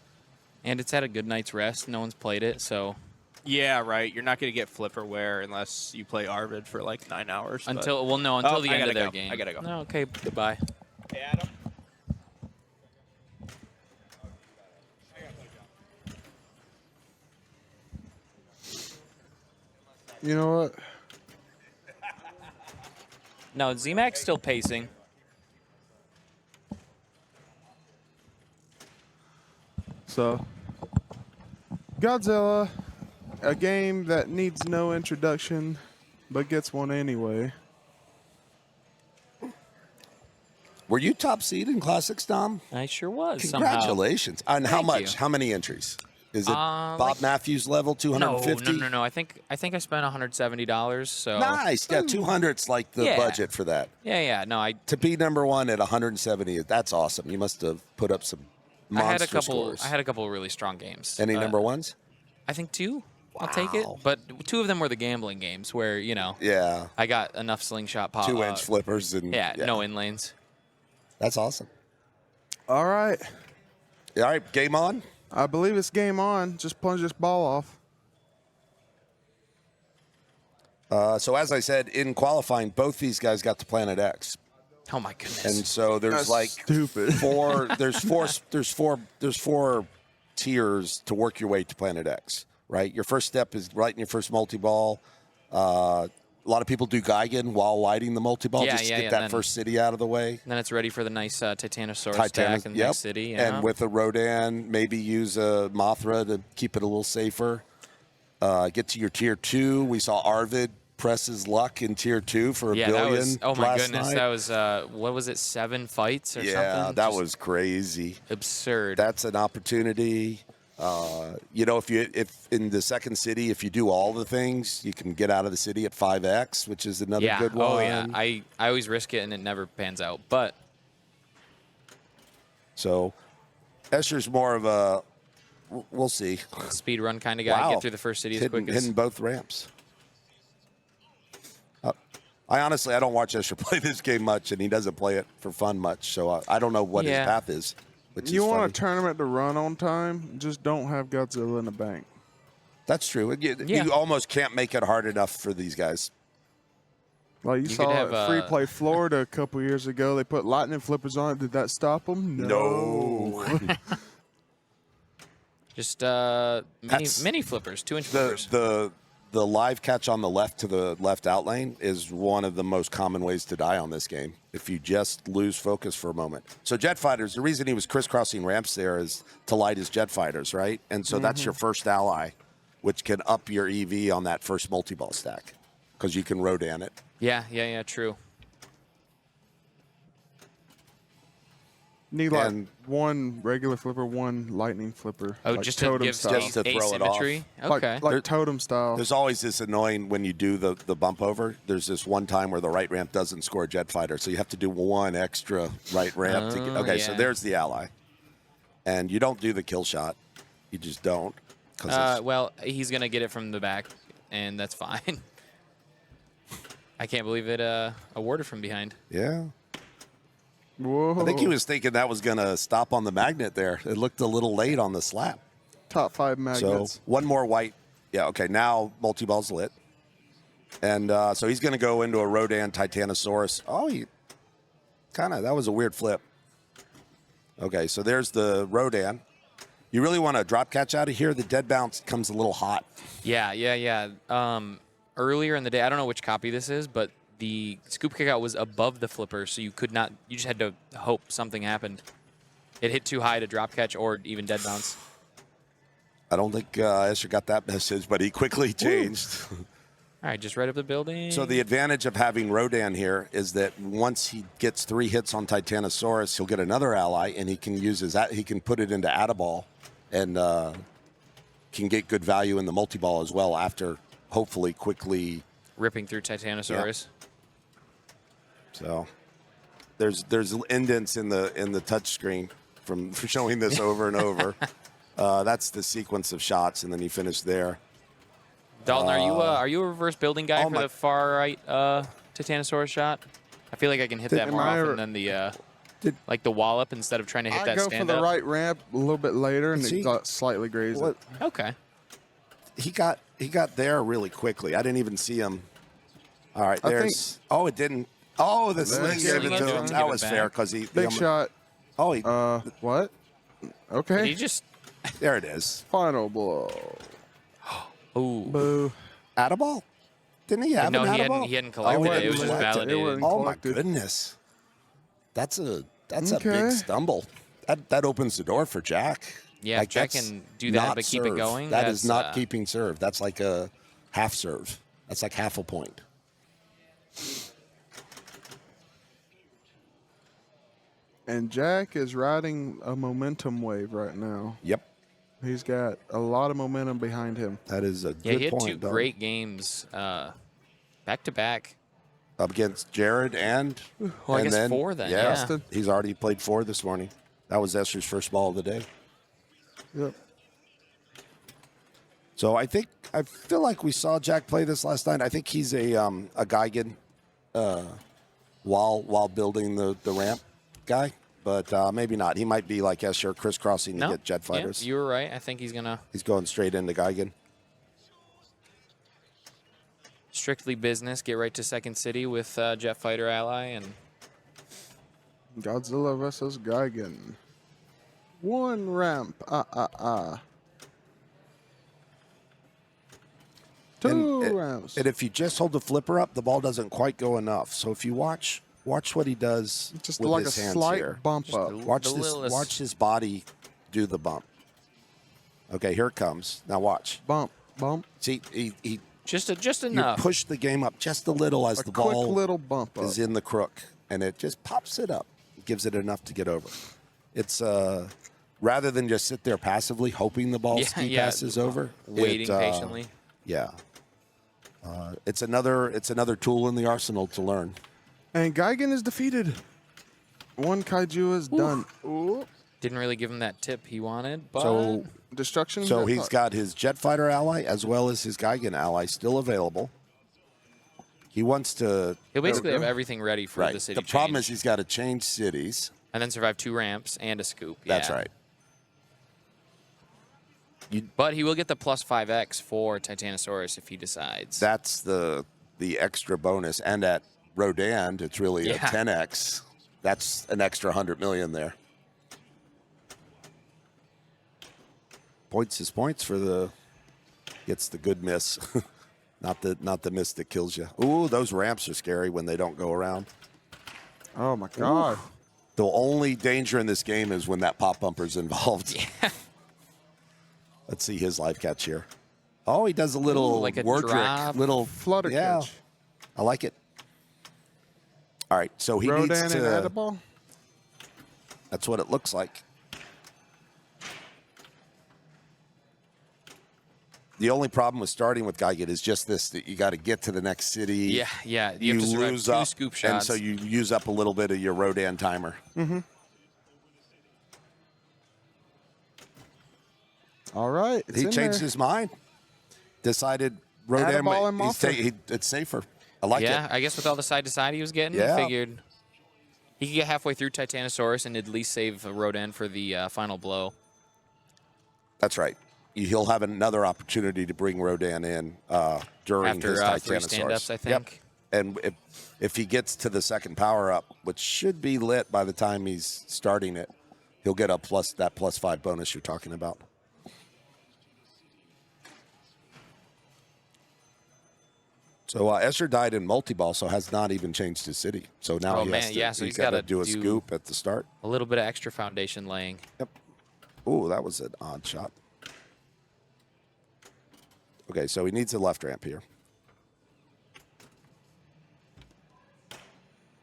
And it's had a good night's rest. No one's played it, so. Yeah, right. You're not going to get flipperware unless you play Arvid for like 9 hours. Until the end of their game. I gotta go. No, okay, goodbye. Hey, Adam. You know what? No, Z-Mac's still pacing. So, Godzilla, a game that needs no introduction, but gets one anyway. Were you top seed in Classics, Dom? I sure was. Congratulations. And how Thank much? you. How many entries? Is it Bob like- Matthews level, 250? No. I think I spent $170. So Nice. Yeah, 200's like the Yeah. budget for that. Yeah. No, To be number one at 170, that's awesome. You must have put up some monster scores. I had a couple of really strong games. Any number ones? I think 2. I'll take it. Wow. But 2 of them were the gambling games where Yeah. I got enough slingshot pop. 2-inch flippers and no in lanes. That's awesome. All right. All right, game on. I believe it's game on. Just plunge this ball off. So as I said, in qualifying, both these guys got to Planet X. Oh my goodness. And so there's That's like stupid. there's four tiers to work your way to Planet X, right? Your first step is lighting your first multi-ball. A lot of people do Geigen while lighting the multi-ball just to get that first city out of the way. And then it's ready for the nice Titanosaurus stack in the next city. Yeah. And with a Rodan, maybe use a Mothra to keep it a little safer. Get to your tier 2. We saw Arvid press his luck in tier 2 for a billion. That was, oh my last goodness, night. that was what was it, 7 fights or something? Yeah, that Just was crazy. absurd. That's an opportunity. If in the second city, if you do all the things, you can get out of the city at 5x, which is another good one. Oh yeah, I always risk it and it never pans out. But so Escher's more of a we'll see speed run kind of guy. Wow. Get through the first city as quick as. Hitting both ramps. I honestly don't watch Escher play this game much, and he doesn't play it for fun much. So I don't know what his path is. Which You is want funny. a tournament to run on time, just don't have Godzilla in the bank. That's true. You almost can't make it hard enough for these guys. Like you could saw have, at Free Play Florida a couple years ago, they put lightning flippers on it. Did that stop them? No. Just mini flippers, 2-inch flippers. The live catch on the left to the left out lane is one of the most common ways to die on this game if you just lose focus for a moment. So jet fighters, the reason he was crisscrossing ramps there is to light his jet fighters, right? And so that's your first ally, which can up your EV on that first multi-ball stack because you can Rodan it. Yeah, true. Need like one regular flipper, one lightning flipper. Oh, like just to totem give style. Just to throw it off. asymmetry? Okay. Like totem style. There's always this annoying when you do the bump over. There's this one time where the right ramp doesn't score a jet fighter, so you have to do one extra right ramp. Okay, so yeah. there's the ally. And you don't do the kill shot. You just don't. 'Cause it's- Well, he's going to get it from the back, and that's fine. I can't believe it awarded from behind. yeah. Whoa. I think he was thinking that was going to stop on the magnet there. It looked a little late on the slap. Top 5 So magnets. one more white. Yeah, okay, now multi-ball's lit. And so he's going to go into a Rodan Titanosaurus. Oh, that was a weird flip. Okay, so there's the Rodan. You really want to drop catch out of here. The dead bounce comes a little hot. Yeah. Earlier in the day, I don't know which copy this is, but the scoop kickout was above the flipper, so you could not. You just had to hope something happened. It hit too high to drop catch or even dead bounce. I don't think Escher got that message, but he quickly changed. All right, just right up the building. So the advantage of having Rodan here is that once he gets 3 hits on Titanosaurus, he'll get another ally, and he can use he can put it into Adaball, and can get good value in the multi-ball as well after hopefully quickly ripping through Titanosaurus. So there's indents in the touch screen. from showing this over and over. That's the sequence of shots, and then you finish there. Dalton, are you a reverse building guy oh for my- the far right Titanosaurus shot? I feel like I can hit that Am more I often ever- than the like the wallop instead of trying to hit I that go for stand the up. right ramp a little bit later, and See, it got slightly grazed. What Okay. he got there really quickly. I didn't even see him. All right, I think- there's. Oh, it didn't. Oh, the sling There's- gave it to him. Give That it was back. fair because he. Big shot. Oh, he, What? Did Okay. he just? there it is. Final blow. Ooh. Boo. Add a ball. Didn't he have No, an he add a ball? hadn't collected Oh, it. It was just collected. validated. It Oh my collected. goodness, that's a Okay. big stumble. That opens the door for Jack. Yeah, if Jack that's can do that not but keep it serve. going, That is that's, not keeping serve. That's like a half serve. That's like half a point. And Jack is riding a momentum wave right now. Yep, He's got a lot of momentum behind him. that is a Yeah, good he had point. two Doug. great games back to back. Up against Jared and Well, I and guess then, 4 then, Yeah, yeah. he's already played 4 this morning. That was Esther's first ball of the day. Yep. So I feel like we saw Jack play this last night. I think he's a Geigen while building the ramp guy, but maybe not. He might be like Escher crisscrossing to No, get jet fighters. Yeah, you were right. I think he's gonna He's going straight into Geigen. strictly business, get right to Second City with Jet Fighter Ally, and Godzilla versus Gigan. One ramp. Two ramps. And if you just hold the flipper up, the ball doesn't quite go enough. So if you watch what he does Just with like a his hands slight here. bump up. Watch the this. littlest- Watch his body do the bump. Okay, here it comes. Now watch. Bump. Bump. See, he just you enough. push the game up just a little as A the quick ball little bump up. is in the crook, and it just pops it up, gives it enough to get over. It's rather than just sit there passively hoping the ball ski passes over, waiting patiently. Yeah, it's another tool in the arsenal to learn. And Gigan is defeated. One kaiju is done. Didn't really give him that tip he wanted, but So Destruction. So Jet he's got his jet fighter ally as well as his Geigen ally still available. He wants to. he'll basically There we have go. everything ready for Right. the city The problem change. is he's got to change cities. And then survive 2 ramps and a scoop. That's yeah. right. But he will get the plus 5x for Titanosaurus if he decides. That's the extra bonus. And at Rodan, it's really a Yeah. 10x. That's an extra 100 million there. Points is points for the. Gets the good miss, not the miss that kills you. Ooh, those ramps are scary when they don't go around. Oh my God. The only danger in this game is when that pop bumper's involved. Yeah. Let's see his live catch here. Oh, he does a little like a Wardrick, drop. little Flutter yeah, catch. I like it. All right, so he Rodan needs and to. Edible. That's what it looks like. The only problem with starting with Geigen is just this: that you got to get to the next city. Yeah, yeah. You have to survive lose 2 up, scoop and shots. so you use up a little bit of your Rodan timer. All right. He changed his mind. Decided Rodan ball and it's safer. I like yeah, it. I guess with all the side to side he was getting, Yeah. he figured he could get halfway through Titanosaurus and at least save Rodan for the final blow. That's right. He'll have another opportunity to bring Rodan in during After his 3 Titanosaurus. stand-ups, I Yep. think. And if he gets to the second power up, which should be lit by the time he's starting it, he'll get that plus 5 bonus you're talking about. So Escher died in multi-ball, so has not even changed his city. So now Oh, he man, has to, yeah, so he's he's got to gotta do a do- scoop at the start. A little bit of extra foundation laying. Yep. Ooh, that was an odd shot. Okay, so he needs a left ramp here.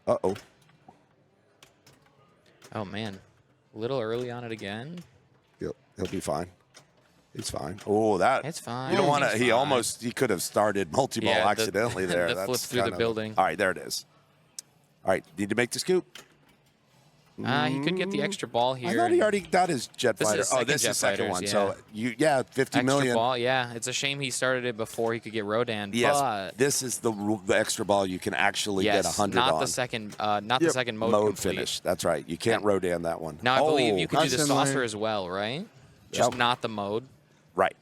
Uh-oh. Oh, man. A little early on it again. He'll be fine. He's fine. Oh, that. It's fine. You don't want to. He's He fine. could have started multi-ball Yeah, the- accidentally there. the That's flip through the kind of- building. All right, there it is. All right, need to make the scoop. He could get the extra ball here. I thought he and already got his jet This is fighter. his second This jet is the second fighters, one. yeah. So you, 50 extra million. ball. Yeah, it's a shame he started it before he could get Rodan. Yes, but this is the extra ball you can actually get 100 not on. the second, not the second mode, Mode complete. finish. That's right. You can't Rodan that one. Now I believe you could do nice the inlay. saucer as well, right? Just Yep. not the mode. Right.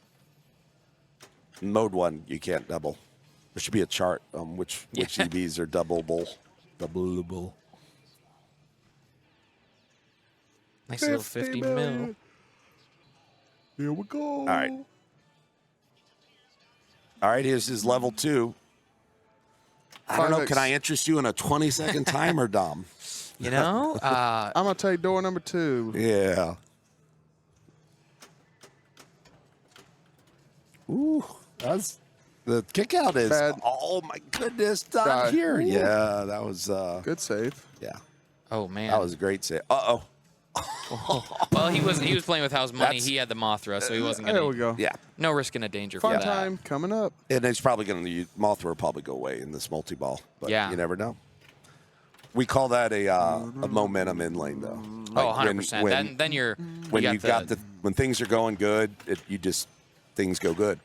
Mode 1, you can't double. There should be a chart on which EVs are doubleable. Doubleable. Nice little 50 mil. Here we go. All right. All right, here's his level 2. I don't know. 5X. Can I interest you in a 20-second timer, Dom? You know, I'm gonna take door number 2. Yeah. Ooh, that's the kick out is. Bad. Oh my goodness, not Die. here. Ooh. Yeah, that was. Good save. Yeah, oh man. that was a great save. Uh Well, he was playing with house money. That's- He had the Mothra, so he wasn't There gonna. we go. oh. Yeah, No risk and a danger for Fun that. time coming up. and it's probably going to Mothra will probably go away in this multi-ball, but Yeah. you never know. We call that a momentum in lane, though. Oh, Like 100%. Then you're when you you got the when things are going good, things go good.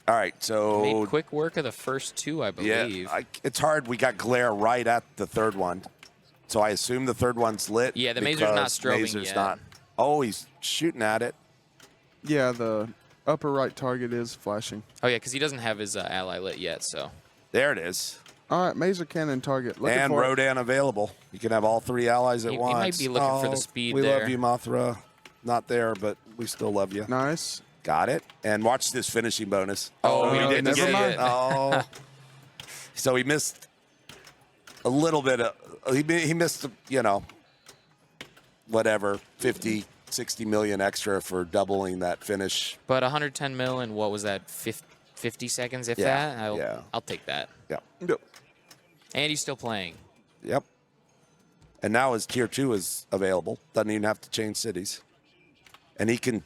All right, so made quick work of the first two, I believe. yeah, it's hard. We got glare right at the third one, so I assume the third one's lit. Yeah, the Mazer's not because strobing Mazer's yet. not. Oh, he's shooting at it. Yeah, the upper right target is flashing. Oh yeah, because he doesn't have his ally lit yet. So There it is. All right, Mazer cannon target. Looking And for it. Rodan available. You can have all 3 allies at He once. might be looking for the speed we there. love you, Mothra. Not there, but we still love you. Nice. Got it. And watch this finishing bonus. Oh, we didn't didn't see get it. it. Oh. So he missed a little bit of. He missed, whatever, 50, 60 million extra for doubling that finish. but 110 mil and what was that? 50 seconds, if Yeah, that. yeah. I'll take that. Yep. Yep. And he's still playing. Yep. And now his tier 2 is available. Doesn't even have to change cities. And he could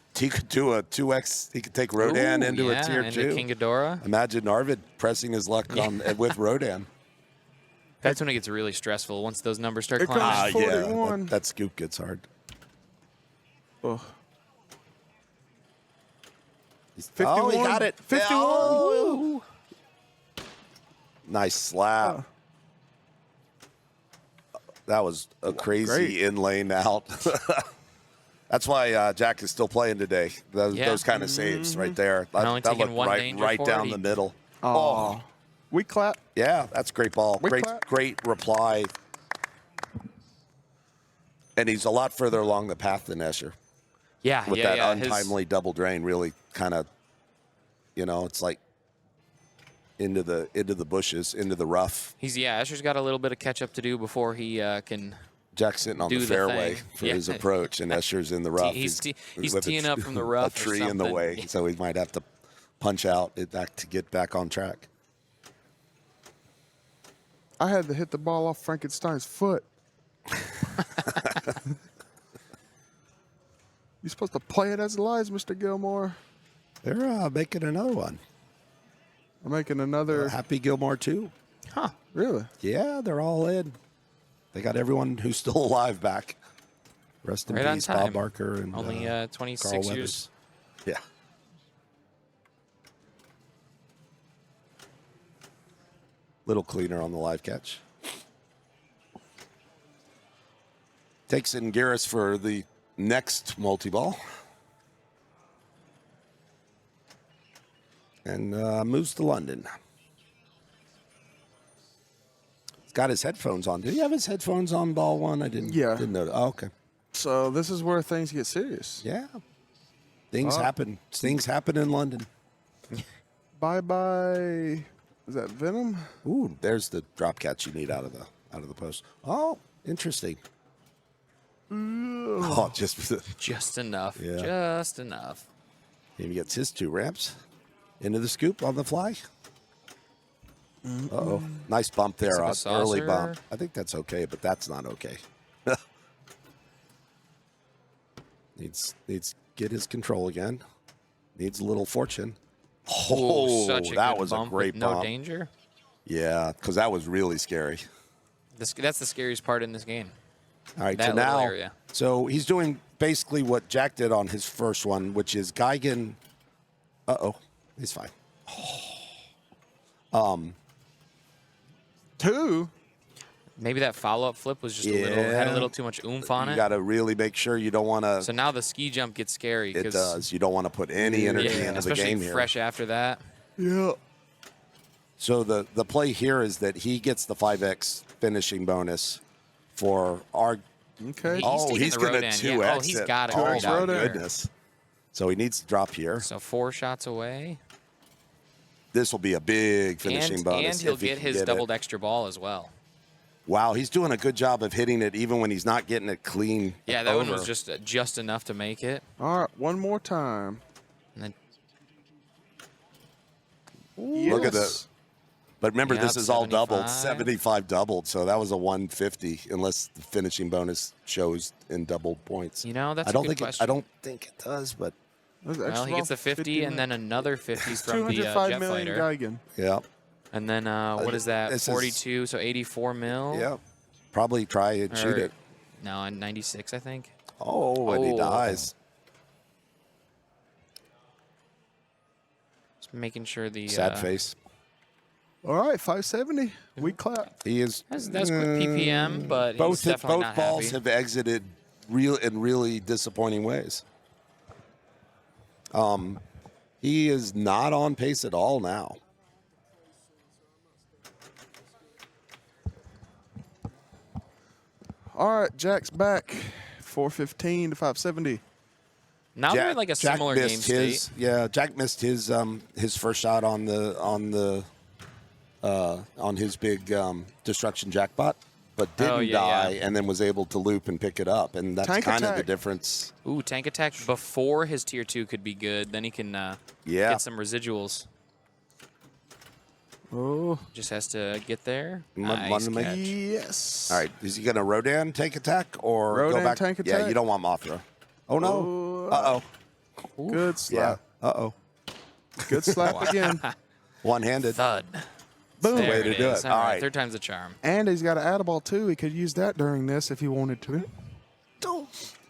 do a 2x. He could take Rodan Ooh, into yeah, a tier into 2. King Ghidorah. Imagine Arvid pressing his luck on with Rodan. That's when it gets really stressful. Once those numbers start Here comes climbing. Yeah, 41. that scoop gets hard. Oh. Oh, he 51. got it. 51. Oh. Nice slap. That was a crazy great. in lane out. That's why Jack is still playing today. Those kind of saves right there. And only That taking looked one right, danger right for down it. the middle. Oh. We clap. Yeah, that's a great ball. We Great, clap. great reply. And he's a lot further along the path than Escher Yeah, with yeah, that yeah. untimely double drain. Really, kind of, it's like into the bushes, into the rough. Escher's got a little bit of catch up to do before he can. Jack's sitting on Do the the fairway thing. for Yeah. his approach, and Escher's in the rough. He's with teeing up from the rough A or tree in the something. way, so he might have to punch out it back to get back on track. I had to hit the ball off Frankenstein's foot. You're supposed to play it as it lies, Mr. Gilmore. They're making another one. I'm making another. Happy Gilmore too. Huh. Really? Yeah, they're all in. They got everyone who's still alive back. Rest in Right on peace, time. Bob Barker and Only Carl 26 Weathers. years. Yeah. Little cleaner on the live catch. Takes in Garrus for the next multi-ball. And moves to London. He's got his headphones on. Did he have his headphones on ball one? I didn't. Yeah. Didn't know. Oh, okay. So this is where things get serious. Yeah. Things happen. Things happen in London. Bye-bye. Is that Venom? Ooh, there's the drop catch you need out of the post. Oh, interesting. Oh, Just enough. Yeah. Just enough. he gets his 2 ramps into the scoop on the fly. Uh-oh. Nice bump there. Picks up a Early saucer. bump. I think that's okay, but that's not okay. Needs get his control again. Needs a little fortune. Oh, such a that good was a bump great with bump. no danger. Yeah, because that was really scary. That's the scariest part in this game. All right, That so little now, area. so he's doing basically what Jack did on his first one, which is Geigen. He's fine. 2. Maybe that follow-up flip was just a little had a little too much oomph on You it. got to really make sure you don't want to. So now the ski jump gets scary. It does. You don't want to put any energy Yeah, into the especially game here. fresh after that. Yeah. So the play here is that he gets the 5x finishing bonus for our. Okay. He's taking he's the going to Rodan, 2x yeah. Oh, he's it. got it Oh, right my out there. goodness. So he needs to drop here. So 4 shots away. This will be a big finishing bonus. And he'll if he get can his get it. doubled extra ball as well. Wow, he's doing a good job of hitting it even when he's not getting it clean. Yeah, that one over. was just enough to make it. All right, one more time. And then Look at Yes. that. But remember, Yep, this is all doubled. 75. 75 doubled, so that was a 150, unless the finishing bonus shows in doubled points. You know, that's I don't a good think question. I don't think it does, but There's Well, extra he gets ball, a 50 and then another 50 from the 205 jet million fighter. Geigen. yeah, And then what is that? this is- 42, so 84 mil. yeah. Probably try and shoot Or- it. No, and 96, I think. Oh, and he Oh. dies. Just making sure the Sad face. All right, 570. We clap. He is. That's quick PPM, but both he's definitely both not balls happy. have exited in really disappointing ways. He is not on pace at all now. All right, Jack's back. 415 to 570. Now we're in like a Jack similar game missed state. his, yeah, Jack missed his first shot on his big destruction jackpot, but didn't yeah, die, yeah. and then was able to loop and pick it up, and that's Tank kind of the attack. difference. Ooh, tank attack before his tier 2 could be good. Then he can Yeah. get some residuals. Oh, Just has to get there. Want Nice to make- catch. yes. All right, is he going to Rodan tank attack or Rodan go back? tank Yeah, attack? you don't want Mothra. Oh no! Uh oh. Good Yeah. slap. Uh-oh. Good slap again. One-handed. Thud. Boom. There Way to it do is. it. All All right, right. third time's the charm. And he's got an add-a-ball, too. He could use that during this if he wanted to.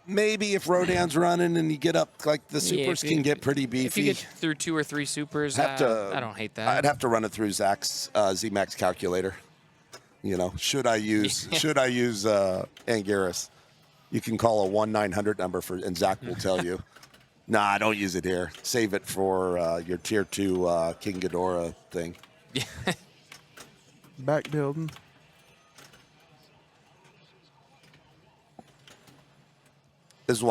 Maybe if Rodan's running and you get up, like the supers if can you- get pretty beefy. If you get through 2 or 3 supers, Have to- I don't hate that. I'd have to run it through Zach's ZMax calculator. You know, should I use Anguirus? You can call a 1-900 number and Zach will tell you. Nah, don't use it here. Save it for your tier 2 King Ghidorah thing. Back building. This is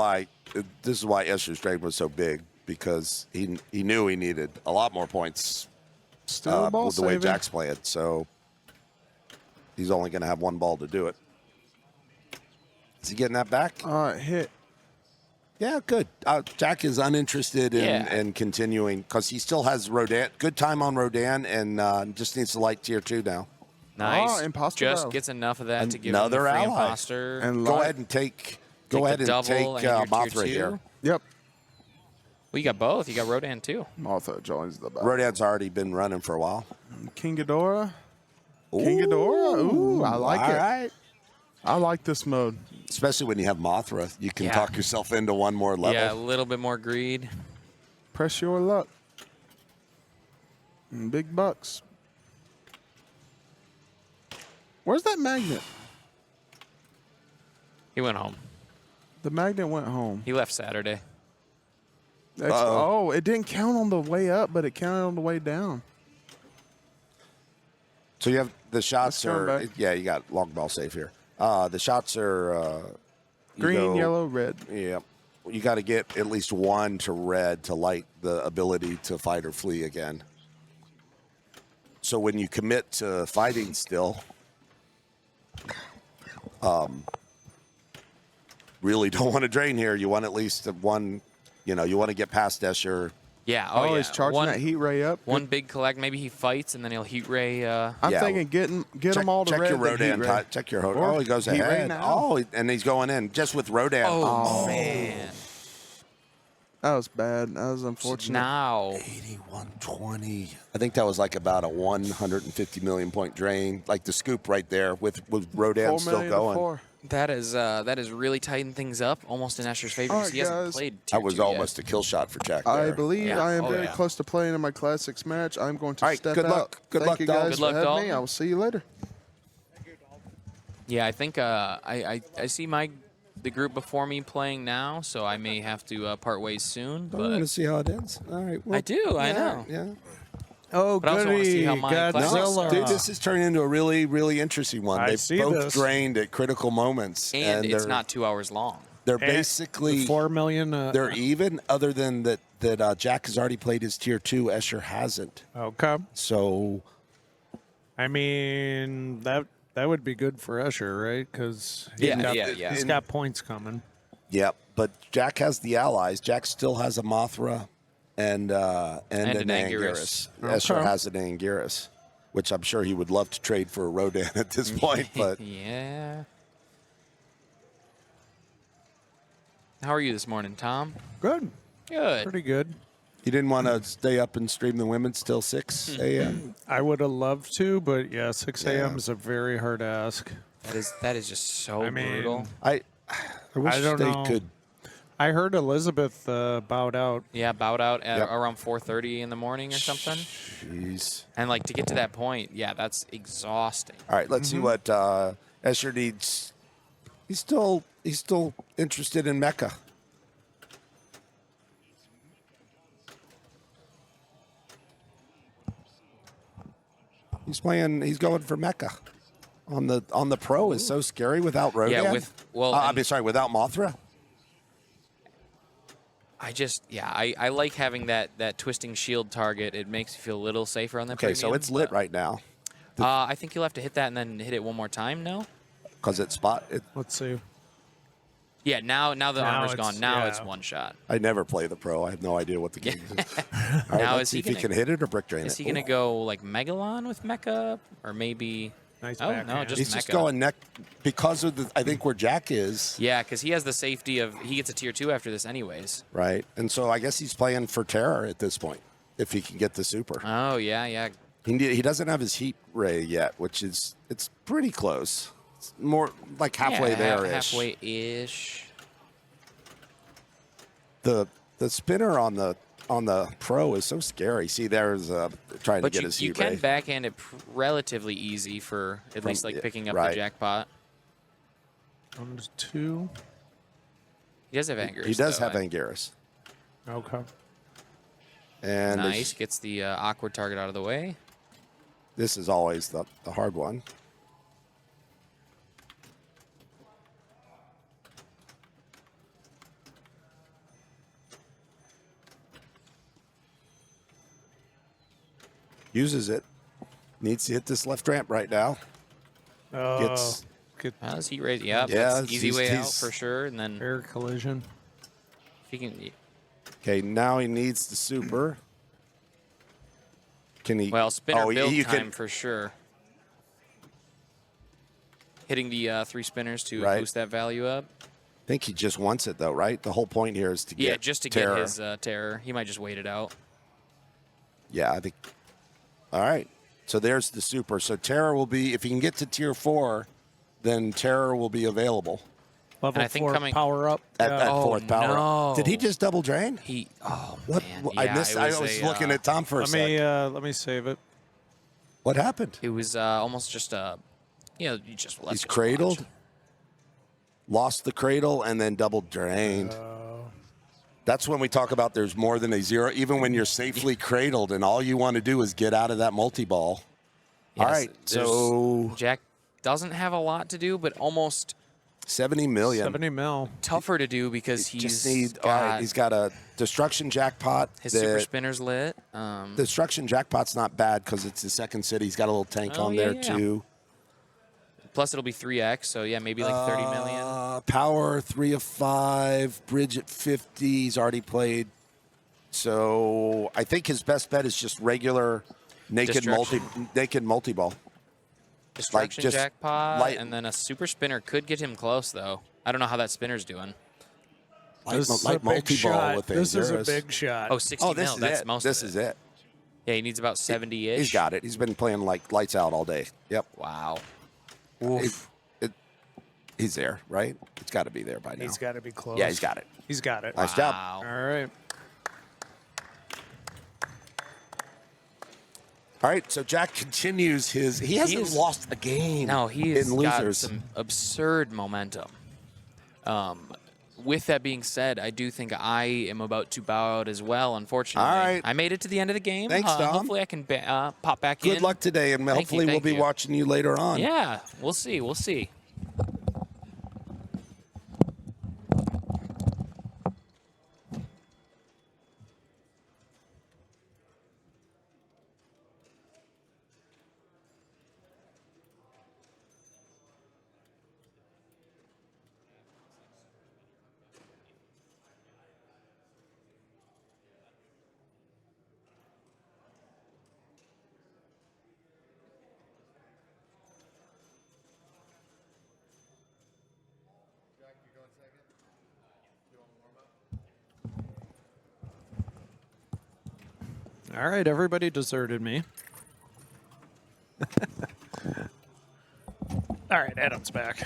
why Escher's Dragon was so big, because he knew he needed a lot more points Still ball with the way saving. Jack's playing. So he's only going to have one ball to do it. Is he getting that back? All right, hit. Yeah, good. Jack is uninterested in continuing because he still has Rodan. Good time on Rodan, and just needs to light tier 2 now. Nice. imposter Just battle. gets enough of that to give him Another the free ally. imposter. And Go light- ahead and take. Take Go the ahead and double take and your tier Mothra 2. here. Yep. Well, you got both. You got Rodan too. Martha joins the battle. Rodan's already been running for a while. King Ghidorah. King Ghidorah. Ooh, I like All it. right. I like this mode. Especially when you have Mothra, you can Yeah. talk yourself into one more level. Yeah, a little bit more greed. Press your luck. And big bucks. Where's that magnet? He went home. The magnet went home. He left Saturday. Oh, it didn't count on the way up, but it counted on the way down. So you have the shots Let's go are back. yeah, you got long ball safe here. The shots are you Green, go- yellow, red. Yeah, you got to get at least one to red to light the ability to fight or flee again. So when you commit to fighting still, really don't want to drain here. You want at least one. You know, you want to get past Escher. Yeah. Oh, yeah. he's charging one, that heat ray up. One big collect. Maybe he fights and then he'll heat ray. I'm Yeah. thinking get them all to check red. your then Rodan. heat ray. Check your Rodan. Or Oh, he goes heat ray ahead. now. Oh, and he's going in just with Rodan. Oh, man. That was bad. That was unfortunate. Now. 8120. I think that was like about a 150 million point drain, like the scoop right there with Rodan 4 still million to going. 4. That is really tightened things up, almost in Escher's favor. All because right, he hasn't guys. played That tier was 2 yet. almost a kill shot for Jack there. I believe Yeah. I am Oh, very yeah. close to playing in my classics match. I'm going to All right, step good out. luck. Good Thank luck, you Dalton. guys Good luck, for having Dalton. me. I will see you later. Yeah, I think I see the group before me playing now, so I may have to part ways soon. I want to But see how it ends. All right. Well, I do, I yeah, know. Yeah. Oh, But I also wanna see goody, how my Godzilla. Dude, this is turning into a really, really interesting one. I They've see both this. drained at critical moments, and it's they're, not 2 hours long. They're And basically the 4 million. they're even. Other than that, Jack has already played his tier 2. Escher hasn't. Okay. So I mean that would be good for Escher, right? Because Yeah. he's got points coming. yep. But Jack has the allies. Jack still has a Mothra and an an Anguirus. Anguirus. Escher Okay. has an Anguirus, which I'm sure he would love to trade for a Rodan at this point. But Yeah. How are you this morning, Tom? Good. Good. Pretty good. you didn't want to stay up and stream the women's till 6 a.m. I would have loved to, but yeah, 6 Yeah. a.m. is a very hard ask. That is just so I mean, brutal. I wish I don't they know. could. I heard Elizabeth bowed out. Yeah, bowed out at Yep. around 4:30 in the morning or something. Jeez. And like to get to that point, yeah, that's exhausting. All right, let's see what Escher needs. He's still interested in Mecca. He's going for Mecca. On the pro is so scary without Rodan. Yeah, I mean, sorry, without Mothra. I like having that twisting shield target. It makes you feel a little safer on that. Okay, so premium, it's lit but, right now I think you'll have to hit that and then hit it one more time. No. because it's spot. Let's see. Yeah, now the Now armor's it's- gone. Now yeah. it's one shot. I never play the pro. I have no idea what the game is. All right, Now let's is see he if he gonna- can hit it or brick drain Is it. he gonna Ooh. go like Megalon with Mecha, or maybe? Nice Oh, no, backhand. just He's just Mecha. going neck because of I think where Jack is. Yeah, because he has the safety of he gets a tier 2 after this anyways. Right. And so I guess he's playing for terror at this point, if he can get the super. Oh yeah. He doesn't have his heat ray yet, which it's pretty close. It's more like halfway Yeah, there-ish. Halfway ish. The spinner on the pro is so scary. See, there's trying to But get you, his you heat can ray. backhand it relatively easy for at least like picking up right. the jackpot. 1 to 2. He does have Anguirus. He does though, have Anguirus. Okay. And Nice. Gets the awkward target out of the way. this is always the hard one. Uses it. Needs to hit this left ramp right now. Gets Good Well, his heat raise. Yeah, Yeah, that's easy he's- way out he's- for sure. And then air collision. if he can, okay. Now he needs the super. Can he? well, spinner oh, build you time can, for sure. Hitting the 3 spinners to Right. boost that value up. I think he just wants it though, right? The whole point here is to get Yeah, just to terror. get his terror. He might just wait it out. Yeah, I think. All right. So there's the super. So terror will be if he can get to tier 4, then terror will be available Level And I think 4 coming- power up. at Yeah. Oh, fourth power. no. Did he just double drain? What? Man. I Yeah, missed. it I was was a, looking at Tom for a second. Let me save it. What happened? It was almost just you just let's He's just cradled, watch. lost the cradle, and then double drained. That's when we talk about there's more than a 0. Even when you're safely cradled and all you want to do is get out of that multi-ball. All Yes, right, there's- so Jack doesn't have a lot to do, but almost 70 million. 70 mil. tougher to do because Just he's all right, got he's got a destruction jackpot. his that- super spinners lit. Destruction jackpot's not bad because it's his second city. He's got a little tank Oh, on yeah, there yeah. too. Plus it'll be 3x, so yeah, maybe like 30 million. Power 3 of 5. Bridge at 50. He's already played. So I think his best bet is just regular naked multi ball. Destruction just jackpot, light- and then a super spinner could get him close though. I don't know how that spinner's doing. This is a Like big multi-ball shot. with This is a Anguirus. big shot. Oh, 60 Oh, this mil. is That's it. most This of is it. it. Yeah, he needs about 70-ish. He's got it. He's been playing like lights out all day. Yep. Wow. It- He's there, right? It's got to be there by now. He's got to be close. Yeah, he's got it. He's got it. Nice job. Wow. All right. All right, so Jack continues his. He hasn't lost a game. No, he has in got losers. some absurd momentum. With that being said, I do think I am about to bow out as well, unfortunately. All right. I made it to the end of the game. Thanks, Dom. Hopefully I can pop back in. Good luck today, and hopefully we'll thank be you. watching you later on. Yeah, we'll see. We'll see. All right, everybody deserted me. All right, Adam's back.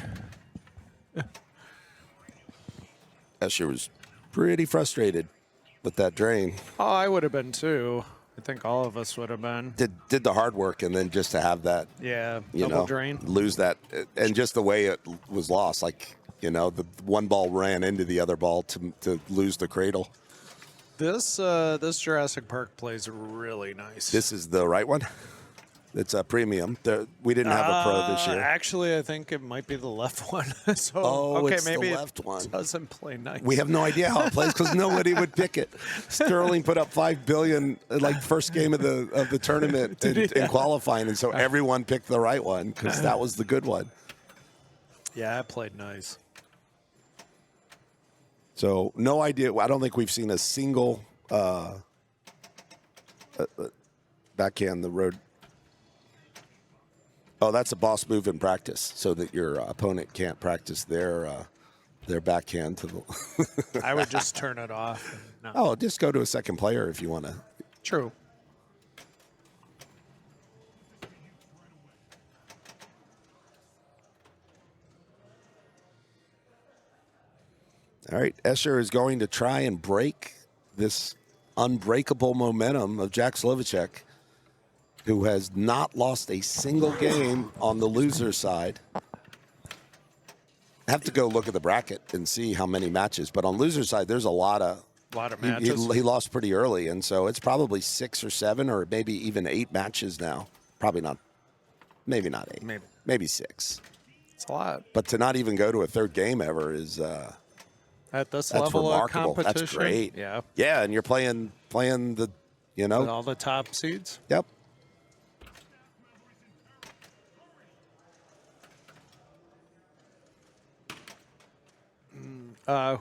Escher was pretty frustrated with that drain. Oh, I would have been too. I think all of us would have been. Did the hard work, and then just to have that, Yeah, you double know, drain. lose that, and just the way it was lost, like, you know, the one ball ran into the other ball to lose the cradle. This Jurassic Park plays really nice. This is the right one. It's a premium. We didn't have a pro this year. Actually, I think it might be the left one. So Oh, okay, it's the maybe left one. it doesn't play nice. We have no idea how it plays because nobody would pick it. Sterling put up $5 billion like first game of the tournament in qualifying, and so everyone picked the right one because that was the good one. Yeah, it played nice. So no idea. I don't think we've seen a single backhand the road. Oh, that's a boss move in practice, so that your opponent can't practice their backhand to the. I would just turn it off. No. Oh, just go to a second player if you want to. True. All right, Escher is going to try and break this unbreakable momentum of Jack Slovacek, who has not lost a single game on the loser side. I have to go look at the bracket and see how many matches, but on loser side, there's a lot of matches. He lost pretty early, and so it's probably 6 or 7 or maybe even 8 matches now. Probably not. Maybe not 8. Maybe 6. It's a lot. But to not even go to a third game ever is. At this That's level remarkable. of competition. That's great. Yeah. Yeah, and you're playing the, you know. With all the top seeds. Yep.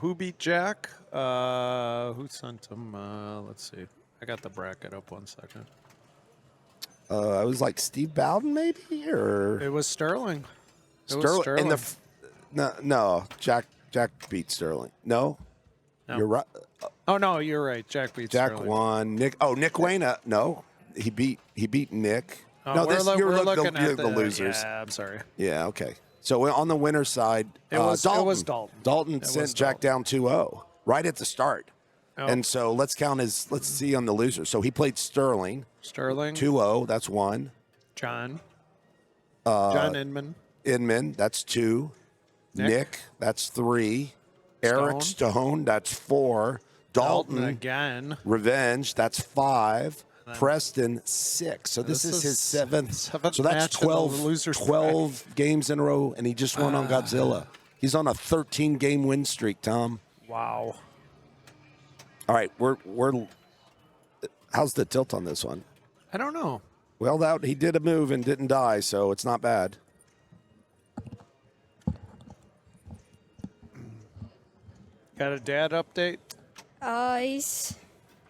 Who beat Jack? Who sent him? Let's see. I got the bracket up 1 second. I was like Steve Bowden, maybe, or It was Sterling. Sterling. No, Jack beat Sterling. No, No. you're right. Oh no, you're right. Jack beat Jack Sterling. won. Nick Wayna. No, he beat Nick. Oh, no, we're looking at the losers. Yeah, I'm sorry. Yeah, okay. So on the winner's side, It was Dalton. Dalton It sent was Jack down 2-0 right at the start. Oh. And so let's see on the loser. So he played Sterling, Sterling, 2-0, that's 1. John Inman, Inman, that's 2. Nick, that's 3. Eric Stone, that's 4. Dalton again. Revenge, that's 5. Preston, 6. So this is his seventh. So that's match in the losers 12 games in a row, and he just won on Godzilla. He's on a 13-game win streak, Tom. Wow. All right, we're how's the tilt on this one? I don't know. Well, he did a move and didn't die, so it's not bad. Got a dad update?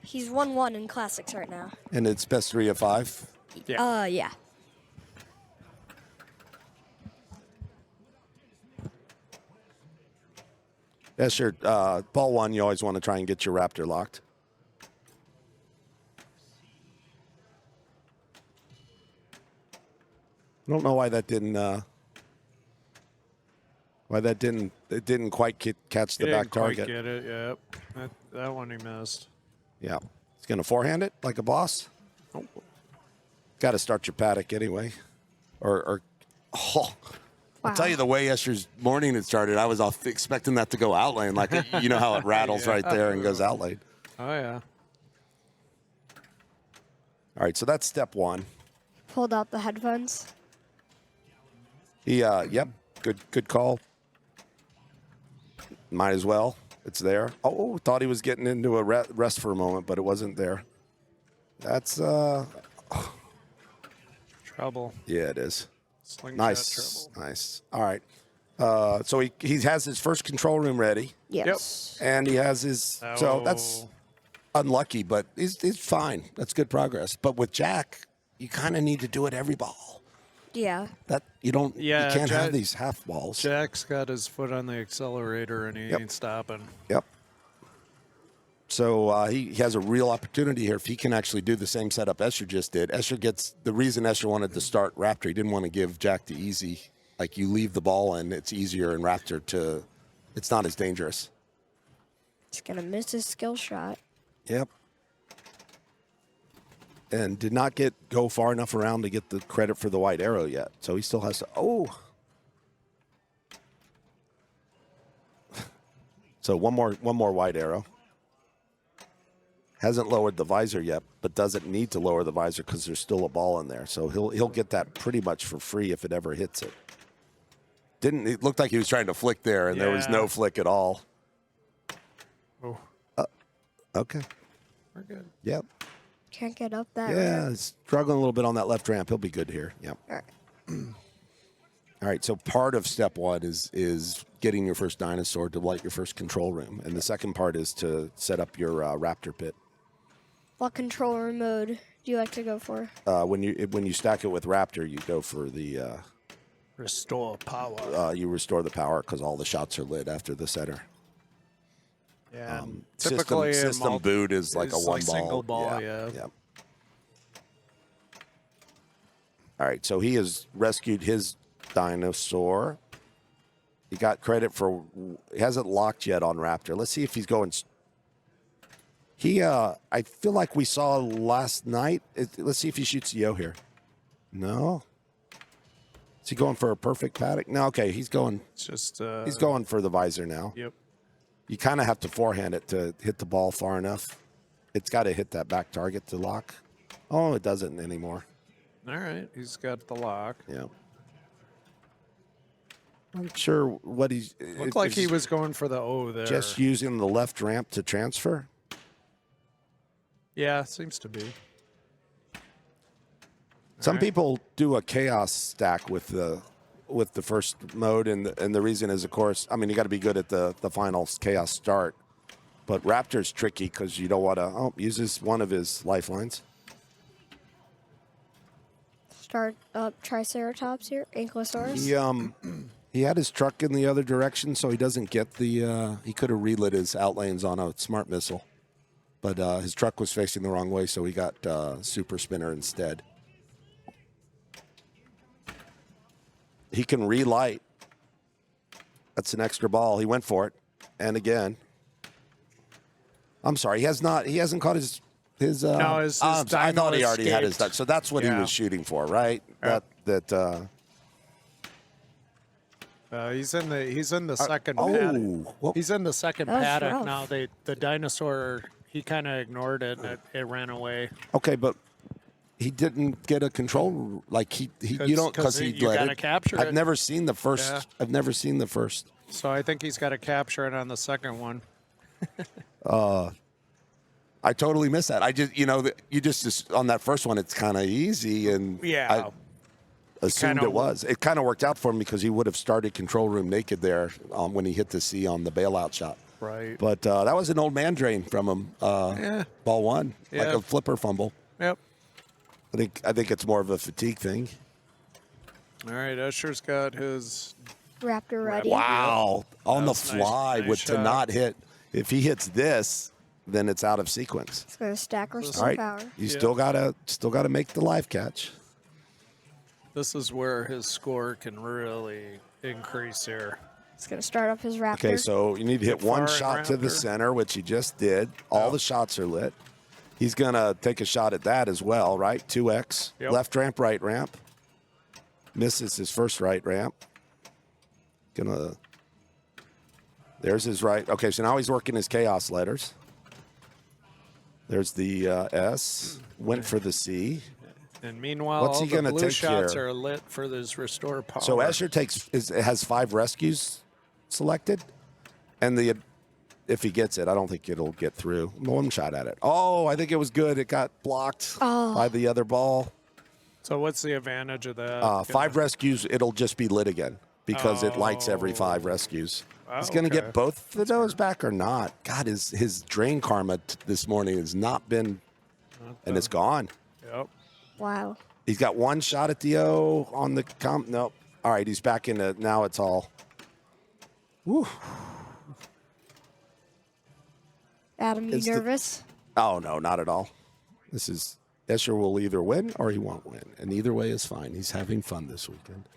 He's 1-1 in classics right now. And it's best 3 of 5. Yeah. Yeah. Yeah, sure. Ball 1, you always want to try and get your Raptor locked. I don't know why that didn't. Why that didn't quite catch the He back didn't quite target. get it. Yep. That one he missed. Yeah. He's going to forehand it like a boss. Got to start your paddock anyway. I'll tell you, the way Escher's morning had started, I was expecting that to go out lane. Like, you know how it rattles right there and goes out lane. Oh, yeah. All right, so that's step one. Pulled out the headphones. Yep, good call. Might as well. It's there. Oh, thought he was getting into a rest for a moment, but it wasn't there. That's Trouble. yeah, it is. Slingshot Nice, trouble. nice. All right. So he has his first control room ready, Yes. and he has his. So that's Oh. unlucky, but he's fine. That's good progress. But with Jack, you kind of need to do it every ball. Yeah. That you don't. Yeah, you can't Jack- have these half balls. Jack's got his foot on the accelerator, and he Yep. ain't stopping. Yep. So he has a real opportunity here if he can actually do the same setup Escher just did. Escher gets the reason Escher wanted to start Raptor. He didn't want to give Jack the easy. Like you leave the ball and it's easier in Raptor to. It's not as dangerous. He's going to miss his skill shot. Yep. And did not go far enough around to get the credit for the white arrow yet. So he still has to. Oh. So one more white arrow. Hasn't lowered the visor yet, but doesn't need to lower the visor because there's still a ball in there. So he'll get that pretty much for free if it ever hits it. It looked like he was trying to flick there, and there was no Yeah. flick at all. Oh, Okay. we're good. Yep. Can't get up that Yeah, ramp. he's struggling a little bit on that left ramp. He'll be good here. Yep. All right. All right, so part of step one is getting your first dinosaur to light your first control room, and the second part is to set up your raptor pit. What controller mode do you like to go for? When you stack it with raptor, you go for the Restore power. you restore the power because all the shots are lit after the center. Yeah. and typically, System boot is like a it's one like ball. single ball. Yeah. Yep. All right, so he has rescued his dinosaur. He got credit for. He hasn't locked yet on Raptor. Let's see if he's going. I feel like we saw last night. Let's see if he shoots Yo here. No. Is he going for a perfect paddock? No. Okay, he's going. It's just. He's going for the visor now. Yep. You kind of have to forehand it to hit the ball far enough. It's got to hit that back target to lock. Oh, it doesn't anymore. All right. He's got the lock. Yeah. I'm not sure what he's. Looked like he was going for the O there. just using the left ramp to transfer. Yeah, seems to be. Some right. people do a chaos stack with the first mode, and the reason is, of course, I mean, you got to be good at the final chaos start. But Raptor's tricky because you don't want to uses one of his lifelines. Start up Triceratops here, Ankylosaurus. He had his truck in the other direction, so he doesn't get the. He could have relit his outlanes on a smart missile, but his truck was facing the wrong way, so he got super spinner instead. He can relight. That's an extra ball. He went for it, and again. I'm sorry. He hasn't caught his. No, his I thought he dino already had his. escaped. So that's what he Yeah. was shooting for, right? Yeah. That. He's in the second oh, paddock. what- He's in the second That was paddock rough. now. The dinosaur, he kind of ignored it and it ran away. Okay, but he didn't get a control. Like you don't because he you let gotta it. capture I've it. never seen the first. Yeah. I've never seen the first. So I think he's got to capture it on the second one. I totally missed that. I just you just on that first one, it's kind of easy, and Yeah. I assumed Kinda it was. It kind of worked out for him because he would have started control room naked there when he hit the C on the bailout shot. Right. But that was an old man drain from him. Yeah. Ball one, like Yeah. a flipper fumble. Yep. I think it's more of a fatigue thing. All right. Escher's got his. Raptor ready. Wow, on the That was nice- fly nice with to shot. not hit. If he hits this, then it's out of sequence. It's going to stack All restore right, power. you Yeah. still gotta make the live catch. This is where his score can really increase here. He's going to start up his Raptor. Okay, so you need to hit Far one and shot to the Raptor. center, which he just did. All the shots are lit. He's going to take a shot at that as well, right? 2x. Yep. Left ramp, right ramp. Misses his first right ramp. There's his right. Okay, so now he's working his chaos letters. There's the S. Went for the C. And meanwhile, What's all he the gonna blue take shots here? are lit for this restore power. So Escher has 5 rescues selected, and if he gets it, I don't think it'll get through. One shot at it. Oh, I think it was good. It got blocked by the other ball. So what's the advantage of that? 5 rescues, it'll just be lit again because it lights every 5 rescues. He's going to get both of those back or not. God, his drain karma this morning has not been, and it's gone. Yep. Wow. He's got 1 shot at the O on the comp. Nope. All right, he's back in it. Now it's all. Woo. Adam, you It's the- nervous? Oh, no, not at all. This is, Escher will either win or he won't win. And either way is fine. He's having fun this weekend.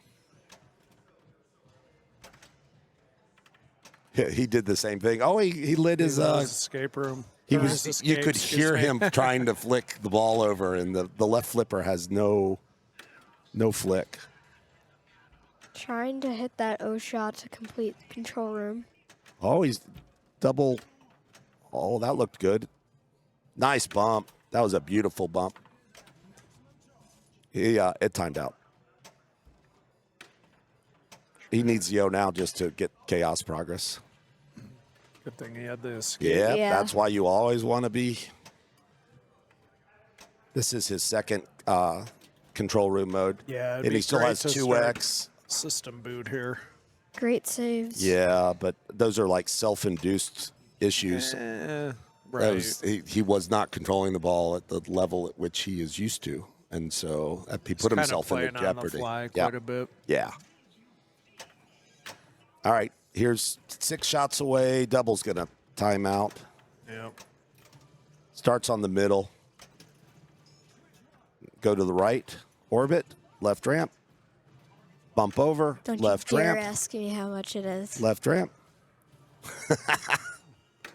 He did the same thing. Oh, he lit his escape room. you Escape, could excuse hear me. him trying to flick the ball over, and the left flipper has no flick. Trying to hit that O shot to complete the control room. Oh, he's double. Oh, that looked good. Nice bump. That was a beautiful bump. It timed out. He needs Yo now just to get chaos progress. Good thing he had the escape. Yeah, that's why you always want to be. This is his second control room mode. Yeah, it'd and he be still great has to 2x. System boot here. Great saves. Yeah, but those are like self-induced issues. Right. That was, he was not controlling the ball at the level at which he is used to, and so he put himself into playing on the jeopardy. fly Yeah. quite a bit. Yeah. All right, here's 6 shots away. Double's gonna time out. Yep. Starts on the middle. Go to the right. Orbit. Left ramp. Bump over. Don't left you dare ramp. ask me how much it is. Left ramp.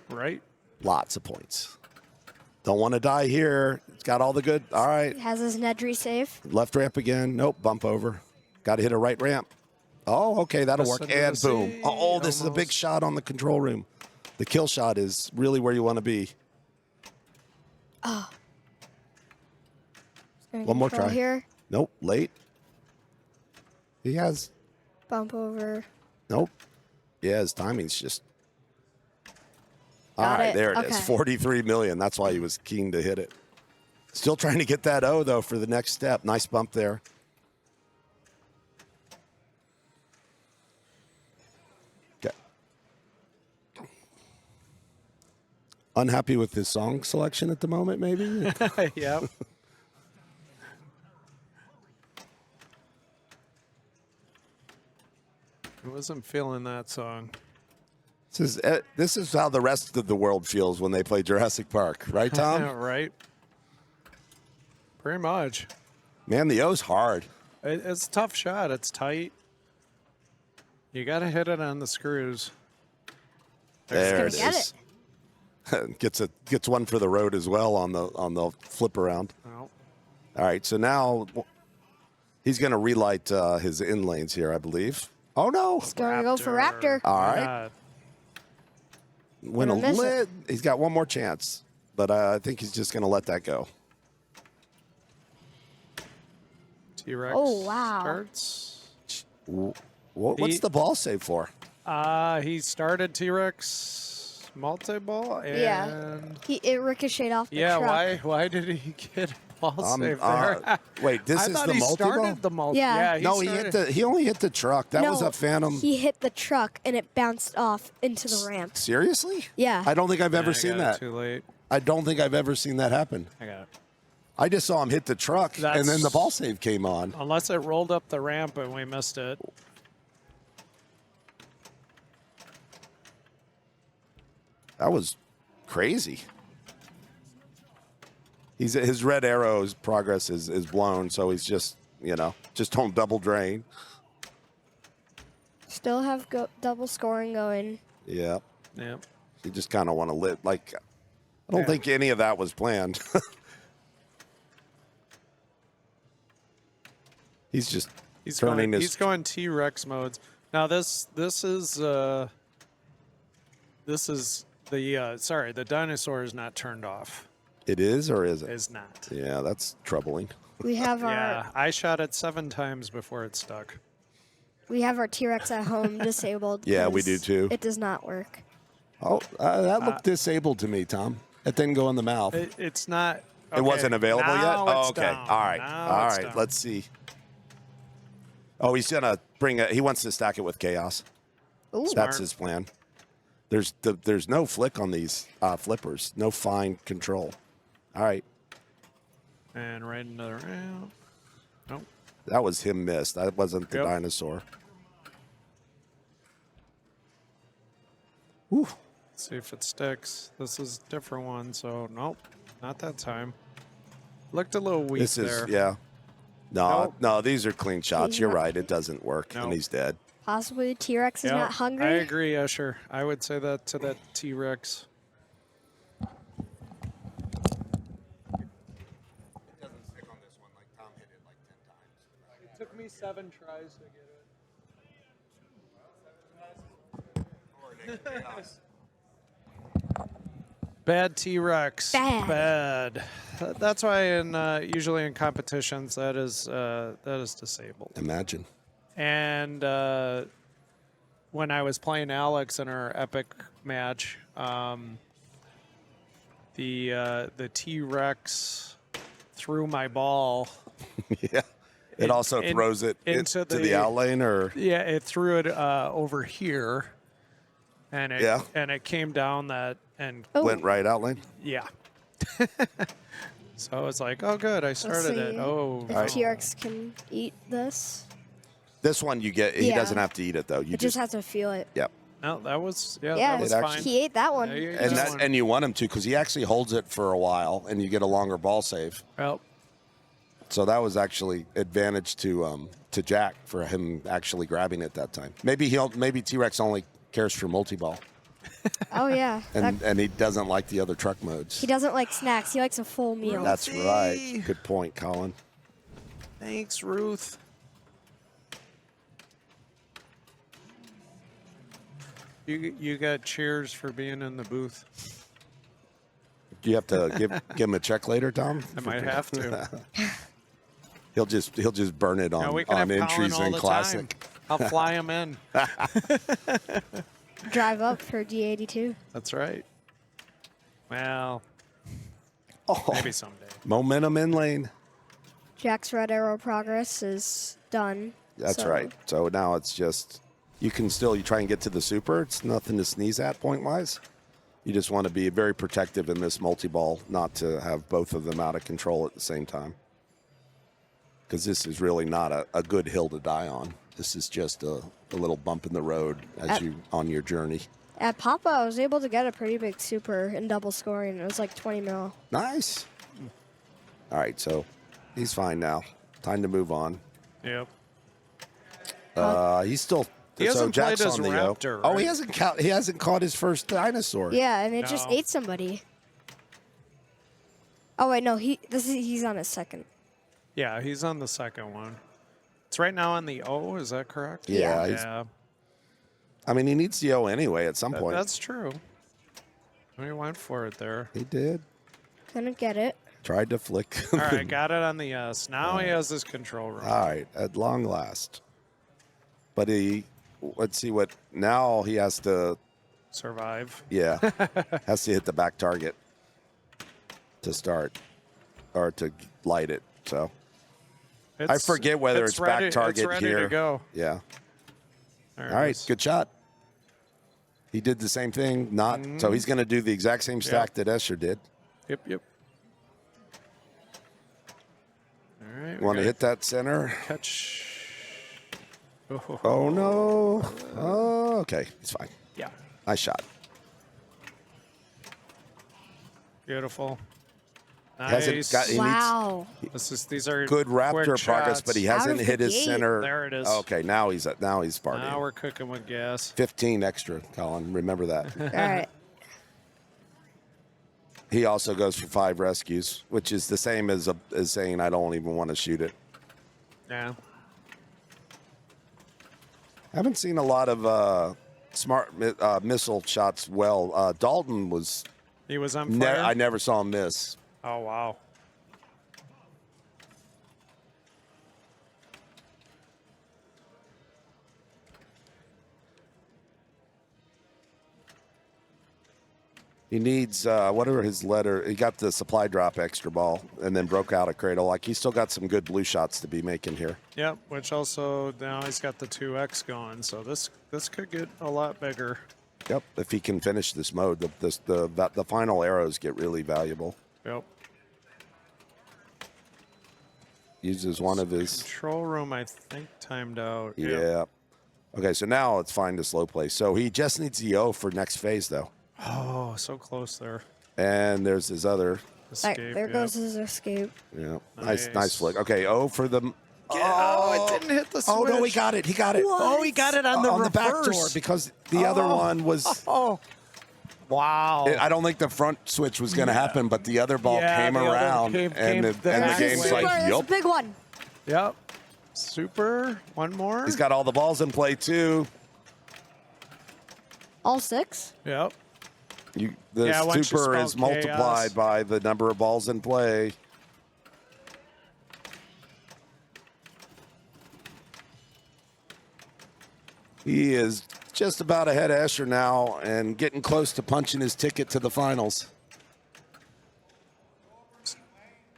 Right. Lots of points. Don't want to die here. It's got all the good. All right. Has his Nedry save. Left ramp again. Nope. Bump over. Got to hit a right ramp. Oh, okay. That'll Just work. under the And boom. sea, Oh, this is a big almost. shot on the control room. The kill shot is really where you want to be. Gonna One more control try. Here. Nope. Late. He has. Bump over. Nope. Yeah, his timing's just. All Got right, it. there it is. Okay. 43 million. That's why he was keen to hit it. Still trying to get that O, though, for the next step. Nice bump there. Okay. Unhappy with his song selection at the moment, maybe? Yep. I wasn't feeling that song. This is how the rest of the world feels when they play Jurassic Park. Right, Tom? Right. Pretty much. Man, the O's hard. It's a tough shot. It's tight. You got to hit it on the screws. There it gonna get is. Gets one for the road as well on the flip around. Oh. All right, so now he's going to relight his in lanes here, I believe. Oh no! He's going to go for Raptor. All Why right. not? Win a Gonna miss lid. He's got one more chance, but I think he's just going to let that go. T-Rex Oh, wow. starts. What's the ball save for? He started T-Rex multi-ball and Yeah. It ricocheted off the yeah, truck. why did he get a ball save there? Wait, this I is thought the he multi-ball? started the multi. Yeah. No, he only hit the truck. That was No, a Phantom. He hit the truck and it bounced off into the ramp. Seriously? Yeah. I don't think I've ever I seen got it that. Too late. I don't think I've ever seen that happen. I got it. I just saw him hit the truck, and then the That's- ball save came on. Unless it rolled up the ramp and we missed it. That was crazy. His red arrow's progress is blown, so he's just don't double drain. Still have double scoring going. Yeah. Yep. You just kind of want to live. Like, I don't think any of that was planned. He's just turning his. He's going T-Rex modes. Now this is the the dinosaur is not turned off. It is or is it? Is not. Yeah, that's troubling. We have our Yeah, I shot it 7 times before it stuck. T-Rex at home disabled. Yeah, we 'cause do too. It does not work. Oh, that looked disabled to me, Tom. It didn't go in the mouth. It's not. It wasn't available yet? now Oh, it's okay. down. All right. Now All it's right. down. Let's see. Oh, he's going to he wants to stack it with chaos. Ooh. That's his plan. There's no flick on these flippers. No fine control. All right. And right another round. Nope. That was him missed. That wasn't the Yep. dinosaur. Whew. See if it sticks. This is a different one, so nope, not that time. Looked a little weak This is, there. yeah. Nope. No, these are clean shots. He's You're not- right. It doesn't work, and Nope. he's dead. Possibly T-Rex is Yeah, not hungry. I agree, Usher. I would say that to that T-Rex. It took me 7 tries to get it. Bad T-Rex. Bad. That's why usually in competitions that is disabled. Imagine. And when I was playing Alex in our epic match, the T-Rex threw my ball. Yeah. It also throws it into to the out lane, or Yeah, it threw it over here, and it came down that and Oh. went right out lane. yeah. So I was like, oh, good, I started it. see Oh, If T-Rex can eat this, This one you get. He Yeah. doesn't have to eat it though. You it just has to feel it. Yep. no, that was Yeah, that was It fine. actually- he ate that one. Yeah, you- And This one. and you want him to because he actually holds it for a while, and you get a longer ball save. Well, So that was actually advantage to Jack for him actually grabbing it that time. Maybe T-Rex only cares for multi-ball, Oh yeah. and he doesn't like the other truck modes. He doesn't like snacks. He likes a full meal. That's right. Good point, Colin. thanks, Ruth. You got cheers for being in the booth. Do you have to give him a check later, Tom? I might have to. He'll just burn it Now on, we can have Colin entries all in the classic. time. I'll fly him in. Drive up for D82. That's right. Well, Oh, maybe someday. momentum in lane. Jack's red arrow progress is done. That's so right. So now it's just you try and get to the super. It's nothing to sneeze at point wise. You just want to be very protective in this multi-ball, not to have both of them out of control at the same time. Because this is really not a good hill to die on. This is just a little bump in the road as you on your journey. At Papa, I was able to get a pretty big super in double scoring. It was like 20 mil. Nice. All right, so he's fine now. Time to move on. Yep. He's still. He hasn't Jack's played as on the Raptor, Oh, right? he hasn't caught his first dinosaur. Yeah, and it just No. ate somebody. Oh wait, no, he's on his second. Yeah, he's on the second one. It's right now on the O. Is that correct? Yeah, Yeah. I mean, he needs the O anyway at some point. That's true. He went for it there. He did. Couldn't get it. Tried to flick. All right, got it on the S. Now he has his control room. All right, at long last. But let's see what, now he has to, Survive. yeah, has to hit the back target to start or to light it. So I forget whether it's ready, back target it's ready here. to go. Yeah. There All it right, is. good shot. He did the same thing, so he's going to do the exact same stack that Escher did. Yep. All right. Want to hit that center? Catch. Oh, no. Oh, okay. It's fine. Yeah. Nice shot. Beautiful. Hasn't got. He Wow. These are good Raptor quick progress, shots. but he Out hasn't of hit the his gate. center. There it is. Okay, now he's Now partying. we're cooking with gas. 15 extra, Colin. Remember that. All right. He also goes for 5 rescues, which is the same as saying I don't even want to shoot it. Yeah. I haven't seen a lot of smart missile shots. Well, Dalton was. He was on fire. I never saw him miss. Oh, wow. He needs whatever his letter. He got the supply drop extra ball and then broke out a cradle. Like he's still got some good blue shots to be making here. Yep, which also now he's got the 2X going, so this could get a lot bigger. Yep, if he can finish this mode, the final arrows get really valuable. Yep. Uses one of his. Control room, I think, timed out. Yeah. Yep. Okay, so now it's fine to slow play. So he just needs the O for next phase, though. Oh, so close there. And there's his other. Escape. There goes his escape. Yeah, Nice. nice flick. Okay, O for the. Oh, it didn't hit the switch. Oh no, he got it. He got it. Oh, he got it on the back reverse. door because the other one was. Oh, wow. I don't think the front switch was going to happen, but the other ball Yeah, came the other around, came and the back. game's Super, like, that's a yup. big one. Yep. Super. One more. He's got all the balls in play too. All 6? Yep. The Yeah, once you super spell is multiplied chaos. by the number of balls in play. He is just about ahead of Escher now and getting close to punching his ticket to the finals.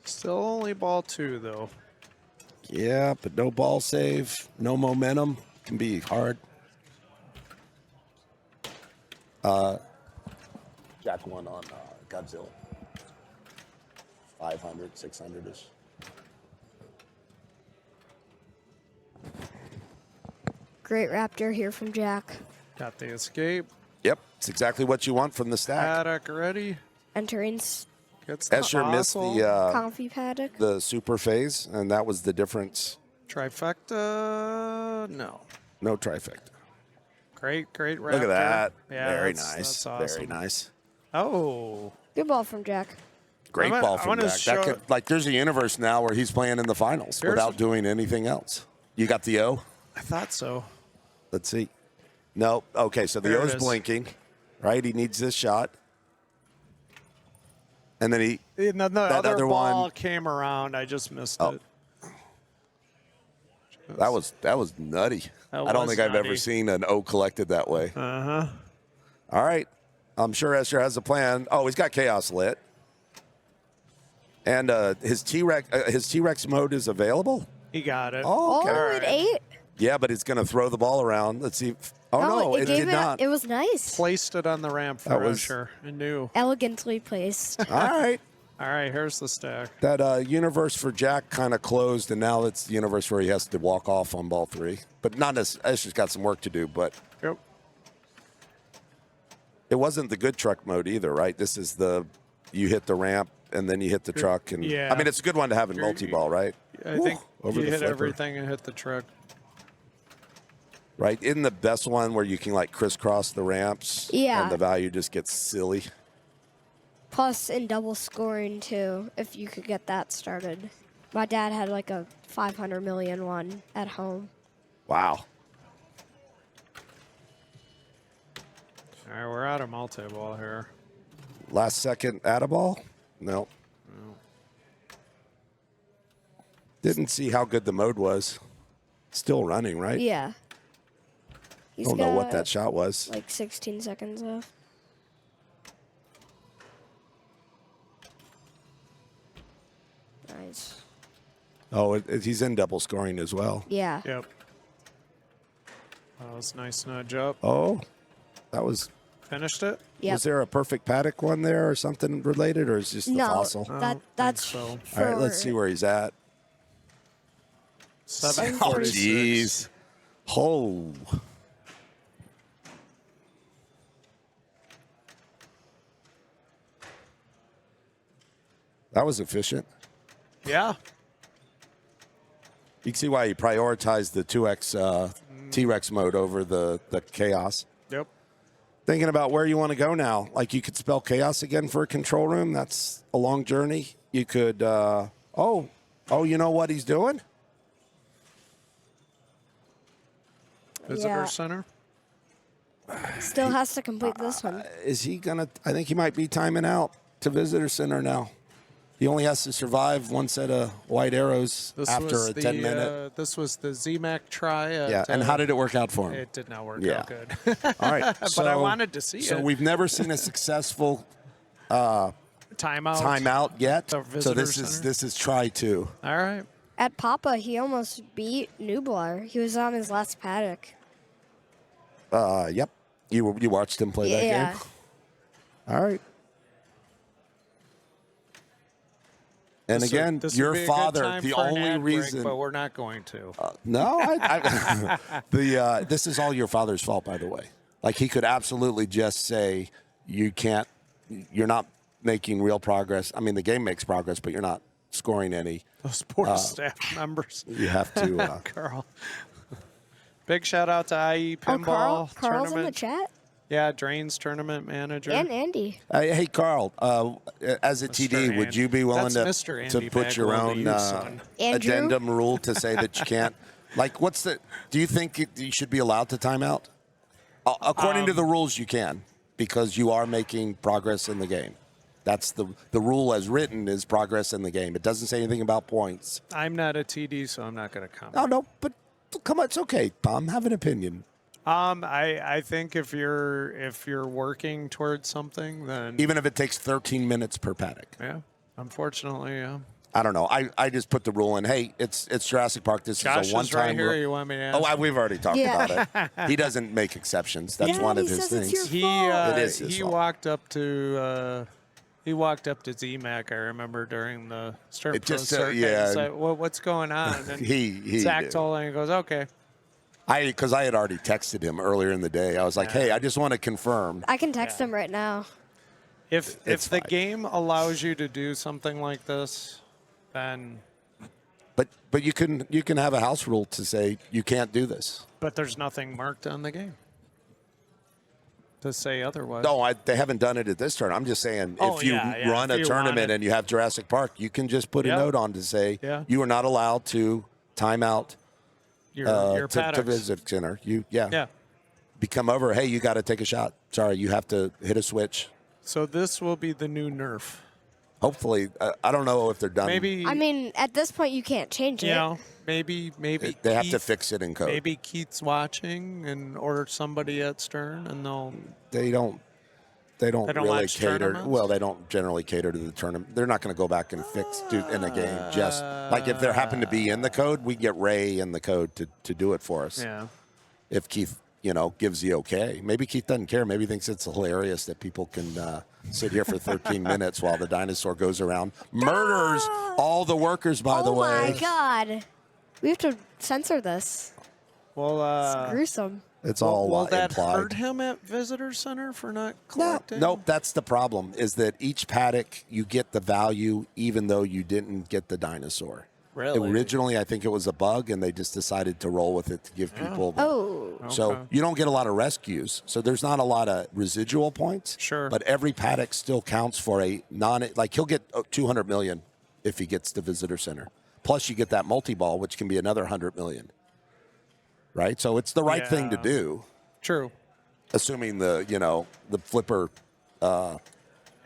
Still only ball 2, though. Yeah, but no ball save, no momentum. Can be hard. Jack won on Godzilla. 500, 600-ish. Great Raptor here from Jack. Got the escape. Yep, it's exactly what you want from the stack. Paddock ready. Entering Gets the Escher missed fossil. Comfy Paddock. the super phase, and that was the difference. Trifecta. No. No trifecta. Great Raptor. Look at that. Yeah, Very that's nice. awesome. Very nice. Oh. Good ball from Jack. Great I ball from wanna Jack. show- That could, like, there's a universe now where he's playing in the finals Here's without a- doing anything else. You got the O? I thought so. Let's see. No. Okay, so the There it O's is. blinking, right? He needs this shot. And then he. And then the That other other ball one- came around. I just missed Oh. it. That was nutty. That I don't was think I've ever nutty. seen an O collected that way. Uh-huh. All right. I'm sure Escher has a plan. Oh, he's got Chaos lit. And his T-Rex mode is available? He got it. Oh, okay. Oh, it ate? Yeah, but it's going to throw the ball around. Let's see. Oh, no, it gave did not. It was nice. Placed it on the ramp for That was- Escher. I knew. Elegantly placed. All right. All right, here's the stack. That universe for Jack kind of closed, and now it's the universe where he has to walk off on ball 3. But not as Escher's got some work to do, but Yep. it wasn't the good truck mode either, right? This is you hit the ramp, and then you hit the truck. And Yeah. I mean, it's a good one to have in multi-ball, right? I think over you the hit flipper. everything and hit the truck. Right? Isn't the best one where you can, like, crisscross the ramps? Yeah. And the value just gets silly. Plus in double scoring, too, if you could get that started. My dad had like a 500 million one at home. Wow. All right, we're out of multi-ball here. Last second Atta-ball? No. Didn't see how good the mode was. Still running, right? Yeah. He's Don't know what got, that shot was. Like 16 seconds left. Nice. Oh, he's in double scoring as well. Yeah. Yep. That was a nice nudge up. Oh, that was. Finished it? Yep. Was there a perfect paddock one there or something related, or is it just the No, fossil? that's so. All right, let's see where he's at. 746. Jeez. Oh. That was efficient. Yeah. You can see why he prioritized the 2X T-Rex mode over the Chaos. Yep. Thinking about where you want to go now. Like you could spell Chaos again for a control room. That's a long journey. You could, you know what he's doing? Visitor Yeah. center. Still has to complete this one. Is he going to, I think he might be timing out to Visitor Center now. He only has to survive one set of white arrows after a 10-minute. This was the ZMAC try. At, Yeah, and how did it work out for him? It did not work Yeah. out good. All right. But I wanted to see So it. we've never seen a successful Timeout. yet. The So visitor this center. is try 2. All right. At Papa, he almost beat Nublar. He was on his last paddock. Yep. You watched him play that Yeah. game? All right. And This again, would- this would your be a good father, time the for an only ad break, reason. but we're not going to. No, this is all your father's fault, by the way. Like he could absolutely just say, you're not making real progress. I mean, the game makes progress, but you're not scoring any. Those poor staff members. You have to. Carl. Big shout out to IE Oh, Pinball Carl's in the Tournament. chat? Yeah, Drain's tournament manager. And Andy. Hey, Carl, as a Mr. TD, would Andy. you be willing That's to Mr. Andy put your Bagwell to own you, son. Andrew? addendum rule to say that you can't? Like, do you think you should be allowed to time out? According to the rules, you can, because you are making progress in the game. That's the rule as written is progress in the game. It doesn't say anything about points. I'm not a TD, so I'm not going to comment. Oh, no, but come on, it's okay, Tom. Have an opinion. I think if you're working towards something, then Even if it takes 13 minutes per paddock. yeah. Unfortunately, yeah. I don't know. I just put the rule in. Hey, it's Jurassic Park. This Josh is a is one-time right here. rule. You want me to ask? We've already talked Yeah. about it. He doesn't make exceptions. That's one of his things. He It is his he fault. walked up to ZMAC. I remember during the start It pro just, circuit. yeah. He's like, what's going on? And He Zach did. told him, he goes, okay. Because I had already texted him earlier in the day. I was like, hey, I just want to confirm. I can text him right now. If It's the fine. game allows you to do something like this, then But you can have a house rule to say you can't do this. but there's nothing marked on the game to say otherwise. No, they haven't done it at this turn. I'm just saying Oh, if you yeah, run if a you tournament wanted- and you have Jurassic Park, you can just put a Yeah. note on to say Yeah. you are not allowed to time out your to paddocks. visit center. Yeah. Come over. Hey, you got to take a shot. Sorry, you have to hit a switch. So this will be the new nerf. Hopefully, I don't know if they're done. Maybe I mean, at this point, you can't change it. you know, maybe they have to Keith- fix it in code. Maybe Keith's watching and or somebody at Stern, and they'll. They don't don't really watch cater. tournaments? Well, they don't generally cater to the tournament. They're not going to go back and fix in a game. Just like if there happen to be in the code, we get Ray in the code to do it for us. Yeah. If Keith, gives the okay. Maybe Keith doesn't care. Maybe he thinks it's hilarious that people can sit here for 13 minutes while the dinosaur goes around, murders all the workers. By the way, Oh my God. We have to censor this. Well, It's gruesome. it's all will that implied. hurt him at visitor center for not No, collecting? nope. That's the problem. Is that each paddock you get the value even though you didn't get the dinosaur. Really? Originally, I think it was a bug, and they just decided to roll with it to give people. Oh. So Okay. you don't get a lot of rescues. So there's not a lot of residual points. Sure. But every paddock still counts for a like he'll get 200 million if he gets the visitor center. Plus you get that multi-ball, which can be another 100 million. Right. So it's the right thing to Yeah. do, True. assuming the flipper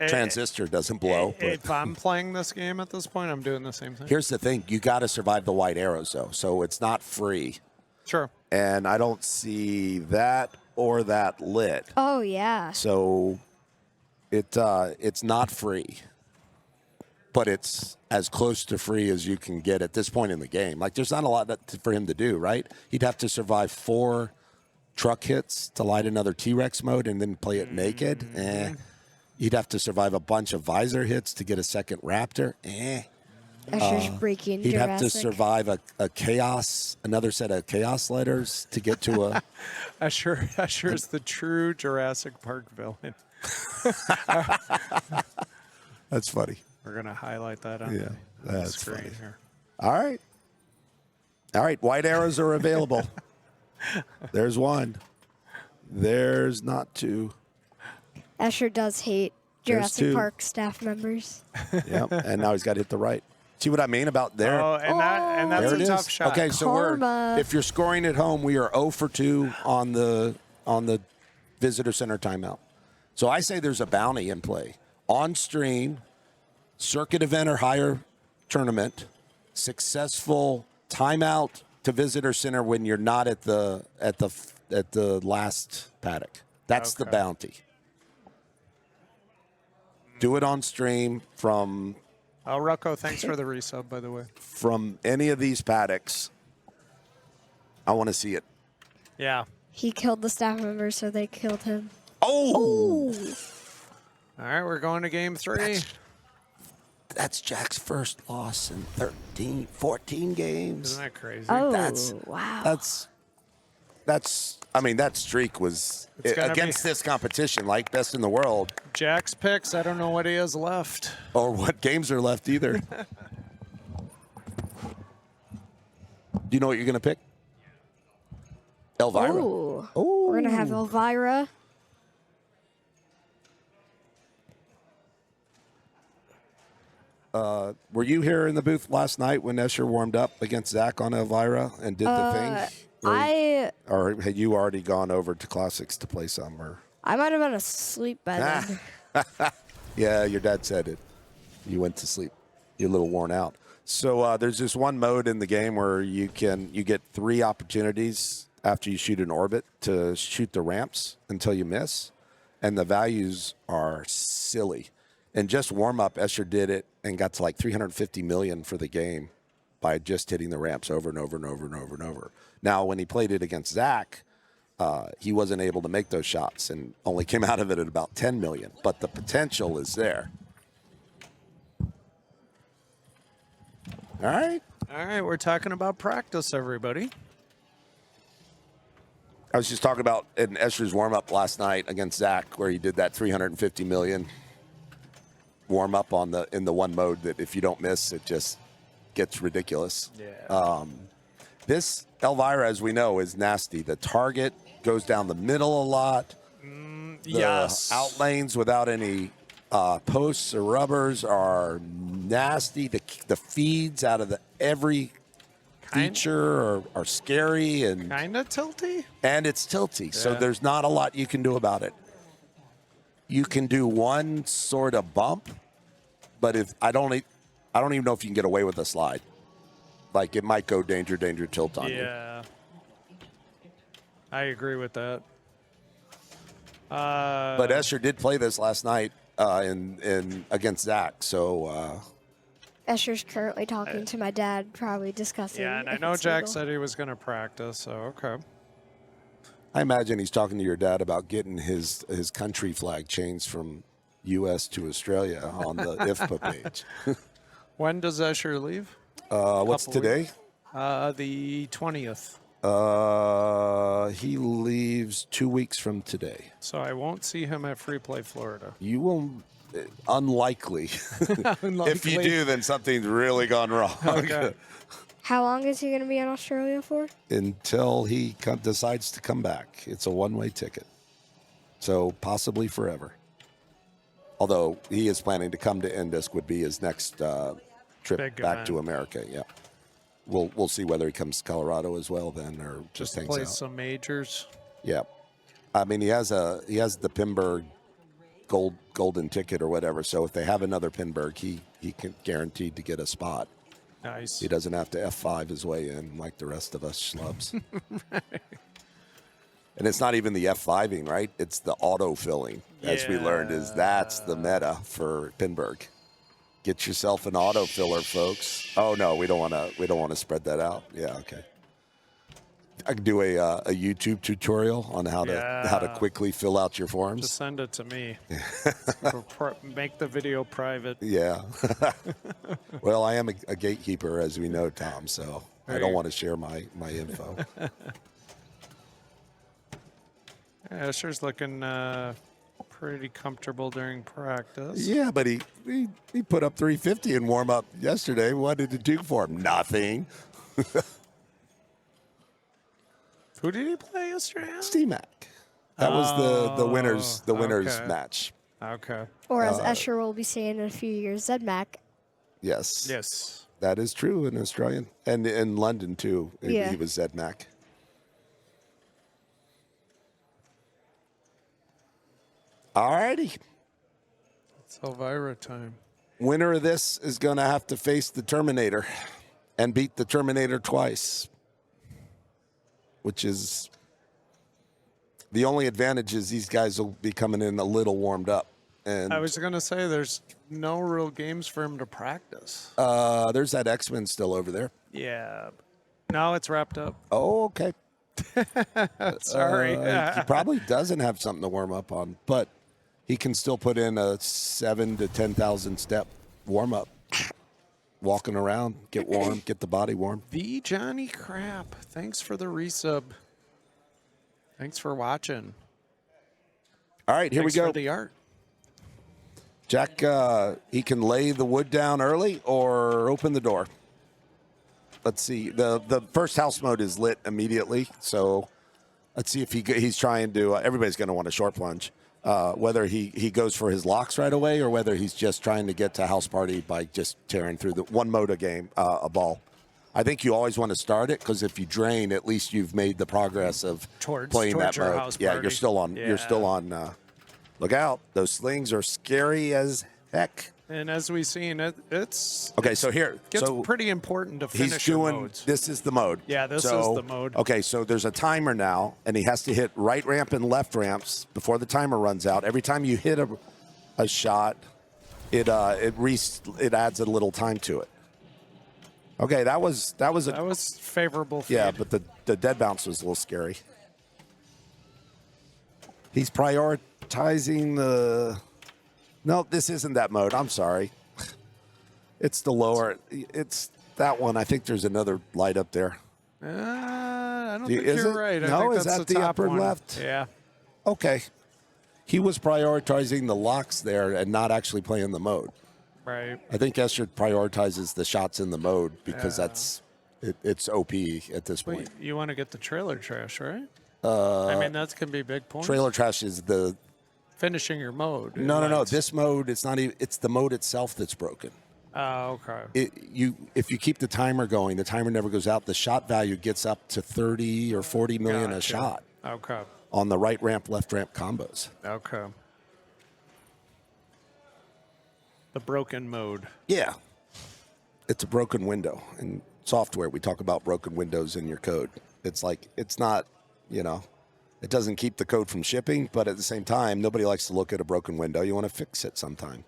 transistor doesn't blow. but- If I'm playing this game at this point, I'm doing the same thing. Here's the thing. You got to survive the white arrows, though. So it's not free. Sure. And I don't see that or that lit. Oh, yeah. So it's not free. But it's as close to free as you can get at this point in the game. Like, there's not a lot for him to do, right? He'd have to survive 4 truck hits to light another T-Rex mode and then play it naked. He'd have to survive a bunch of visor hits to get a second Raptor. Usher's breaking He'd Jurassic. have to survive a chaos, another set of chaos letters to get to a. Usher's the true Jurassic Park villain. That's funny. We're gonna highlight that on the that's screen funny. here. All right. All right. White arrows are available. There's one. There's not two. Escher does hate There's Jurassic two. Park staff members. Yep. And now he's got to hit the right. See what I mean about there? Oh, and that's There a it tough is. shot. Okay, so Karma. if you're scoring at home, we are 0 for 2 on the visitor center timeout. So I say there's a bounty in play. On stream, circuit event or higher tournament, successful timeout to visitor center when you're not at the last paddock. That's the Okay. bounty. Do it on stream from Oh, Rocco, thanks for the resub, by the way. any of these paddocks. I want to see it. Yeah. He killed the staff members, so they killed him. Oh! All right, we're going to game 3. That's Jack's first loss in 14 games. Isn't that crazy? Oh, That's- wow. I mean, that streak was It's gonna against be- this competition, like best in the world, Jack's picks. I don't know what he has left. or what games are left either. Do you know what you're going to pick? Elvira. Ooh. Oh. We're going to have Elvira. Were you here in the booth last night when Escher warmed up against Zach on Elvira and did the thing? Or had you already gone over to Classics to play some? Or I might have been asleep by then. yeah, your dad said it. You went to sleep. You're a little worn out. So there's this one mode in the game where you get 3 opportunities after you shoot an orbit to shoot the ramps until you miss, and the values are silly. And just warm up, Escher did it and got to like 350 million for the game by just hitting the ramps over and over and over and over and over. Now, when he played it against Zach, he wasn't able to make those shots and only came out of it at about 10 million. But the potential is there. All right. All right, we're talking about practice, everybody. I was just talking about in Escher's warm-up last night against Zach, where he did that 350 million warm-up in the one mode that if you don't miss, it just gets ridiculous. Yeah. This Elvira, as we know, is nasty. The target goes down the middle a lot. The Yes. out lanes without any posts or rubbers are nasty. The feeds out of every feature are scary and Kind of tilty. it's tilty. So Yeah. there's not a lot you can do about it. You can do one sort of bump, but if I don't even know if you can get away with a slide. Like it might go danger tilt on you. Yeah. I agree with that. But Escher did play this last night in against Zach. So Escher's currently talking to my dad, probably discussing. Yeah, and I if know it's Jack legal. said he was going to practice, so okay. I imagine he's talking to your dad about getting his country flag changed from U.S. to Australia on the IFPA page. When does Escher leave? What's Couple today? The 20th. He leaves 2 weeks from today. So I won't see him at Free Play Florida. You will, unlikely. If you do, then something's really gone wrong. Okay. How long is he going to be in Australia for? Until he decides to come back. It's a one-way ticket. So possibly forever. Although he is planning to come to Indisk would be his next trip Big back event. to America. Yeah. We'll see whether he comes to Colorado as well then or just hangs Play out. some majors. Yeah. I mean, he has the Pinburg golden ticket or whatever. So if they have another Pinburg, he can guaranteed to get a spot. Nice. He doesn't have to F5 his way in like the rest of us schlubs. And it's not even the F5ing, right? It's the auto filling, as we learned, that's the meta for Pinburg. Get yourself an auto filler, folks. Oh no, we don't want to spread that out. Yeah, okay. I can do a YouTube tutorial on how to quickly fill out your forms. Just send it to me. Make the video private. Yeah. Well, I am a gatekeeper, as we know, Tom, so I don't want to share my info. Escher's looking pretty comfortable during practice. Yeah, but he put up 350 in warm up yesterday. What did it do for him? Nothing. Who did he play yesterday? T-Mac. That was the winners okay. match. Okay. Or as Escher will be saying in a few years, ZMAC. Yes. Yes. That is true in Australian. And in London, too. Yeah. He was ZMAC. All righty. It's Elvira time. Winner of this is going to have to face the Terminator and beat the Terminator twice, which is the only advantage is these guys will be coming in a little warmed up. And I was going to say there's no real games for him to practice. there's that X-Men still over there. Yeah. No, it's wrapped up. Oh, okay. Sorry. He probably doesn't have something to warm up on, but he can still put in a 7,000 to 10,000 step warm up. Walking around, get warm, get the body warm. The Johnny Crap. Thanks for the resub. Thanks for watching. All right, here Thanks we go. for the art. Jack, he can lay the wood down early or open the door. Let's see. The first house mode is lit immediately, so let's see if he's trying to. Everybody's going to want a short plunge. Whether he goes for his locks right away or whether he's just trying to get to house party by just tearing through the one mode a ball. I think you always want to start it because if you drain, at least you've made the progress of playing that your mode. house Yeah, party. you're still on. Yeah. You're still on. Look out! Those slings are scary as heck. And as we've seen, it's Okay, so here, gets so pretty important to finish he's your doing. modes. This is the mode. Yeah, this is So, the mode. Okay, so there's a timer now, and he has to hit right ramp and left ramps before the timer runs out. Every time you hit a shot, it adds a little time to it. Okay, that was favorable feed. yeah, but the dead bounce was a little scary. He's prioritizing the. No, this isn't that mode. I'm sorry. It's the lower. It's that one. I think there's another light up there. I don't think Is you're it? right. I No, think is that's that the the top upper one. left? Yeah. Okay. He was prioritizing the locks there and not actually playing the mode. Right. I think Escher prioritizes the shots in the mode because Yeah. it's OP at this Wait, point. you want to get the trailer trash, right? I mean, that's going to be a big point. Trailer trash is the Finishing your mode. no. Lights. This mode, it's not even. It's the mode itself that's broken. Oh, okay. If you keep the timer going, the timer never goes out. The shot value gets up to 30 or 40 million a Gotcha. shot Okay. on the right ramp, left ramp combos. Okay. The broken mode. Yeah, it's a broken window in software. We talk about broken windows in your code. It's like it's not, it doesn't keep the code from shipping, but at the same time, nobody likes to look at a broken window. You want to fix it sometime.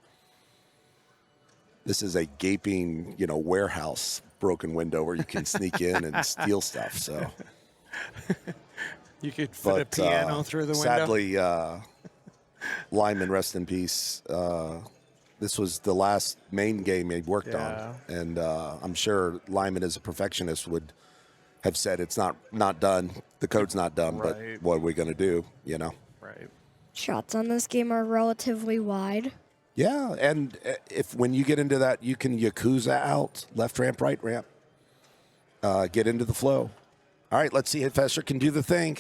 This is a gaping, warehouse broken window where you can sneak in and steal stuff. So, You could fit a piano through the window. Sadly, Lyman, rest in peace. This was the last main game he worked on, and I'm sure Lyman, as a perfectionist, would have said it's not done. The code's not done, but Right. what are we going to do? Right. Shots on this game are relatively wide. Yeah, and when you get into that, you can Yakuza out, left ramp, right ramp, get into the flow. All right, let's see if Escher can do the thing.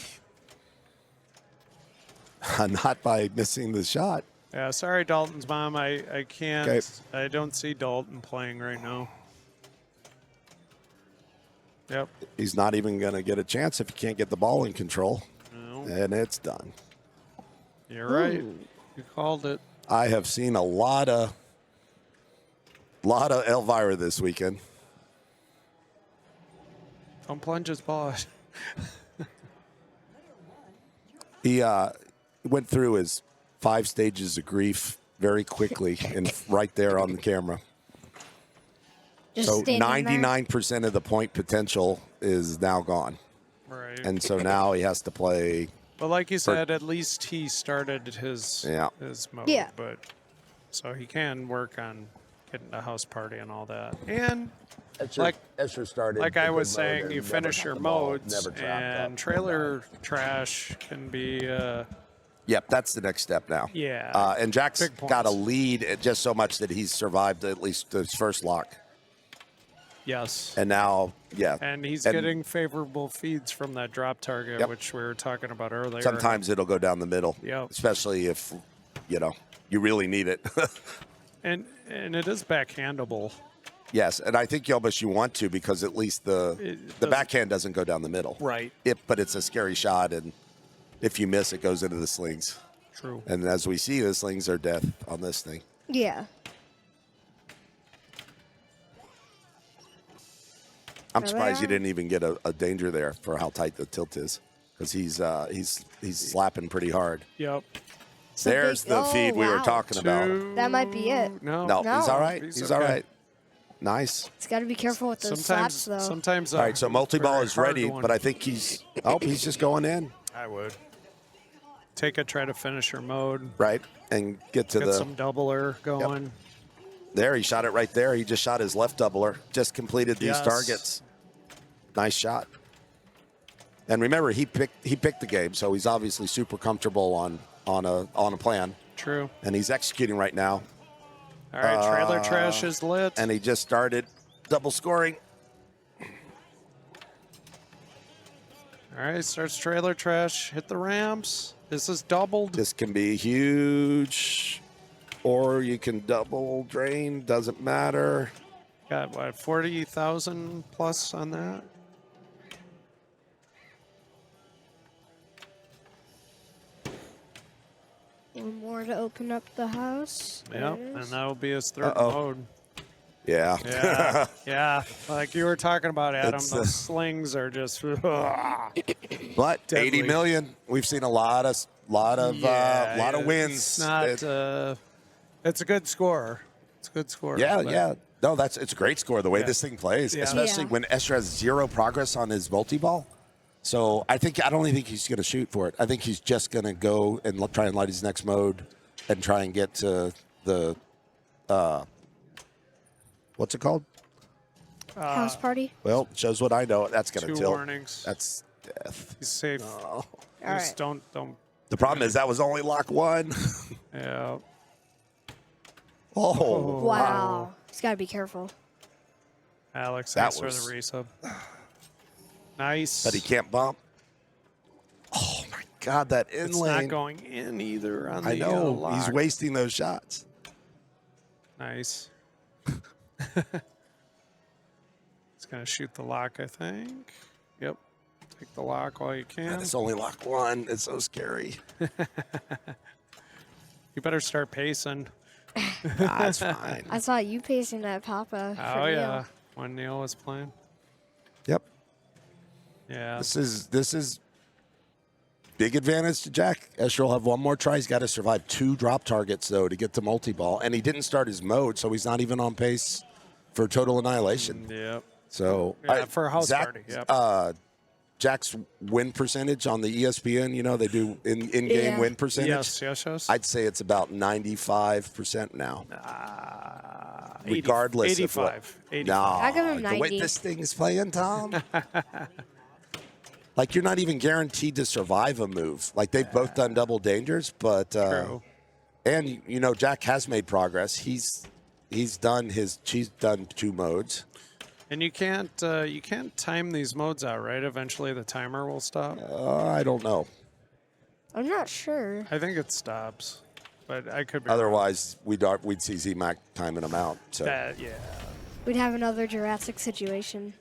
Not by missing the shot. Yeah, sorry, Dalton's mom. I can't. Okay. I don't see Dalton playing right now. Yep. He's not even going to get a chance if he can't get the ball in control. No. And it's done. You're right. You called it. I have seen a lot of Elvira this weekend. Don't plunge his ball. He went through his 5 stages of grief very quickly and right there on the camera. Just So standing there. 99% of the point potential is now gone. Right. And so now he has to play. But like you said, at least he started his Yeah. mode. Yeah. But so he can work on getting the house party and all that. And Escher started. like I was saying, you finish your modes, and trailer trash can be Yep, that's the next step now. Yeah. And Jack's Big got a points. lead at just so much that he's survived at least his first lock. Yes. And now, yeah. And he's getting favorable feeds from that drop target, Yep. which we were talking about earlier. Sometimes it'll go down the middle, Yep. especially if, you really need it. And it is backhandable. Yes, and I think Yelbush you want to because at least the doesn't- backhand doesn't go down the middle. Right. But it's a scary shot, and if you miss, it goes into the slings. True. And as we see, the slings are death on this thing. Yeah. I'm There surprised they you are. didn't even get a danger there for how tight the tilt is, because he's slapping pretty hard. Yep. So There's big- the feed we were wow. talking about. That might be it. No. No, No. he's all right. He's He's okay. all right. Nice. It's got to be careful with those slaps, Sometimes, though. sometimes. All right, so multi-ball very is hard ready, one. but I think he's just going in, I would take a try to finish your mode. right? And get to Get some doubler going. there. He shot it right there. He just shot his left doubler. Just completed these Yes. targets. Nice shot. And remember, he picked the game, so he's obviously super comfortable on a plan, True. and he's executing right now. All right, trailer trash is lit. And he just started double scoring. All right, starts trailer trash. Hit the ramps. This is doubled. This can be huge, or you can double drain. Doesn't matter. Got what, 40,000 plus on that? One more to open up the house. Yep, There it and is. that'll be his third Uh-oh. mode. Yeah. Yeah, yeah. Like you were talking about, Adam, It's, those slings are just. But Deadly. 80 million. We've seen a lot of wins. It's not. It's a good score. It's a good score. Yeah, but- yeah. No, it's a great score the way Yeah. this thing plays, Yeah. especially Yeah. when Esther has zero progress on his multi-ball. So I don't even think he's going to shoot for it. I think he's just going to go and try and light his next mode and try and get to the what's it called? House party. Well, shows what I know. That's going to 2 tilt. warnings. That's death. He's safe. All Just right. don't. The problem is that was only lock one. Yeah. Oh, Wow. He's got to be careful. Alex, That thanks for was- the resub. Nice. but he can't bump. Oh my God, that in It's lane. not going in either on the I know. lock. He's wasting those shots. Nice. He's going to shoot the lock, I think. Yep. Take the lock while you can. And it's only lock one. It's so scary. You better start pacing. That's fine. I saw you pacing that Papa. for Oh, Neil. yeah. When Neil was playing. Yep. Yeah. This is big advantage to Jack. Escher will have one more try. He's got to survive 2 drop targets, though, to get to multi-ball. And he didn't start his mode, so he's not even on pace for total annihilation. Yep. So Yeah, for a house Zach, party. Yep. Jack's win percentage on the ESPN, they do in-game Yeah. win percentage. Yes. I'd say it's about 95% now. 80 regardless of what. 85. 85. No, I'll give him the way 90. this thing is playing, Tom. Like, you're not even guaranteed to survive a move. Like, they've both done double dangers, but True. and Jack has made progress. He's done 2 modes. And you can't time these modes out, right? Eventually the timer will stop. I don't know. I'm not sure. I think it stops, but I could be Otherwise, we'd see Z-Mac timing them out. So wrong. Yeah. We'd have another Jurassic situation.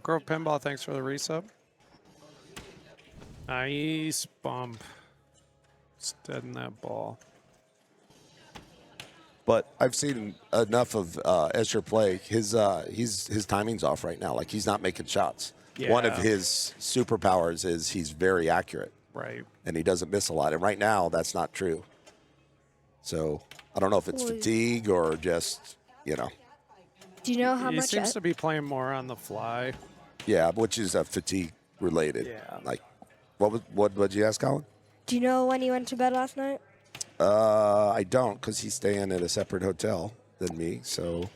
Grove Pinball, thanks for the resub. Nice bump. Just in that ball. But I've seen enough of Escher play. His timing's off right now. Like, he's not making shots. One of Yeah. his superpowers is he's very accurate, Right. and he doesn't miss a lot. And right now, that's not true. So I don't know if it's Well, fatigue or just, Do you know how He much? seems to be playing more on the fly. yeah, which is fatigue related. Yeah. Like, what'd you ask, Colin? Do you know when you went to bed last night? I don't, because he's staying at a separate hotel than me. So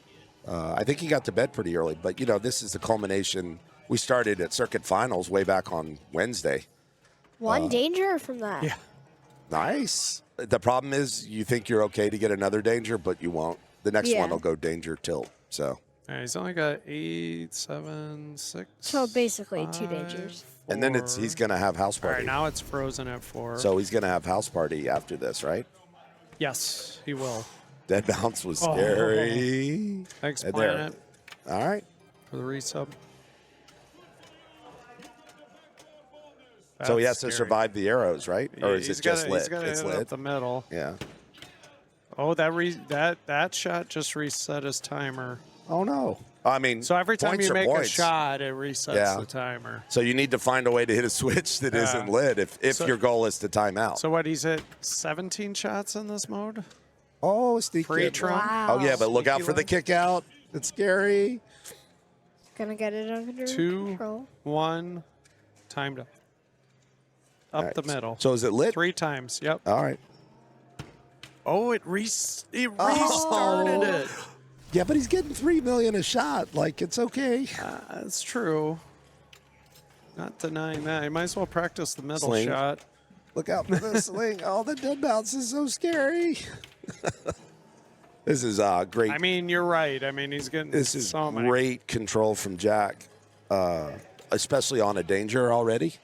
I think he got to bed pretty early. But, this is the culmination. We started at circuit finals way back on Wednesday. One danger from that. Yeah. Nice. The problem is you think you're okay to get another danger, but you won't. The next Yeah. one will go danger tilt. So. He's only got 8, 7, 6. So basically 2 5, dangers. And then he's 4. going to have house All party. right, now it's frozen at 4. So he's going to have house party after this, right? Yes, he will. Dead bounce was Oh. scary. Thanks, And there. Planet, All right. for the resub. So he has That's to scary. survive the arrows, right? Or is He's it just gotta- lit? He's got to It's hit lit. up the middle. Yeah. Oh, that shot just reset his timer. Oh no. I mean, So every time points you are make points. a shot, it resets Yeah. the timer. So you need to find a way to hit a switch that Yeah. not lit if So- your goal is to time out. So what? He's hit 17 shots in this mode. Oh, sneak Free kick. Trump. Wow. Oh yeah, but look out Sneaky for the line. kick out. It's scary. Gonna get it under 2, control. 1, timed up. Up All right. the middle. So is it lit? 3 times. Yep. All right. Oh, it restarted it. Yeah, but he's getting 3 million a shot. Like it's okay. That's true. Not denying that. You might as well practice the middle Sling. shot. Look out for the sling. Oh, the dead bounce is so scary. This is great. I mean, you're right. I mean, he's getting This is so many. great control from Jack, especially on a danger already.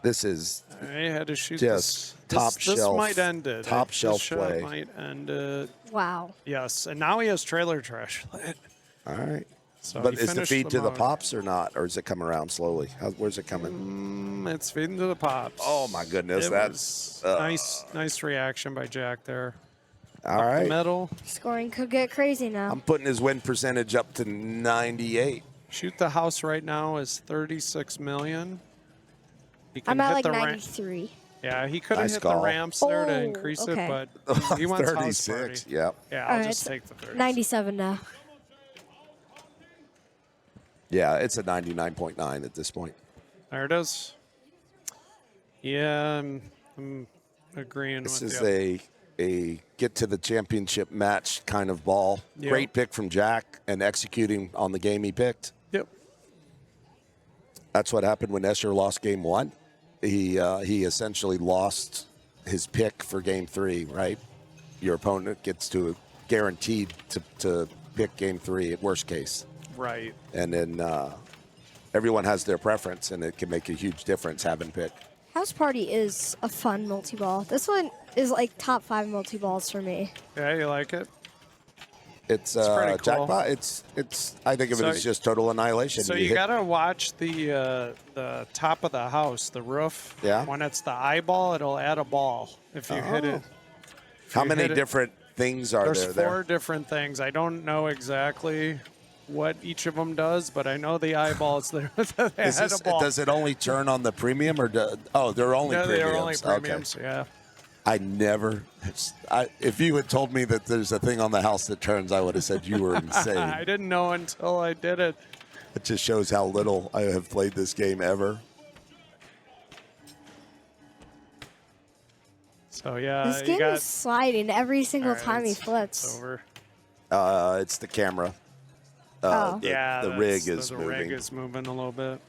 This is I had to shoot just this. top This shelf. might end it. Top This shelf shot play. might end it. Wow. Yes, and now he has trailer trash lit. All right. So But he is the finished feed to the mode. pops or not? Or is it coming around slowly? Where's it coming? It's feeding to the pops. Oh, my goodness, It that's, was nice reaction by Jack there. All The right. middle. Scoring could get crazy now. I'm putting his win percentage up to 98. Shoot the house right now is 36 million. He I'm can at hit like the 93. Yeah, he could have Nice hit call. the ramps there to Oh, increase okay. it, but he wants house 36. party. Yep. Yeah, All I'll right, just so take the 30. 97 now. Yeah, it's a 99.9 at this point. There it is. Yeah, I'm agreeing This with is you. a get to the championship match kind of ball. Yep. Great pick from Jack and executing on the game he picked. Yep. That's what happened when Escher lost game 1. He essentially lost his pick for game 3, right? Your opponent gets to guaranteed to pick game 3 at worst case. Right. And then everyone has their preference, and it can make a huge difference having pick. House Party is a fun multi-ball. This one is like top 5 multi-balls for me. Yeah, you like it? It's pretty cool. jackpot. It's. I think of it So- as just total annihilation. So You you hit- gotta watch the top of the house, the roof. Yeah. When it's the eyeball, it'll add a ball if you hit it. If How you many hit it- different things are There's there? 4 different things. I don't know exactly what each of them does, but I know the eyeballs there. Is add this, a ball. does it only turn on the premium or they're only No, premiums? they are only Okay. premiums. Yeah. I never. If you had told me that there's a thing on the house that turns, I would have said you were insane. I didn't know until I did it. It just shows how little I have played this game ever. So yeah, This you game got is sliding every single all right, time he it's flips. over. It's the camera. Oh. Yeah, the that's- rig is the moving. rig is moving a little bit.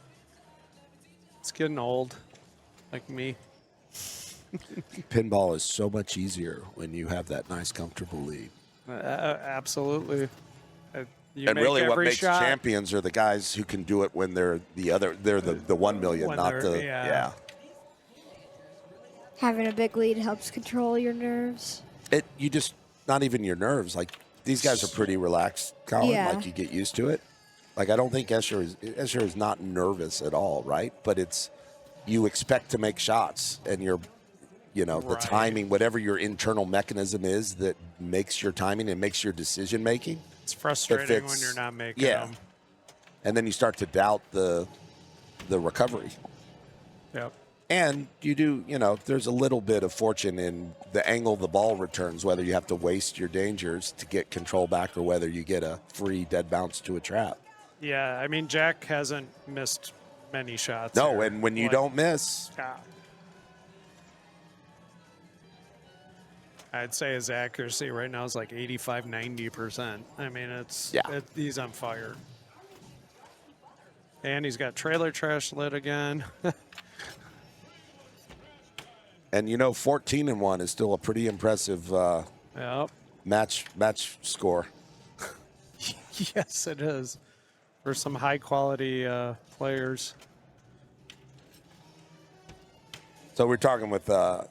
It's getting old, like me. Pinball is so much easier when you have that nice, comfortable lead. Absolutely. You And make really, what every makes shot. champions are the guys who can do it when they're the 1 million, When not they're- the yeah. Having a big lead helps control your nerves. You just not even your nerves. Like these guys are pretty relaxed, Colin. Yeah. Like you get used to it. Like I don't think Escher is not nervous at all, right? But it's you expect to make shots, and the Right. timing, whatever your internal mechanism is that makes your timing and makes your decision making. It's frustrating when it's- you're not making yeah. them. And then you start to doubt the recovery. Yep. And you do, there's a little bit of fortune in the angle the ball returns, whether you have to waste your dangers to get control back or whether you get a free dead bounce to a trap. Yeah, I mean, Jack hasn't missed many shots. No, here. and when you Like, don't miss, yeah. I'd say his accuracy right now is like 85, 90%. I mean, he's on fire. And he's got trailer trash lit again. And 14-1 is still a pretty impressive Yep. match score. Yes, it is. For some high quality players. So we're talking with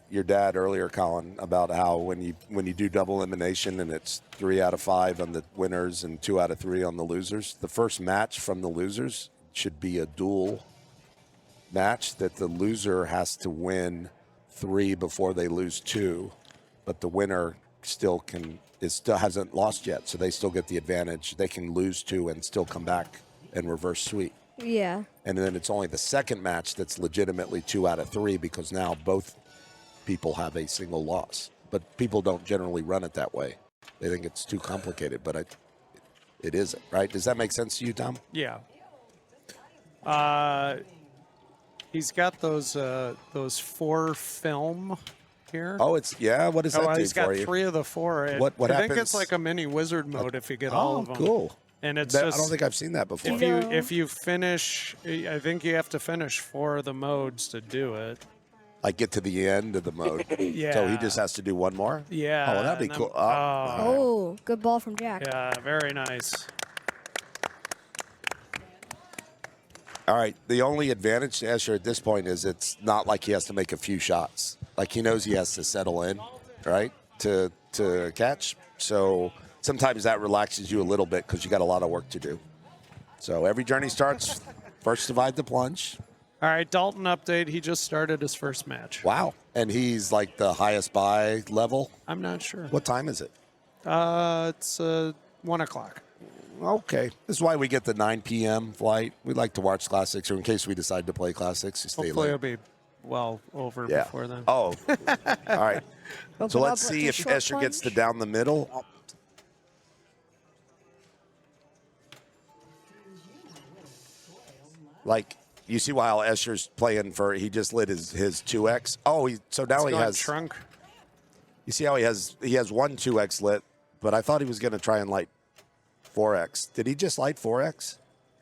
your dad earlier, Colin, about how when you do double elimination and it's 3 out of 5 on the winners and 2 out of 3 on the losers, the first match from the losers should be a duel match that the loser has to win 3 before they lose 2, but the winner still hasn't lost yet, so they still get the advantage. They can lose 2 and still come back and reverse sweep. Yeah. And then it's only the second match that's legitimately 2 out of 3 because now both people have a single loss. But people don't generally run it that way. They think it's too complicated, but it isn't, right? Does that make sense to you, Tom? Yeah. He's got those 4 film here. Oh, what does that do he's got for you? 3 of the 4. What I think happens? it's like a mini wizard mode if you get all of them. Cool. And it's I just, don't think I've seen that before. if you finish, I think you have to finish 4 of the modes to do it. Like get to the end of the mode. Yeah. So he just has to do one more? Yeah. Oh, that'd be and then- cool. Oh, good ball from Jack. Yeah, very nice. All right. The only advantage to Escher at this point is it's not like he has to make a few shots. Like he knows he has to settle in, right, to catch. So sometimes that relaxes you a little bit because you got a lot of work to do. So every journey starts, first divide the plunge. All right, Dalton update. He just started his first match. Wow. And he's like the highest buy level. I'm not sure. What time is it? It's 1 o'clock. Okay. This is why we get the 9 p.m. flight. We like to watch classics, or in case we decide to play classics, you stay Hopefully late. it'll be well over before then. Oh. All right. Open So up let's with see the if short Escher gets the plunge. down the middle. Like, you see while Escher's playing he just lit his 2X. Oh, so now he Going has, trunk. you see how he has one 2X lit, but I thought he was going to try and light 4X. Did he just light 4X?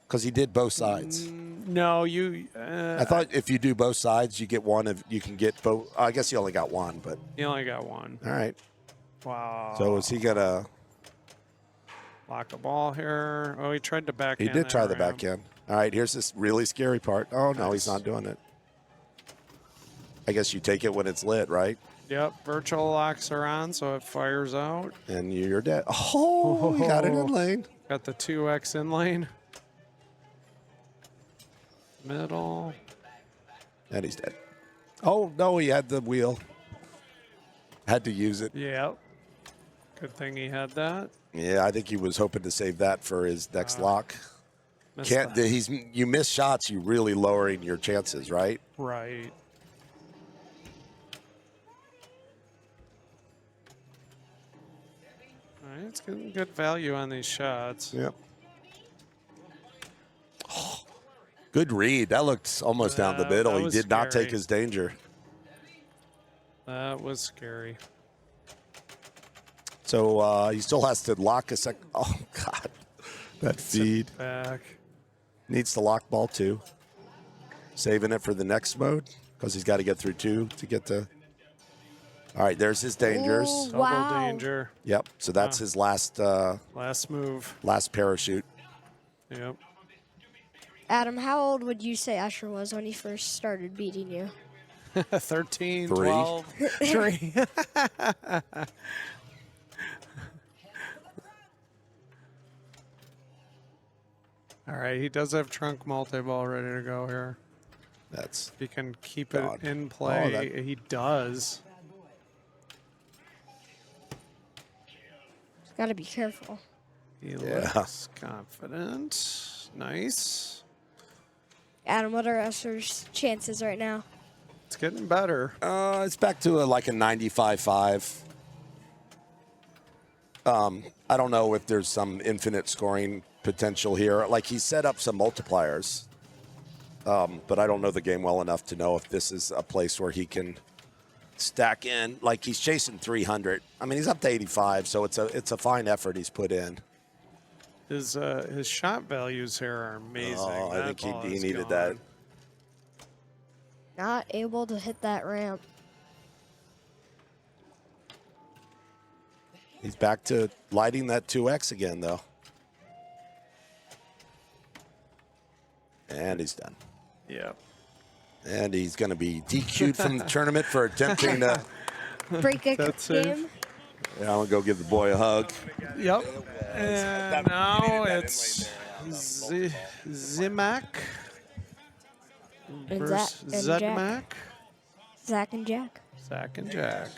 Because he did both sides. No, you. I thought if you do both sides, you get one of, you can get both. I guess he only got one, but You only got one. all right. Wow. So is he going to, Lock a ball here. Oh, he tried to back he in did try there, the back end. All right, here's this really scary part. Oh, no, he's not doing it. I guess you take it when it's lit, right? Yep, virtual locks are on, so it fires out. And you're dead. Oh, he got it in lane. Got the 2X in lane. Middle. And he's dead. Oh, no, he had the wheel. Had to use it. Yep. Good thing he had that. Yeah, I think he was hoping to save that for his next lock. Missed Can't that. you miss shots, you really lowering your chances, right? Right. All right, it's getting good value on these shots. Yep. Good read. That looked almost down the That middle. He was did not take scary. his danger. That was scary. So he still has to lock a sec. Oh, God. That feed. Back. Needs to lock ball 2. Saving it for the next mode because he's got to get through 2 to get to. All right, there's his dangers. Ooh. Double Wow. danger. Yep. So that's his last Last move. parachute. Yep. Adam, how old would you say Escher was when he first started beating you? 13, 3. 12, 3. All right, he does have trunk multi-ball ready to go here. That's If he can keep God. it in play, that- he does. Got to be careful. He Yeah. looks confident. Nice. Adam, what are Escher's chances right now? It's getting better. it's back to like a 95-5. I don't know if there's some infinite scoring potential here. Like he set up some multipliers, but I don't know the game well enough to know if this is a place where he can stack in. Like he's chasing 300. I mean, he's up to 85, so it's a fine effort he's put in. His shot values here are amazing. Oh, I That think ball he is needed gone. that. Not able to hit that ramp. He's back to lighting that 2X again, though. And he's done. Yeah. And he's going to be DQ'd from the tournament for attempting to. Break a That's it. game. Yeah, I'm going to go give the boy a hug. Yep. And now it's Zimak And versus Zach and Jack. Zedmak. Zach and Jack. Zach and Jack.